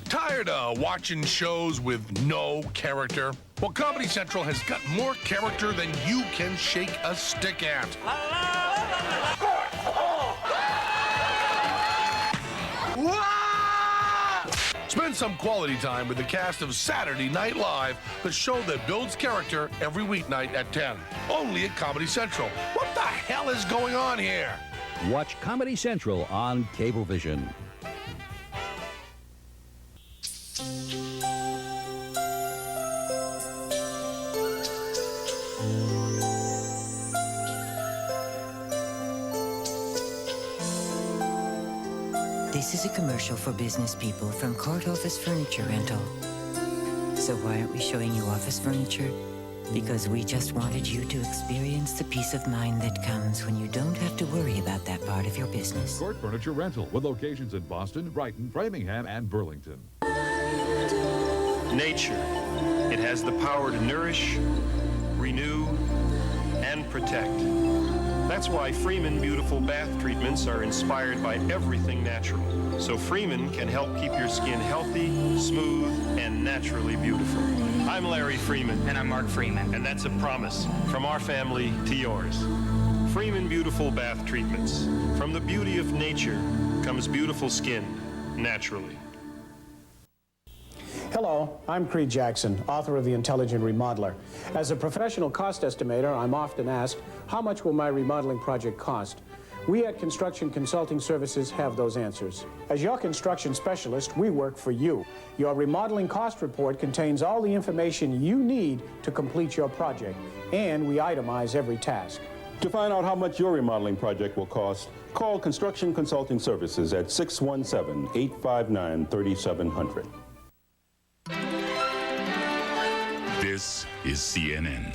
Tired of watching shows with no character? Well, Comedy Central has got more character than you can shake a stick at. Spend some quality time with the cast of Saturday Night Live, the show that builds character every weeknight at 10. Only at Comedy Central. What the hell is going on here? Watch Comedy Central on Cablevision. This is a commercial for business people from Court Office Furniture Rental. So why aren't we showing you office furniture? Because we just wanted you to experience the peace of mind that comes when you don't have to worry about that part of your business. Court Furniture Rental, with locations in Boston, Brighton, Framingham, and Burlington. Nature. It has the power to nourish renew, and protect. That's why Freeman Beautiful Bath Treatments are inspired by everything natural. So Freeman can help keep your skin healthy, smooth, and naturally beautiful. I'm Larry Freeman. And I'm Mark Freeman. And that's a promise from our family to yours. Freeman Beautiful Bath Treatments. From the beauty of nature comes beautiful skin, naturally. Hello, I'm Creed Jackson, author of The Intelligent Remodeler. As a professional cost estimator, I'm often asked, how much will my remodeling project cost? We at Construction Consulting Services have those answers. As your construction specialist, we work for you. Your remodeling cost report contains all the information you need to complete your project, and we itemize every task. To find out how much your remodeling project will cost, call Construction Consulting Services at 617-859-3700. This is CNN.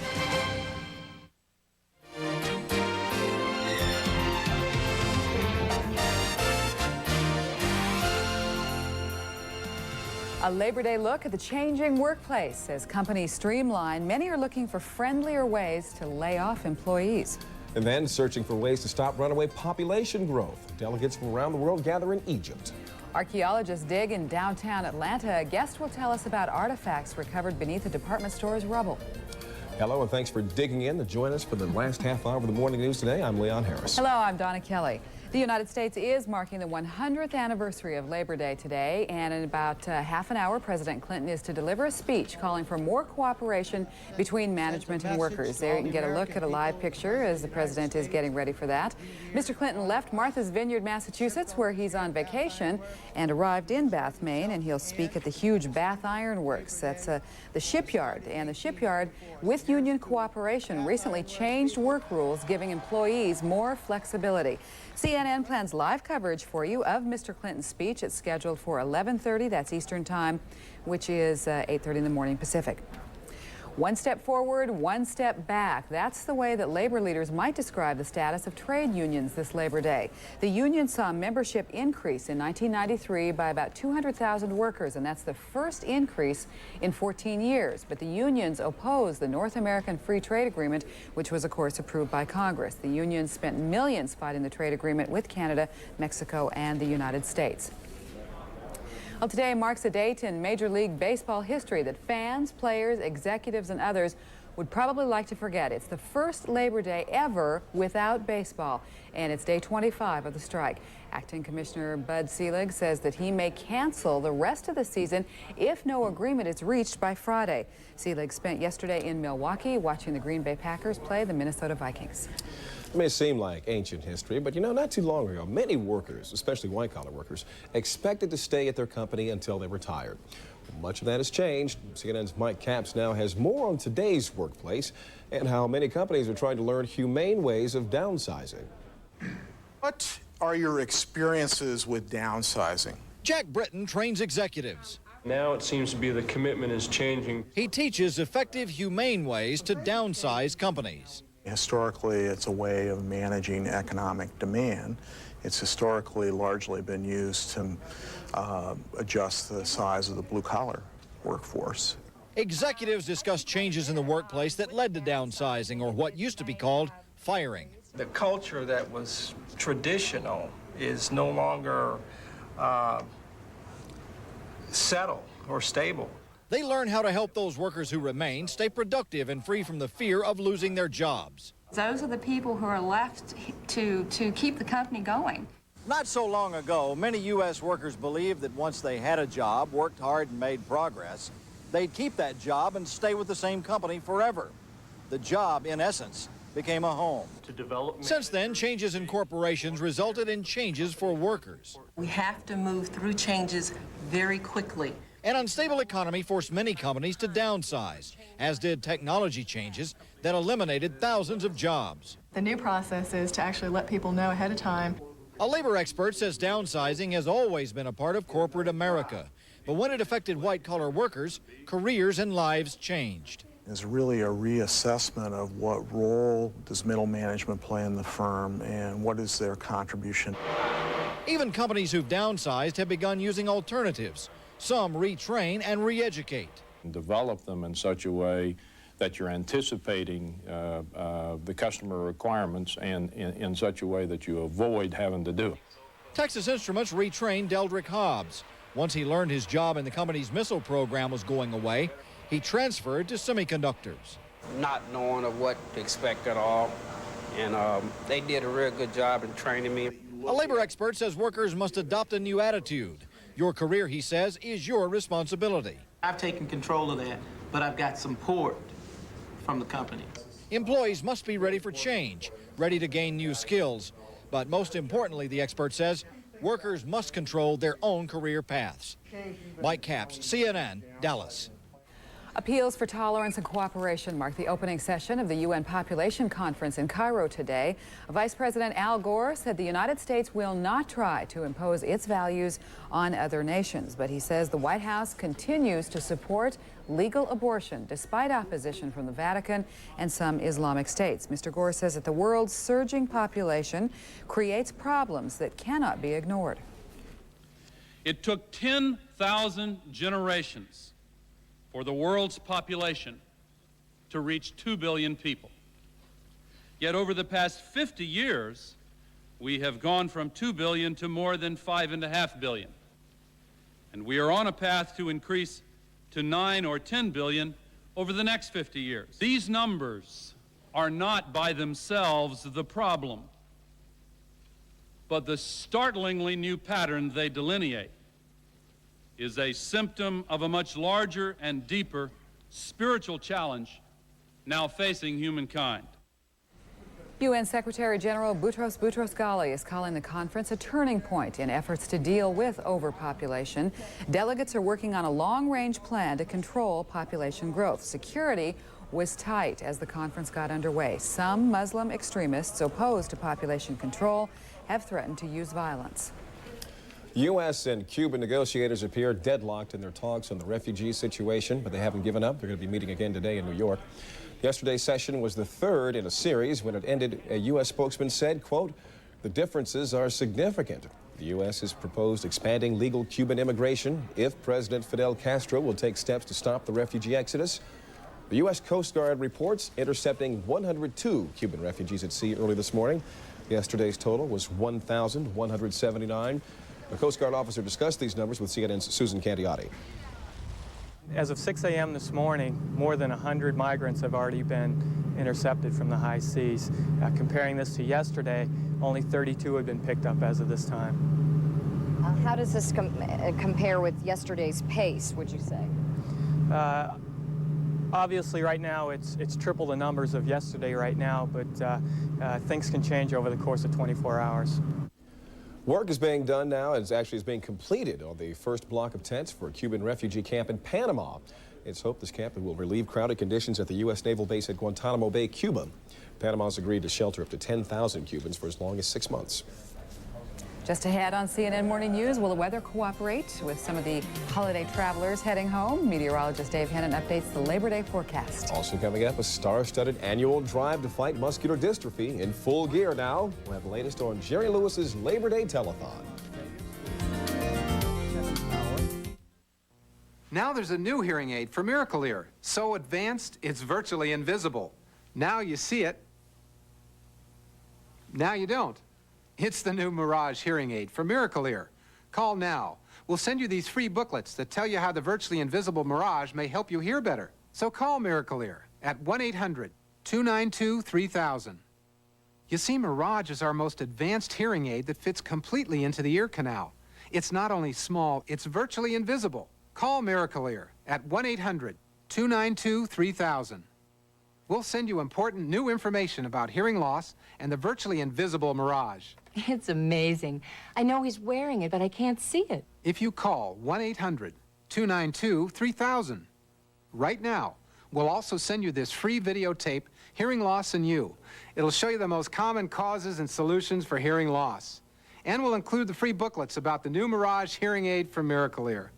A Labor Day look at the changing workplace. As companies streamline, many are looking for friendlier ways to lay off employees. And then searching for ways to stop runaway population growth. Delegates from around the world gather in Egypt. Archaeologists dig in downtown Atlanta. A guest will tell us about artifacts recovered beneath a department store's rubble. Hello, and thanks for digging in to join us for the last half hour of the morning news today. I'm Leon Harris. Hello, I'm Donna Kelly. The United States is marking the 100th anniversary of Labor Day today, and in about half an hour, President Clinton is to deliver a speech calling for more cooperation between management and workers. There you can get a look at a live picture as the president is getting ready for that. Mr. Clinton left Martha's Vineyard, Massachusetts, where he's on vacation, and arrived in Bath, Maine, and he'll speak at the huge Bath Iron Works. That's the shipyard, and the shipyard, with union cooperation, recently changed work rules, giving employees more flexibility. CNN plans live coverage for you of Mr. Clinton's speech. It's scheduled for 11:30, that's Eastern Time, which is 8:30 in the morning Pacific. One step forward, one step back. That's the way that labor leaders might describe the status of trade unions this Labor Day. The union saw membership increase in 1993 by about 200,000 workers, and that's the first increase in 14 years. But the unions oppose the North American Free Trade Agreement, which was, of course, approved by Congress. The unions spent millions fighting the trade agreement with Canada, Mexico, and the United States. Well, today marks a date in Major League Baseball history that fans, players, executives, and others would probably like to forget. It's the first Labor Day ever without baseball, and it's day 25 of the strike. Acting Commissioner Bud Selig says that he may cancel the rest of the season if no agreement is reached by Friday. Selig spent yesterday in Milwaukee watching the Green Bay Packers play the Minnesota Vikings. It may seem like ancient history, but you know, not too long ago, many workers, especially white-collar workers, expected to stay at their company until they retired. Much of that has changed. CNN's Mike Capps now has more on today's workplace and how many companies are trying to learn humane ways of downsizing. What are your experiences with downsizing? Jack Britton trains executives. Now it seems to be the commitment is changing. He teaches effective, humane ways to downsize companies. Historically, it's a way of managing economic demand. It's historically largely been used to adjust the size of the blue-collar workforce. Executives discuss changes in the workplace that led to downsizing, or what used to be called firing. The culture that was traditional is no longer settled or stable. They learn how to help those workers who remain stay productive and free from the fear of losing their jobs. Those are the people who are left to keep the company going. Not so long ago, many U.S. workers believed that once they had a job, worked hard, and made progress, they'd keep that job and stay with the same company forever. The job, in essence, became a home. Since then, changes in corporations resulted in changes for workers. We have to move through changes very quickly. An unstable economy forced many companies to downsize, as did technology changes that eliminated thousands of jobs. The new process is to actually let people know ahead of time. A labor expert says downsizing has always been a part of corporate America. But when it affected white-collar workers, careers and lives changed. It's really a reassessment of what role does middle management play in the firm and what is their contribution. Even companies who've downsized have begun using alternatives. Some retrain and re-educate. Develop them in such a way that you're anticipating the customer requirements and in such a way that you avoid having to do it. Texas Instruments retrained Deldrick Hobbs. Once he learned his job in the company's missile program was going away, he transferred to semiconductors. Not knowing of what to expect at all, and they did a real good job in training me. A labor expert says workers must adopt a new attitude. Your career, he says, is your responsibility. I've taken control of that, but I've got support from the company. Employees must be ready for change, ready to gain new skills. But most importantly, the expert says, workers must control their own career paths. Mike Capps, CNN, Dallas. Appeals for tolerance and cooperation mark the opening session of the UN Population Conference in Cairo today. Vice President Al Gore said the United States will not try to impose its values on other nations, but he says the White House continues to support legal abortion despite opposition from the Vatican and some Islamic states. Mr. Gore says that the world's surging population creates problems that cannot be ignored. It took 10,000 generations for the world's population to reach 2 billion people. Yet over the past 50 years, we have gone from 2 billion to more than 5.5 billion. And we are on a path to increase to 9 or 10 billion over the next 50 years. These numbers are not by themselves the problem, but the startlingly new pattern they delineate is a symptom of a much larger and deeper spiritual challenge now facing humankind. UN Secretary General Boutros Boutros-Ghali is calling the conference a turning point in efforts to deal with overpopulation. Delegates are working on a long-range plan to control population growth. Security was tight as the conference got underway. Some Muslim extremists opposed to population control have threatened to use violence. U.S. and Cuban negotiators appear deadlocked in their talks on the refugee situation, but they haven't given up. They're going to be meeting again today in New York. Yesterday's session was the third in a series. When it ended, a U.S. spokesman said, quote, "The differences are significant. The U.S. has proposed expanding legal Cuban immigration if President Fidel Castro will take steps to stop the refugee exodus. The U.S. Coast Guard reports intercepting 102 Cuban refugees at sea early this morning. Yesterday's total was 1,179. The Coast Guard officer discussed these numbers with CNN's Susan Cantiotti. As of 6 a.m. this morning, more than 100 migrants have already been intercepted from the high seas. Comparing this to yesterday, only 32 had been picked up as of this time. How does this compare with yesterday's pace, would you say? Obviously, right now, it's triple the numbers of yesterday right now, but things can change over the course of 24 hours. Work is being done now, and actually is being completed on the first block of tents for a Cuban refugee camp in Panama. It's hoped this camp will relieve crowded conditions at the U.S. Naval Base at Guantanamo Bay, Cuba. Panama's agreed to shelter up to 10,000 Cubans for as long as 6 months. Just ahead on CNN Morning News, will the weather cooperate with some of the holiday travelers heading home? Meteorologist Dave Hennon updates the Labor Day forecast. Also coming up, a star-studded annual drive to fight muscular dystrophy in full gear now. We'll have the latest on Jerry Lewis's Labor Day Telethon. Now there's a new hearing aid for Miracle Ear. So advanced, it's virtually invisible. Now you see it. Now you don't. It's the new Mirage hearing aid for Miracle Ear. Call now. We'll send you these free booklets that tell you how the virtually invisible Mirage may help you hear better. So call Miracle Ear at 1-800-292-3000. You see, Mirage is our most advanced hearing aid that fits completely into the ear canal. It's not only small, it's virtually invisible. Call Miracle Ear at 1-800-292-3000. We'll send you important new information about hearing loss and the virtually invisible Mirage. It's amazing. I know he's wearing it, but I can't see it. If you call 1-800-292-3000 right now, we'll also send you this free videotape, Hearing Loss and You. It'll show you the most common causes and solutions for hearing loss. And we'll include the free booklets about the new Mirage hearing aid from Miracle Ear.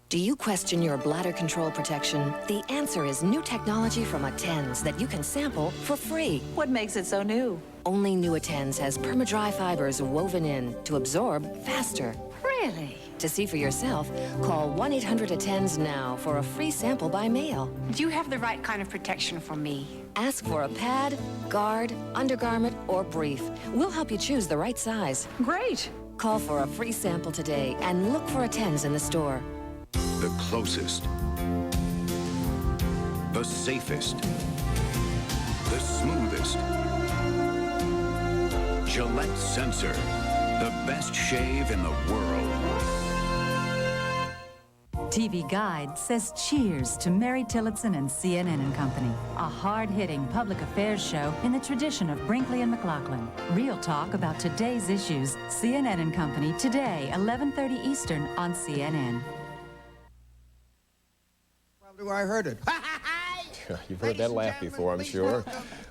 Do you question your bladder control protection? The answer is new technology from Attens that you can sample for free. What makes it so new? Only new Attens has perma-dry fibers woven in to absorb faster. Great! Really? To see for yourself, call 1-800-ATTENDS now for a free sample by mail. Do you have the right kind of protection for me? Ask for a pad, guard, undergarment, or brief. We'll help you choose the right size. Great. Call for a free sample today and look for ATTENDS in the store. The closest, the safest, the smoothest. Gillette Sensor, the best shave in the world. TV Guide says cheers to Mary Tillotson and CNN and Company, a hard-hitting public affairs show in the tradition of Brinkley and McLaughlin. Real talk about today's issues. CNN and Company today, 11:30 Eastern on CNN. Well, I heard it. You've heard that laugh before, I'm sure.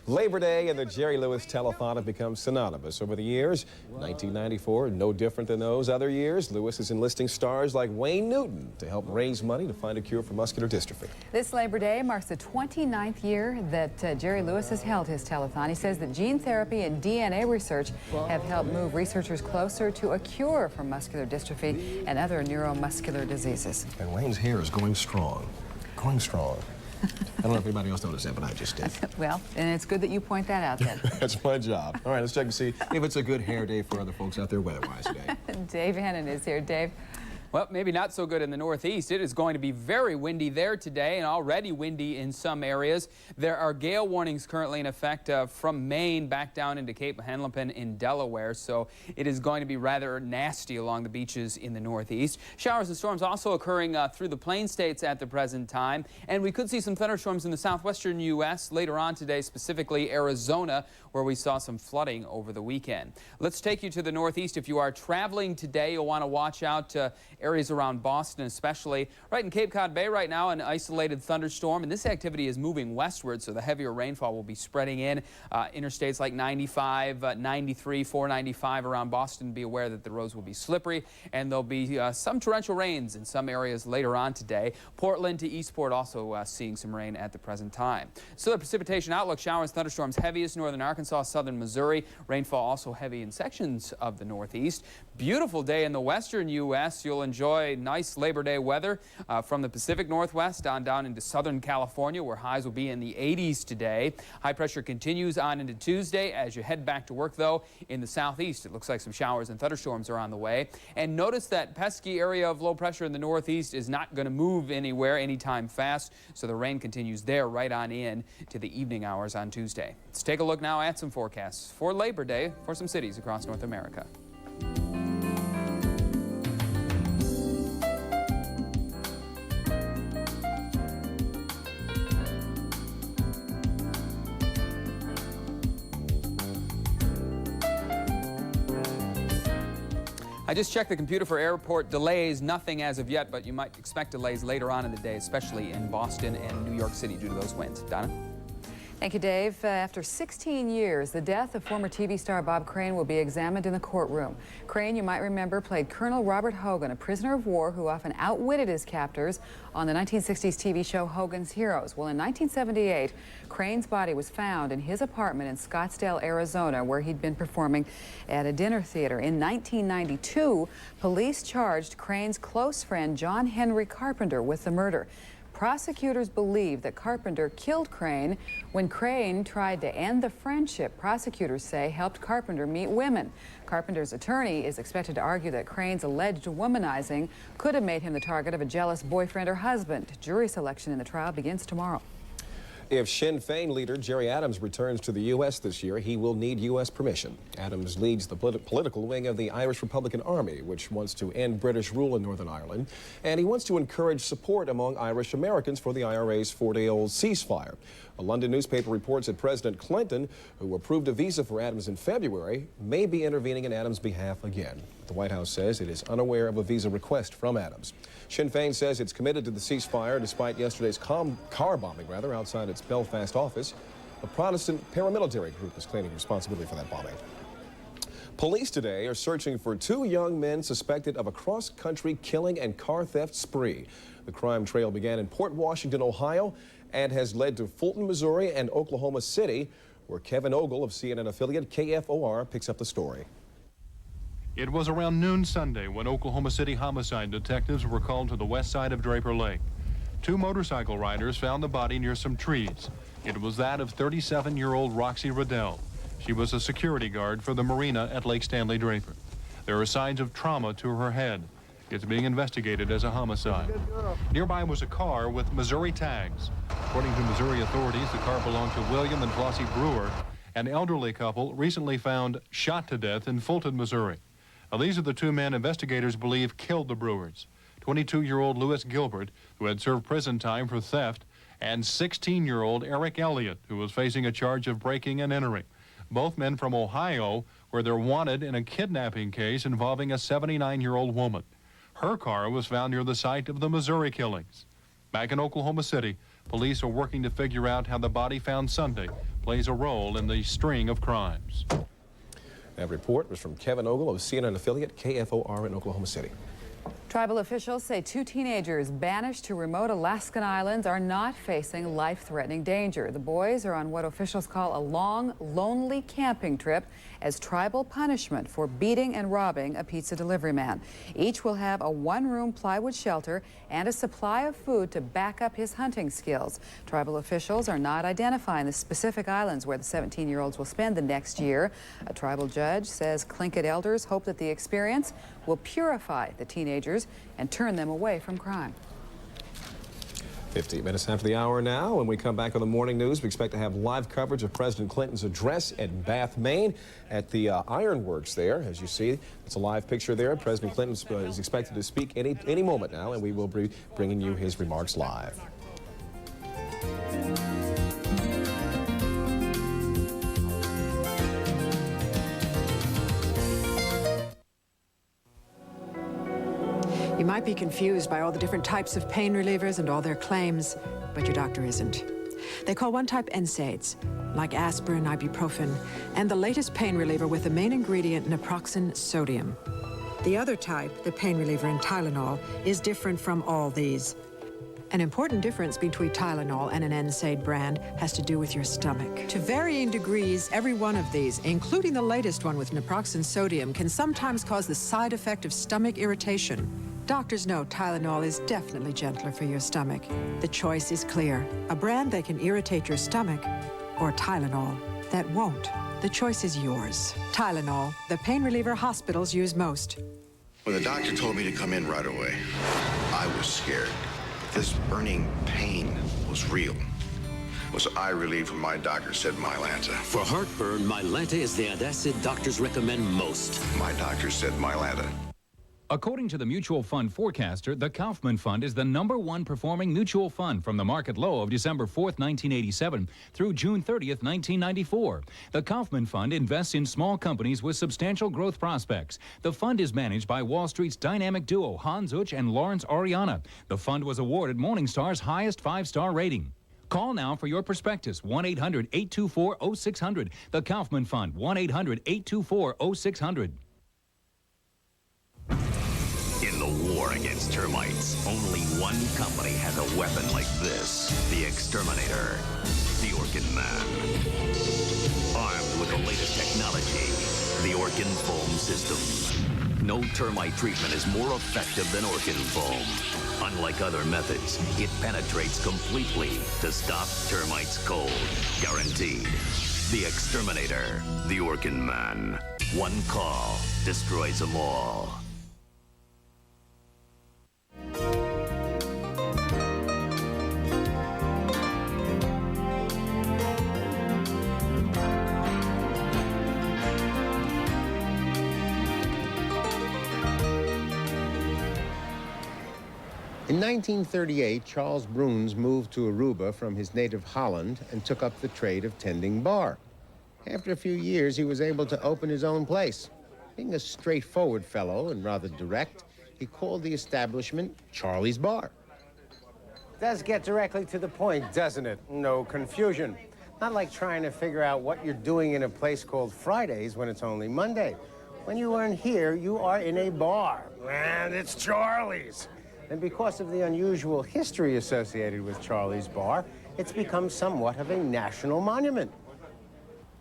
Labor Day and the Jerry Lewis Telethon have become synonymous over the years. 1994, no different than those other years. Lewis is enlisting stars like Wayne Newton to help raise money to find a cure for muscular dystrophy. This Labor Day marks the 29th year that Jerry Lewis has held his telethon. He says that gene therapy and DNA research have helped move researchers closer to a cure for muscular dystrophy and other neuromuscular diseases. And Wayne's hair is going strong. Going strong. I don't know if anybody else noticed that, but I just did. Well, and it's good that you point that out then. That's my job. All right, let's check and see if it's a good hair day for other folks out there weather-wise today. Dave Hannon is here. Dave. Well, maybe not so good in the Northeast. It is going to be very windy there today and already windy in some areas. There are gale warnings currently in effect from Maine back down into Cape Henlopen in Delaware, so it is going to be rather nasty along the beaches in the Northeast. Showers and storms also occurring through the Plain States at the present time, and we could see some thunderstorms in the southwestern U.S. later on today, specifically Arizona, where we saw some flooding over the weekend. Let's take you to the Northeast. If you are traveling today, you'll want to watch out areas around Boston, especially. Right in Cape Cod Bay right now, an isolated thunderstorm, and this activity is moving westward, so the heavier rainfall will be spreading in. Interstates like 95, 93, 495 around Boston, be aware that the roads will be slippery, and there'll be some torrential rains in some areas later on today. Portland to Eastport also seeing some rain at the present time. So the precipitation outlook, showers, thunderstorms heaviest northern Arkansas, southern Missouri. Rainfall also heavy in sections of the Northeast. Beautiful day in the western U.S. You'll enjoy nice Labor Day weather from the Pacific Northwest on down into Southern California, where highs will be in the 80s today. High pressure continues on into Tuesday. As you head back to work, though, in the southeast, it looks like some showers and thunderstorms are on the way. And notice that pesky area of low pressure in the northeast is not going to move anywhere anytime fast, so the rain continues there right on in to the evening hours on Tuesday. Let's take a look now at some forecasts for Labor Day for some cities across North America. I just checked the computer for airport delays. Nothing as of yet, but you might expect delays later on in the day, especially in Boston and New York City due to those winds. Donna? Thank you, Dave. After 16 years, the death of former TV star Bob Crane will be examined in the courtroom. Crane, you might remember, played Colonel Robert Hogan, a prisoner of war who often outwitted his captors on the 1960s TV show Hogan's Heroes. Well, in 1978, Crane's body was found in his apartment in Scottsdale, Arizona, where he'd been performing at a dinner theater. In 1992, police charged Crane's close friend John Henry Carpenter with the murder. Prosecutors believe that Carpenter killed Crane when Crane tried to end the friendship prosecutors say helped Carpenter meet women. Carpenter's attorney is expected to argue that Crane's alleged womanizing could have made him the target of a jealous boyfriend or husband. Jury selection in the trial begins tomorrow. If Sinn Féin leader Gerry Adams returns to the U.S. this year, he will need U.S. permission. Adams leads the political wing of the Irish Republican Army, which wants to end British rule in Northern Ireland, and he wants to encourage support among Irish Americans for the IRA's 4-day-old ceasefire. A London newspaper reports that President Clinton, who approved a visa for Adams in February, may be intervening in Adams' behalf again. The White House says it is unaware of a visa request from Adams. Sinn Féin says it's committed to the ceasefire despite yesterday's car bombing outside its Belfast office. A Protestant paramilitary group is claiming responsibility for that bombing. Police today are searching for 2 young men suspected of a cross-country killing and car theft spree. The crime trail began in Port Washington, Ohio, and has led to Fulton, Missouri, and Oklahoma City, where Kevin Ogle of CNN affiliate KFOR picks up the story. It was around noon Sunday when Oklahoma City homicide detectives were called to the west side of Draper Lake. 2 motorcycle riders found the body near some trees. It was that of 37-year-old Roxy Riddell. She was a security guard for the marina at Lake Stanley Draper. There are signs of trauma to her head. It's being investigated as a homicide. Nearby was a car with Missouri tags. According to Missouri authorities, the car belonged to William and Flossie Brewer, an elderly couple recently found shot to death in Fulton, Missouri. Now, these are the 2 men investigators believe killed the Brewers. 22-year-old Lewis Gilbert, who had served prison time for theft, and 16-year-old Eric Elliott, who was facing a charge of breaking and entering. Both men from Ohio, where they're wanted in a kidnapping case involving a 79-year-old woman. Her car was found near the site of the Missouri killings. Back in Oklahoma City, police are working to figure out how the body found Sunday plays a role in the string of crimes. That report was from Kevin Ogle of CNN affiliate KFOR in Oklahoma City. Tribal officials say 2 teenagers banished to remote Alaskan islands are not facing life-threatening danger. The boys are on what officials call a long, lonely camping trip as tribal punishment for beating and robbing a pizza delivery man. Each will have a 1-room plywood shelter and a supply of food to back up his hunting skills. Tribal officials are not identifying the specific islands where the 17-year-olds will spend the next year. A tribal judge says Tlingit elders hope that the experience will purify the teenagers and turn them away from crime. 15 minutes after the hour now. When we come back on the morning news, we expect to have live coverage of President Clinton's address at Bath, Maine, at the Ironworks there. As you see, it's a live picture there. President Clinton is expected to speak any moment now, and we will be bringing you his remarks live. You might be confused by all the different types of pain relievers and all their claims, but your doctor isn't. They call one type NSAIDs, like aspirin, ibuprofen, and the latest pain reliever with the main ingredient naproxen sodium. The other type, the pain reliever in Tylenol, is different from all these. An important difference between Tylenol and an NSAID brand has to do with your stomach. To varying degrees, every one of these, including the latest one with naproxen sodium, can sometimes cause the side effect of stomach irritation. Doctors know Tylenol is definitely gentler for your stomach. The choice is clear. A brand that can irritate your stomach, or Tylenol that won't. The choice is yours. Tylenol, the pain reliever hospitals use most. When the doctor told me to come in right away, I was scared. This burning pain was real. Was I relieved when my doctor said Mylanta? For heartburn, Mylanta is the antacid doctors recommend most. My doctor said Mylanta. According to the mutual fund forecaster, the Kaufman Fund is the #1 performing mutual fund from the market low of December 4th, 1987 through June 30th, 1994. The Kaufman Fund invests in small companies with substantial growth prospects. The fund is managed by Wall Street's dynamic duo Hans Uch and Lawrence Ariana. The fund was awarded Morningstar's highest 5-star rating. Call now for your prospectus, 1-800-824-0600. The Kaufman Fund, 1-800-824-0600. In the war against termites, only one company has a weapon like this. The exterminator, the Orkin Man. Armed with the latest technology, the Orkin Foam System. No termite treatment is more effective than Orkin Foam. Unlike other methods, it penetrates completely to stop termites cold. Guaranteed. The exterminator, the Orkin Man. One call destroys them all. In 1938, Charles Bruns moved to Aruba from his native Holland and took up the trade of tending bar. After a few years, he was able to open his own place. Being a straightforward fellow and rather direct, he called the establishment Charlie's Bar. Does get directly to the point, doesn't it? No confusion. Not like trying to figure out what you're doing in a place called Fridays when it's only Monday. When you aren't here, you are in a bar, and it's Charlie's. And because of the unusual history associated with Charlie's Bar, it's become somewhat of a national monument.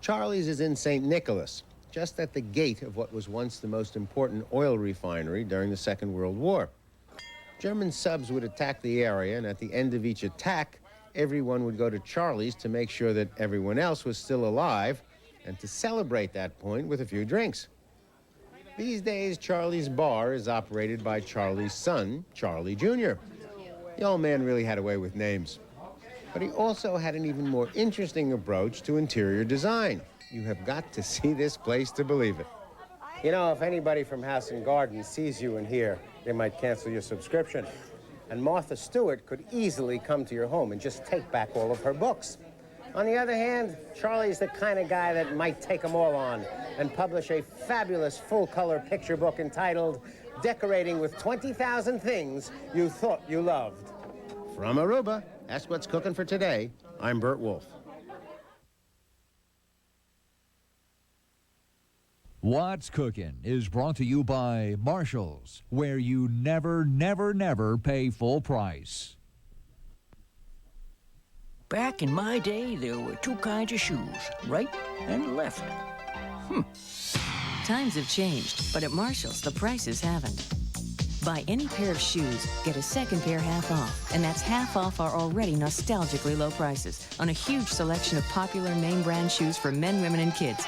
Charlie's is in St. Nicholas, just at the gate of what was once the most important oil refinery during the Second World War. German subs would attack the area, and at the end of each attack, everyone would go to Charlie's to make sure that everyone else was still alive and to celebrate that point with a few drinks. These days, Charlie's bar is operated by Charlie's son, Charlie Jr. The old man really had a way with names. But he also had an even more interesting approach to interior design. You have got to see this place to believe it. You know, if anybody from House and Garden sees you in here, they might cancel your subscription. And Martha Stewart could easily come to your home and just take back all of her books. On the other hand, Charlie's the kind of guy that might take them all on and publish a fabulous full-color picture book entitled Decorating with 20,000 Things You Thought You Loved. From Aruba, that's what's cooking for today. I'm Bert Wolf. What's Cooking is brought to you by Marshall's, where you never, never, never pay full price. Back in my day, there were two kinds of shoes, right and left. Times have changed, but at Marshall's, the prices haven't. Buy any pair of shoes, get a second pair half off, and that's half off our already nostalgically low prices on a huge selection of popular name brand shoes for men, women, and kids.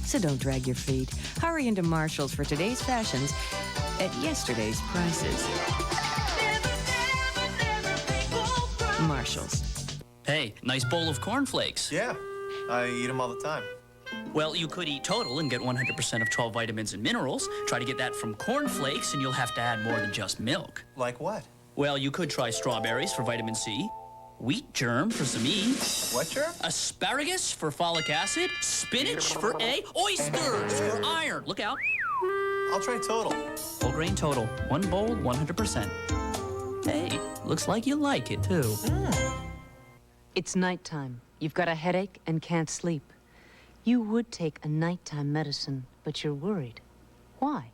So don't drag your feet. Hurry into Marshall's for today's fashions at yesterday's prices. Marshall's. Hey, nice bowl of cornflakes. Yeah, I eat them all the time. Well, you could eat total and get 100% of 12 vitamins and minerals. Try to get that from cornflakes, and you'll have to add more than just milk. Like what? Well, you could try strawberries for vitamin C, wheat germ for some E. What germ? Asparagus for folic acid, spinach for A, oysters for iron. Look out. I'll try total. Whole grain total. One bowl, 100%. Hey, looks like you like it, too. It's nighttime. You've got a headache and can't sleep. You would take a nighttime medicine, but you're worried. Why?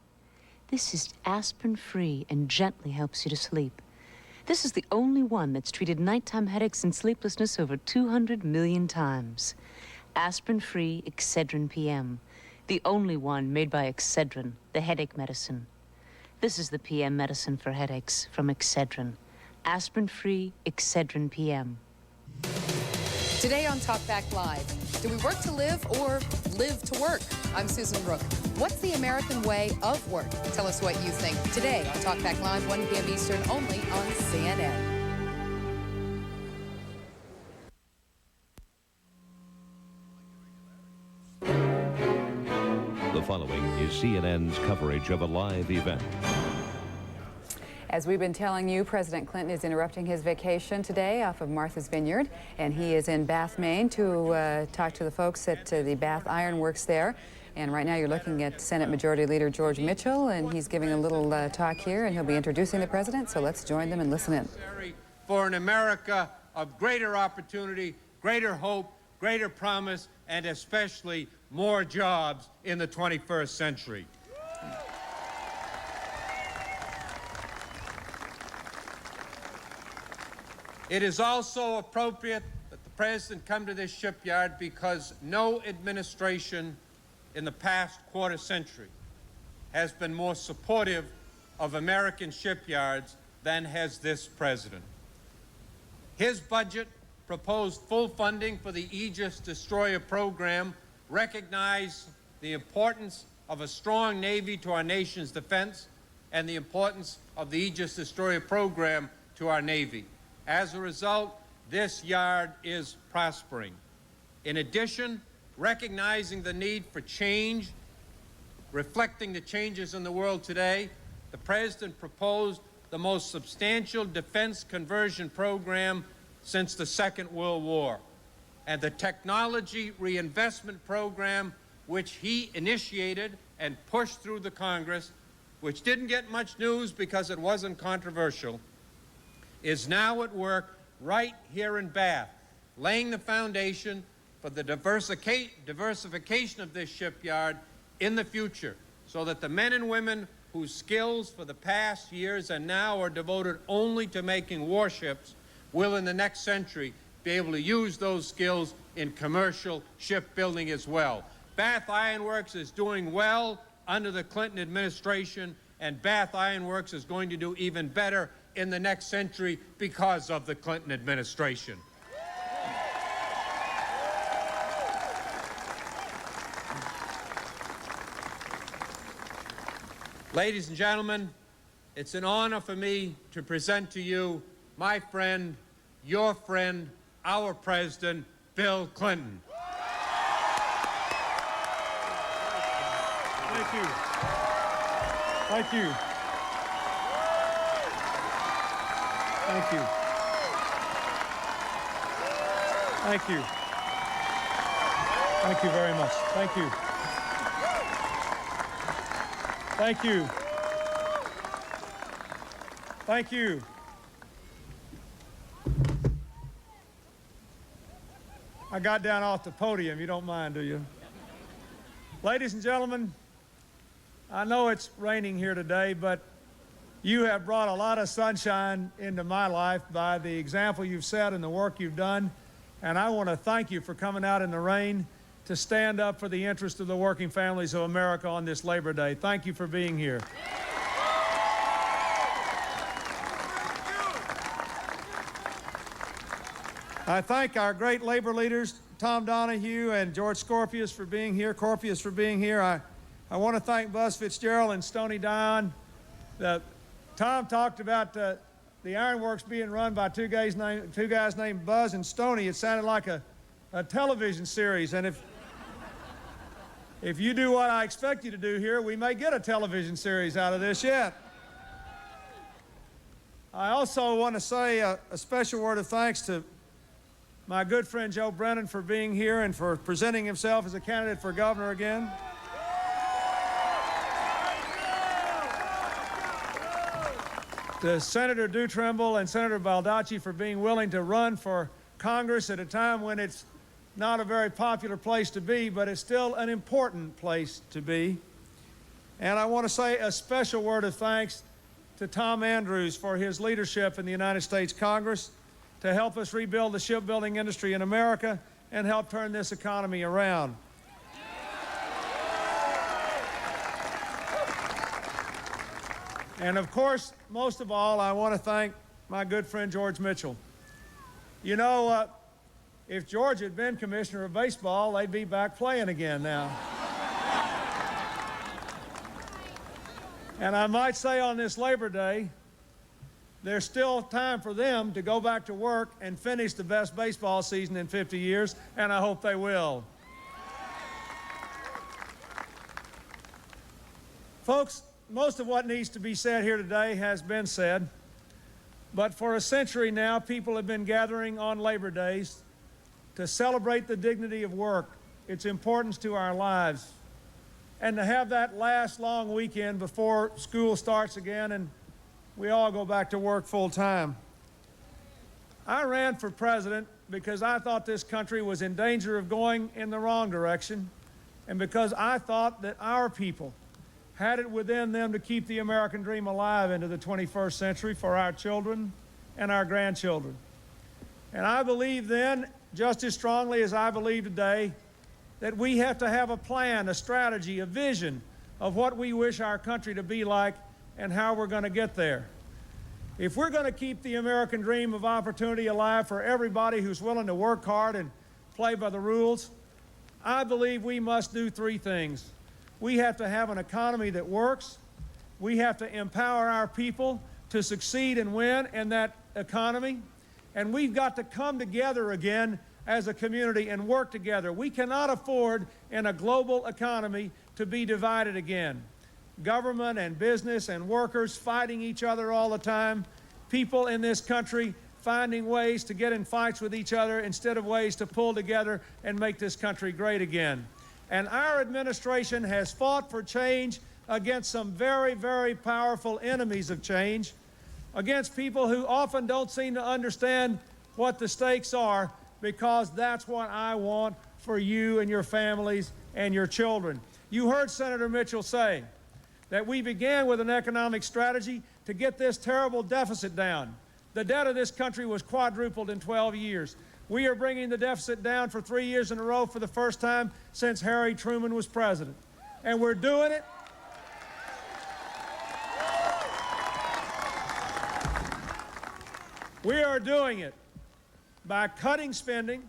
This is aspirin-free and gently helps you to sleep. This is the only one that's treated nighttime headaches and sleeplessness over 200 million times. Aspirin-free Excedrin PM. The only one made by Excedrin, the headache medicine. This is the PM medicine for headaches from Excedrin. Aspirin-free Excedrin PM. Today on Talk Back Live, do we work to live or live to work? I'm Susan Brooke. What's the American way of work? Tell us what you think today on Talk Back Live, 1 p.m. Eastern, only on CNN. The following is CNN's coverage of a live event. As we've been telling you, President Clinton is interrupting his vacation today off of Martha's Vineyard, and he is in Bath, Maine to talk to the folks at the Bath Iron Works there. And right now you're looking at Senate Majority Leader George Mitchell, and he's giving a little talk here, and he'll be introducing the president, so let's join them and listen in. For an America of greater opportunity, greater hope, greater promise, and especially more jobs in the 21st century. It is also appropriate that the President come to this shipyard because no administration in the past quarter century has been more supportive of American shipyards than has this President. His budget proposed full funding for the Aegis destroyer program, recognized the importance of a strong Navy to our nation's defense and the importance of the Aegis destroyer program to our Navy. As a result, this yard is prospering. In addition, recognizing the need for change, reflecting the changes in the world today, the President proposed the most substantial defense conversion program since the Second World War, and the Technology Reinvestment Program, which he initiated and pushed through the Congress, which didn't get much news because it wasn't controversial, is now at work right here in Bath, laying the foundation for the diversification of this shipyard in the future, so that the men and women whose skills for the past years and now are devoted only to making warships will in the next century be able to use those skills in commercial shipbuilding as well. Bath Iron Works is doing well under the Clinton administration, and Bath Iron Works is going to do even better in the next century because of the Clinton administration. Ladies and gentlemen, it's an honor for me to present to you my friend, your friend, our president, Bill Clinton. Thank you. Thank you. Thank you. Thank you. Thank you very much. Thank you. Thank you. Thank you. I got down off the podium. You don't mind, do you? Ladies and gentlemen, I know it's raining here today, but you have brought a lot of sunshine into my life by the example you've set and the work you've done. And I want to thank you for coming out in the rain to stand up for the interest of the working families of America on this Labor Day. Thank you for being here. I thank our great labor leaders, Tom Donahue and George Corpius for being here. I want to thank Buzz Fitzgerald and Stoney Dion. Tom talked about the ironworks being run by two guys named Buzz and Stoney. It sounded like a television series, and if you do what I expect you to do here, we may get a television series out of this yet. I also want to say a special word of thanks to my good friend Joe Brennan for being here and for presenting himself as a candidate for governor again. To Senator Dutremble and Senator Baldacci for being willing to run for Congress at a time when it's not a very popular place to be, but it's still an important place to be. And I want to say a special word of thanks to Tom Andrews for his leadership in the United States Congress to help us rebuild the shipbuilding industry in America and help turn this economy around. And of course, most of all, I want to thank my good friend George Mitchell. You know, if George had been commissioner of baseball, they'd be back playing again now. And I might say on this Labor Day, there's still time for them to go back to work and finish the best baseball season in 50 years, and I hope they will. Folks, most of what needs to be said here today has been said, but for a century now, people have been gathering on Labor Days to celebrate the dignity of work, its importance to our lives, and to have that last long weekend before school starts again and we all go back to work full time. I ran for president because I thought this country was in danger of going in the wrong direction, and because I thought that our people had it within them to keep the American dream alive into the 21st century for our children and our grandchildren. And I believe then, just as strongly as I believe today, that we have to have a plan, a strategy, a vision of what we wish our country to be like and how we're going to get there. If we're going to keep the American dream of opportunity alive for everybody who's willing to work hard and play by the rules, I believe we must do three things. We have to have an economy that works. We have to empower our people to succeed and win in that economy. And we've got to come together again as a community and work together. We cannot afford in a global economy to be divided again. Government and business and workers fighting each other all the time. People in this country finding ways to get in fights with each other instead of ways to pull together and make this country great again. And our administration has fought for change against some very, very powerful enemies of change, against people who often don't seem to understand what the stakes are, because that's what I want for you and your families and your children. You heard Senator Mitchell say that we began with an economic strategy to get this terrible deficit down. The debt of this country was quadrupled in 12 years. We are bringing the deficit down for 3 years in a row for the first time since Harry Truman was president. And we're doing it We are doing it by cutting spending,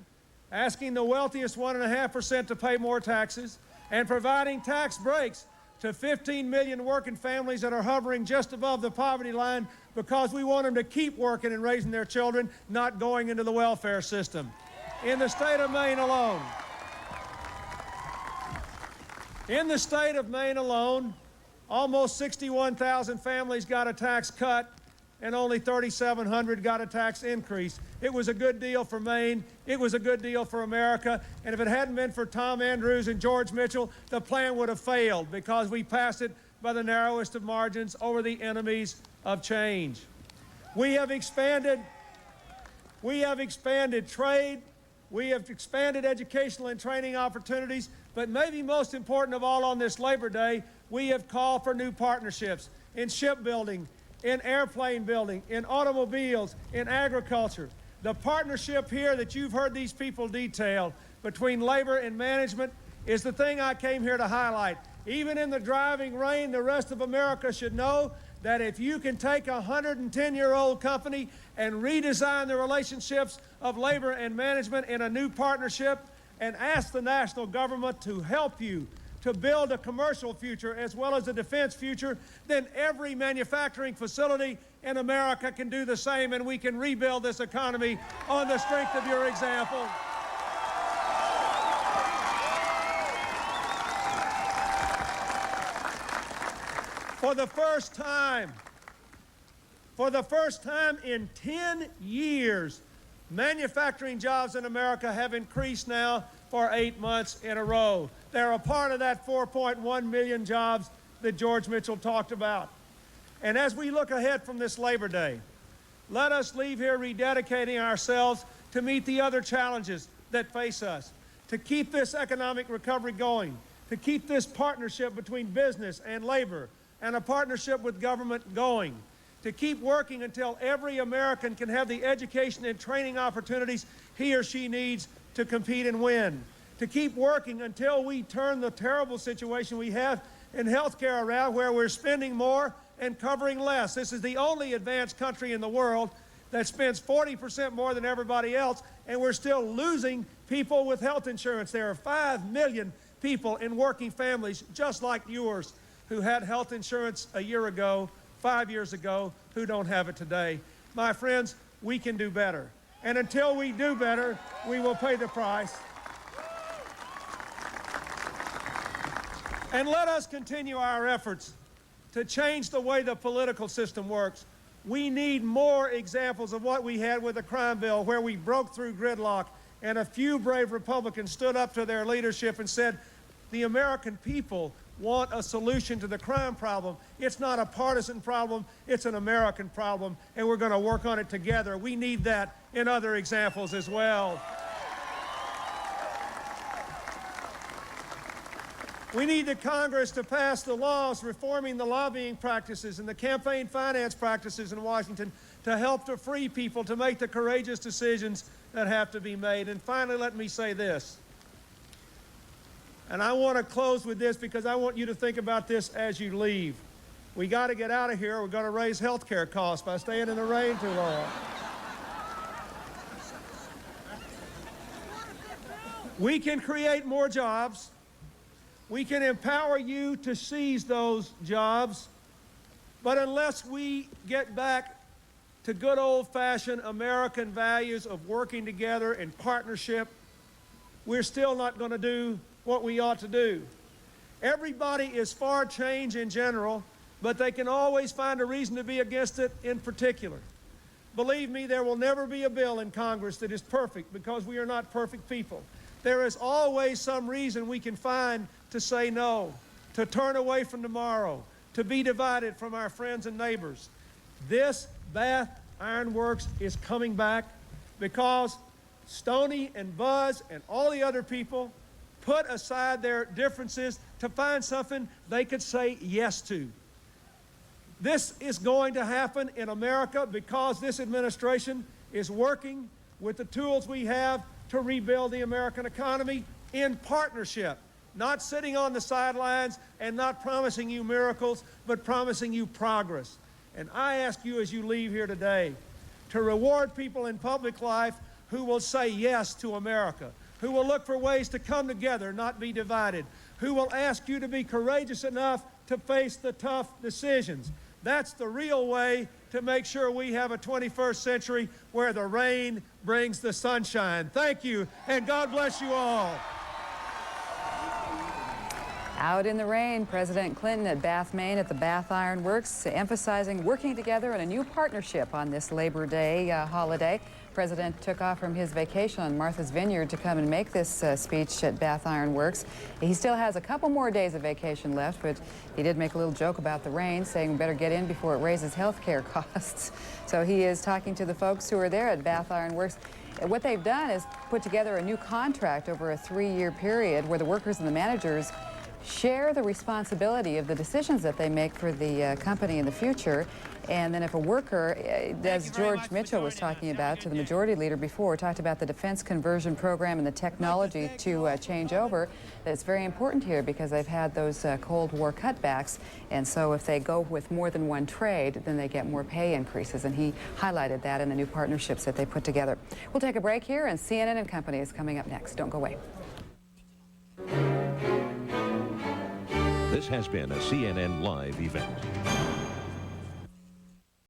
asking the wealthiest 1.5% to pay more taxes, and providing tax breaks to 15 million working families that are hovering just above the poverty line because we want them to keep working and raising their children, not going into the welfare system. In the state of Maine alone, almost 61,000 families got a tax cut and only 3,700 got a tax increase. It was a good deal for Maine. It was a good deal for America. And if it hadn't been for Tom Andrews and George Mitchell, the plan would have failed because we passed it by the narrowest of margins over the enemies of change. We have expanded trade. We have expanded educational and training opportunities. But maybe most important of all on this Labor Day, we have called for new partnerships in shipbuilding, in airplane building, in automobiles, in agriculture. The partnership here that you've heard these people detail between labor and management is the thing I came here to highlight. Even in the driving rain, the rest of America should know that if you can take a 110-year-old company and redesign the relationships of labor and management in a new partnership and ask the national government to help you to build a commercial future as well as a defense future, then every manufacturing facility in America can do the same, and we can rebuild this economy on the strength of your example. For the first time in 10 years, manufacturing jobs in America have increased now for 8 months in a row. They're a part of that 4.1 million jobs that George Mitchell talked about. And as we look ahead from this Labor Day, let us leave here rededicating ourselves to meet the other challenges that face us, to keep this economic recovery going, to keep this partnership between business and labor and a partnership with government going, to keep working until every American can have the education and training opportunities he or she needs to compete and win, to keep working until we turn the terrible situation we have in healthcare around where we're spending more and covering less. This is the only advanced country in the world that spends 40% more than everybody else, and we're still losing people with health insurance. There are 5 million people in working families just like yours who had health insurance a year ago, 5 years ago, who don't have it today. My friends, we can do better. And until we do better, we will pay the price. And let us continue our efforts to change the way the political system works. We need more examples of what we had with the crime bill, where we broke through gridlock and a few brave Republicans stood up to their leadership and said, the American people want a solution to the crime problem. It's not a partisan problem, it's an American problem, and we're going to work on it together. We need that in other examples as well. We need the Congress to pass the laws reforming the lobbying practices and the campaign finance practices in Washington to help to free people to make the courageous decisions that have to be made. And finally, let me say this. And I want to close with this because I want you to think about this as you leave. We got to get out of here. We're going to raise health care costs by staying in the rain too long. We can create more jobs. We can empower you to seize those jobs. But unless we get back to good old-fashioned American values of working together in partnership, we're still not going to do what we ought to do. Everybody is for change in general, but they can always find a reason to be against it in particular. Believe me, there will never be a bill in Congress that is perfect because we are not perfect people. There is always some reason we can find to say no, to turn away from tomorrow, to be divided from our friends and neighbors. This Bath Iron Works is coming back because Stoney and Buzz and all the other people put aside their differences to find something they could say yes to. This is going to happen in America because this administration is working with the tools we have to rebuild the American economy in partnership, not sitting on the sidelines and not promising you miracles, but promising you progress. And I ask you as you leave here today to reward people in public life who will say yes to America, who will look for ways to come together, not be divided, who will ask you to be courageous enough to face the tough decisions. That's the real way to make sure we have a 21st century where the rain brings the sunshine. Thank you, and God bless you all. Out in the rain, President Clinton at Bath, Maine at the Bath Iron Works, emphasizing working together in a new partnership on this Labor Day holiday. President took off from his vacation on Martha's Vineyard to come and make this speech at Bath Iron Works. He still has a couple more days of vacation left, but he did make a little joke about the rain, saying we better get in before it raises health care costs. So he is talking to the folks who are there at Bath Iron Works. What they've done is put together a new contract over a 3-year period where the workers and the managers share the responsibility of the decisions that they make for the company in the future. And then if a worker, as George Mitchell was talking about to the majority leader before, talked about the defense conversion program and the technology to change over, that's very important here because they've had those Cold War cutbacks. And so if they go with more than one trade, then they get more pay increases. And he highlighted that in the new partnerships that they put together. We'll take a break here, and CNN and Company is coming up next. Don't go away. This has been a CNN Live event.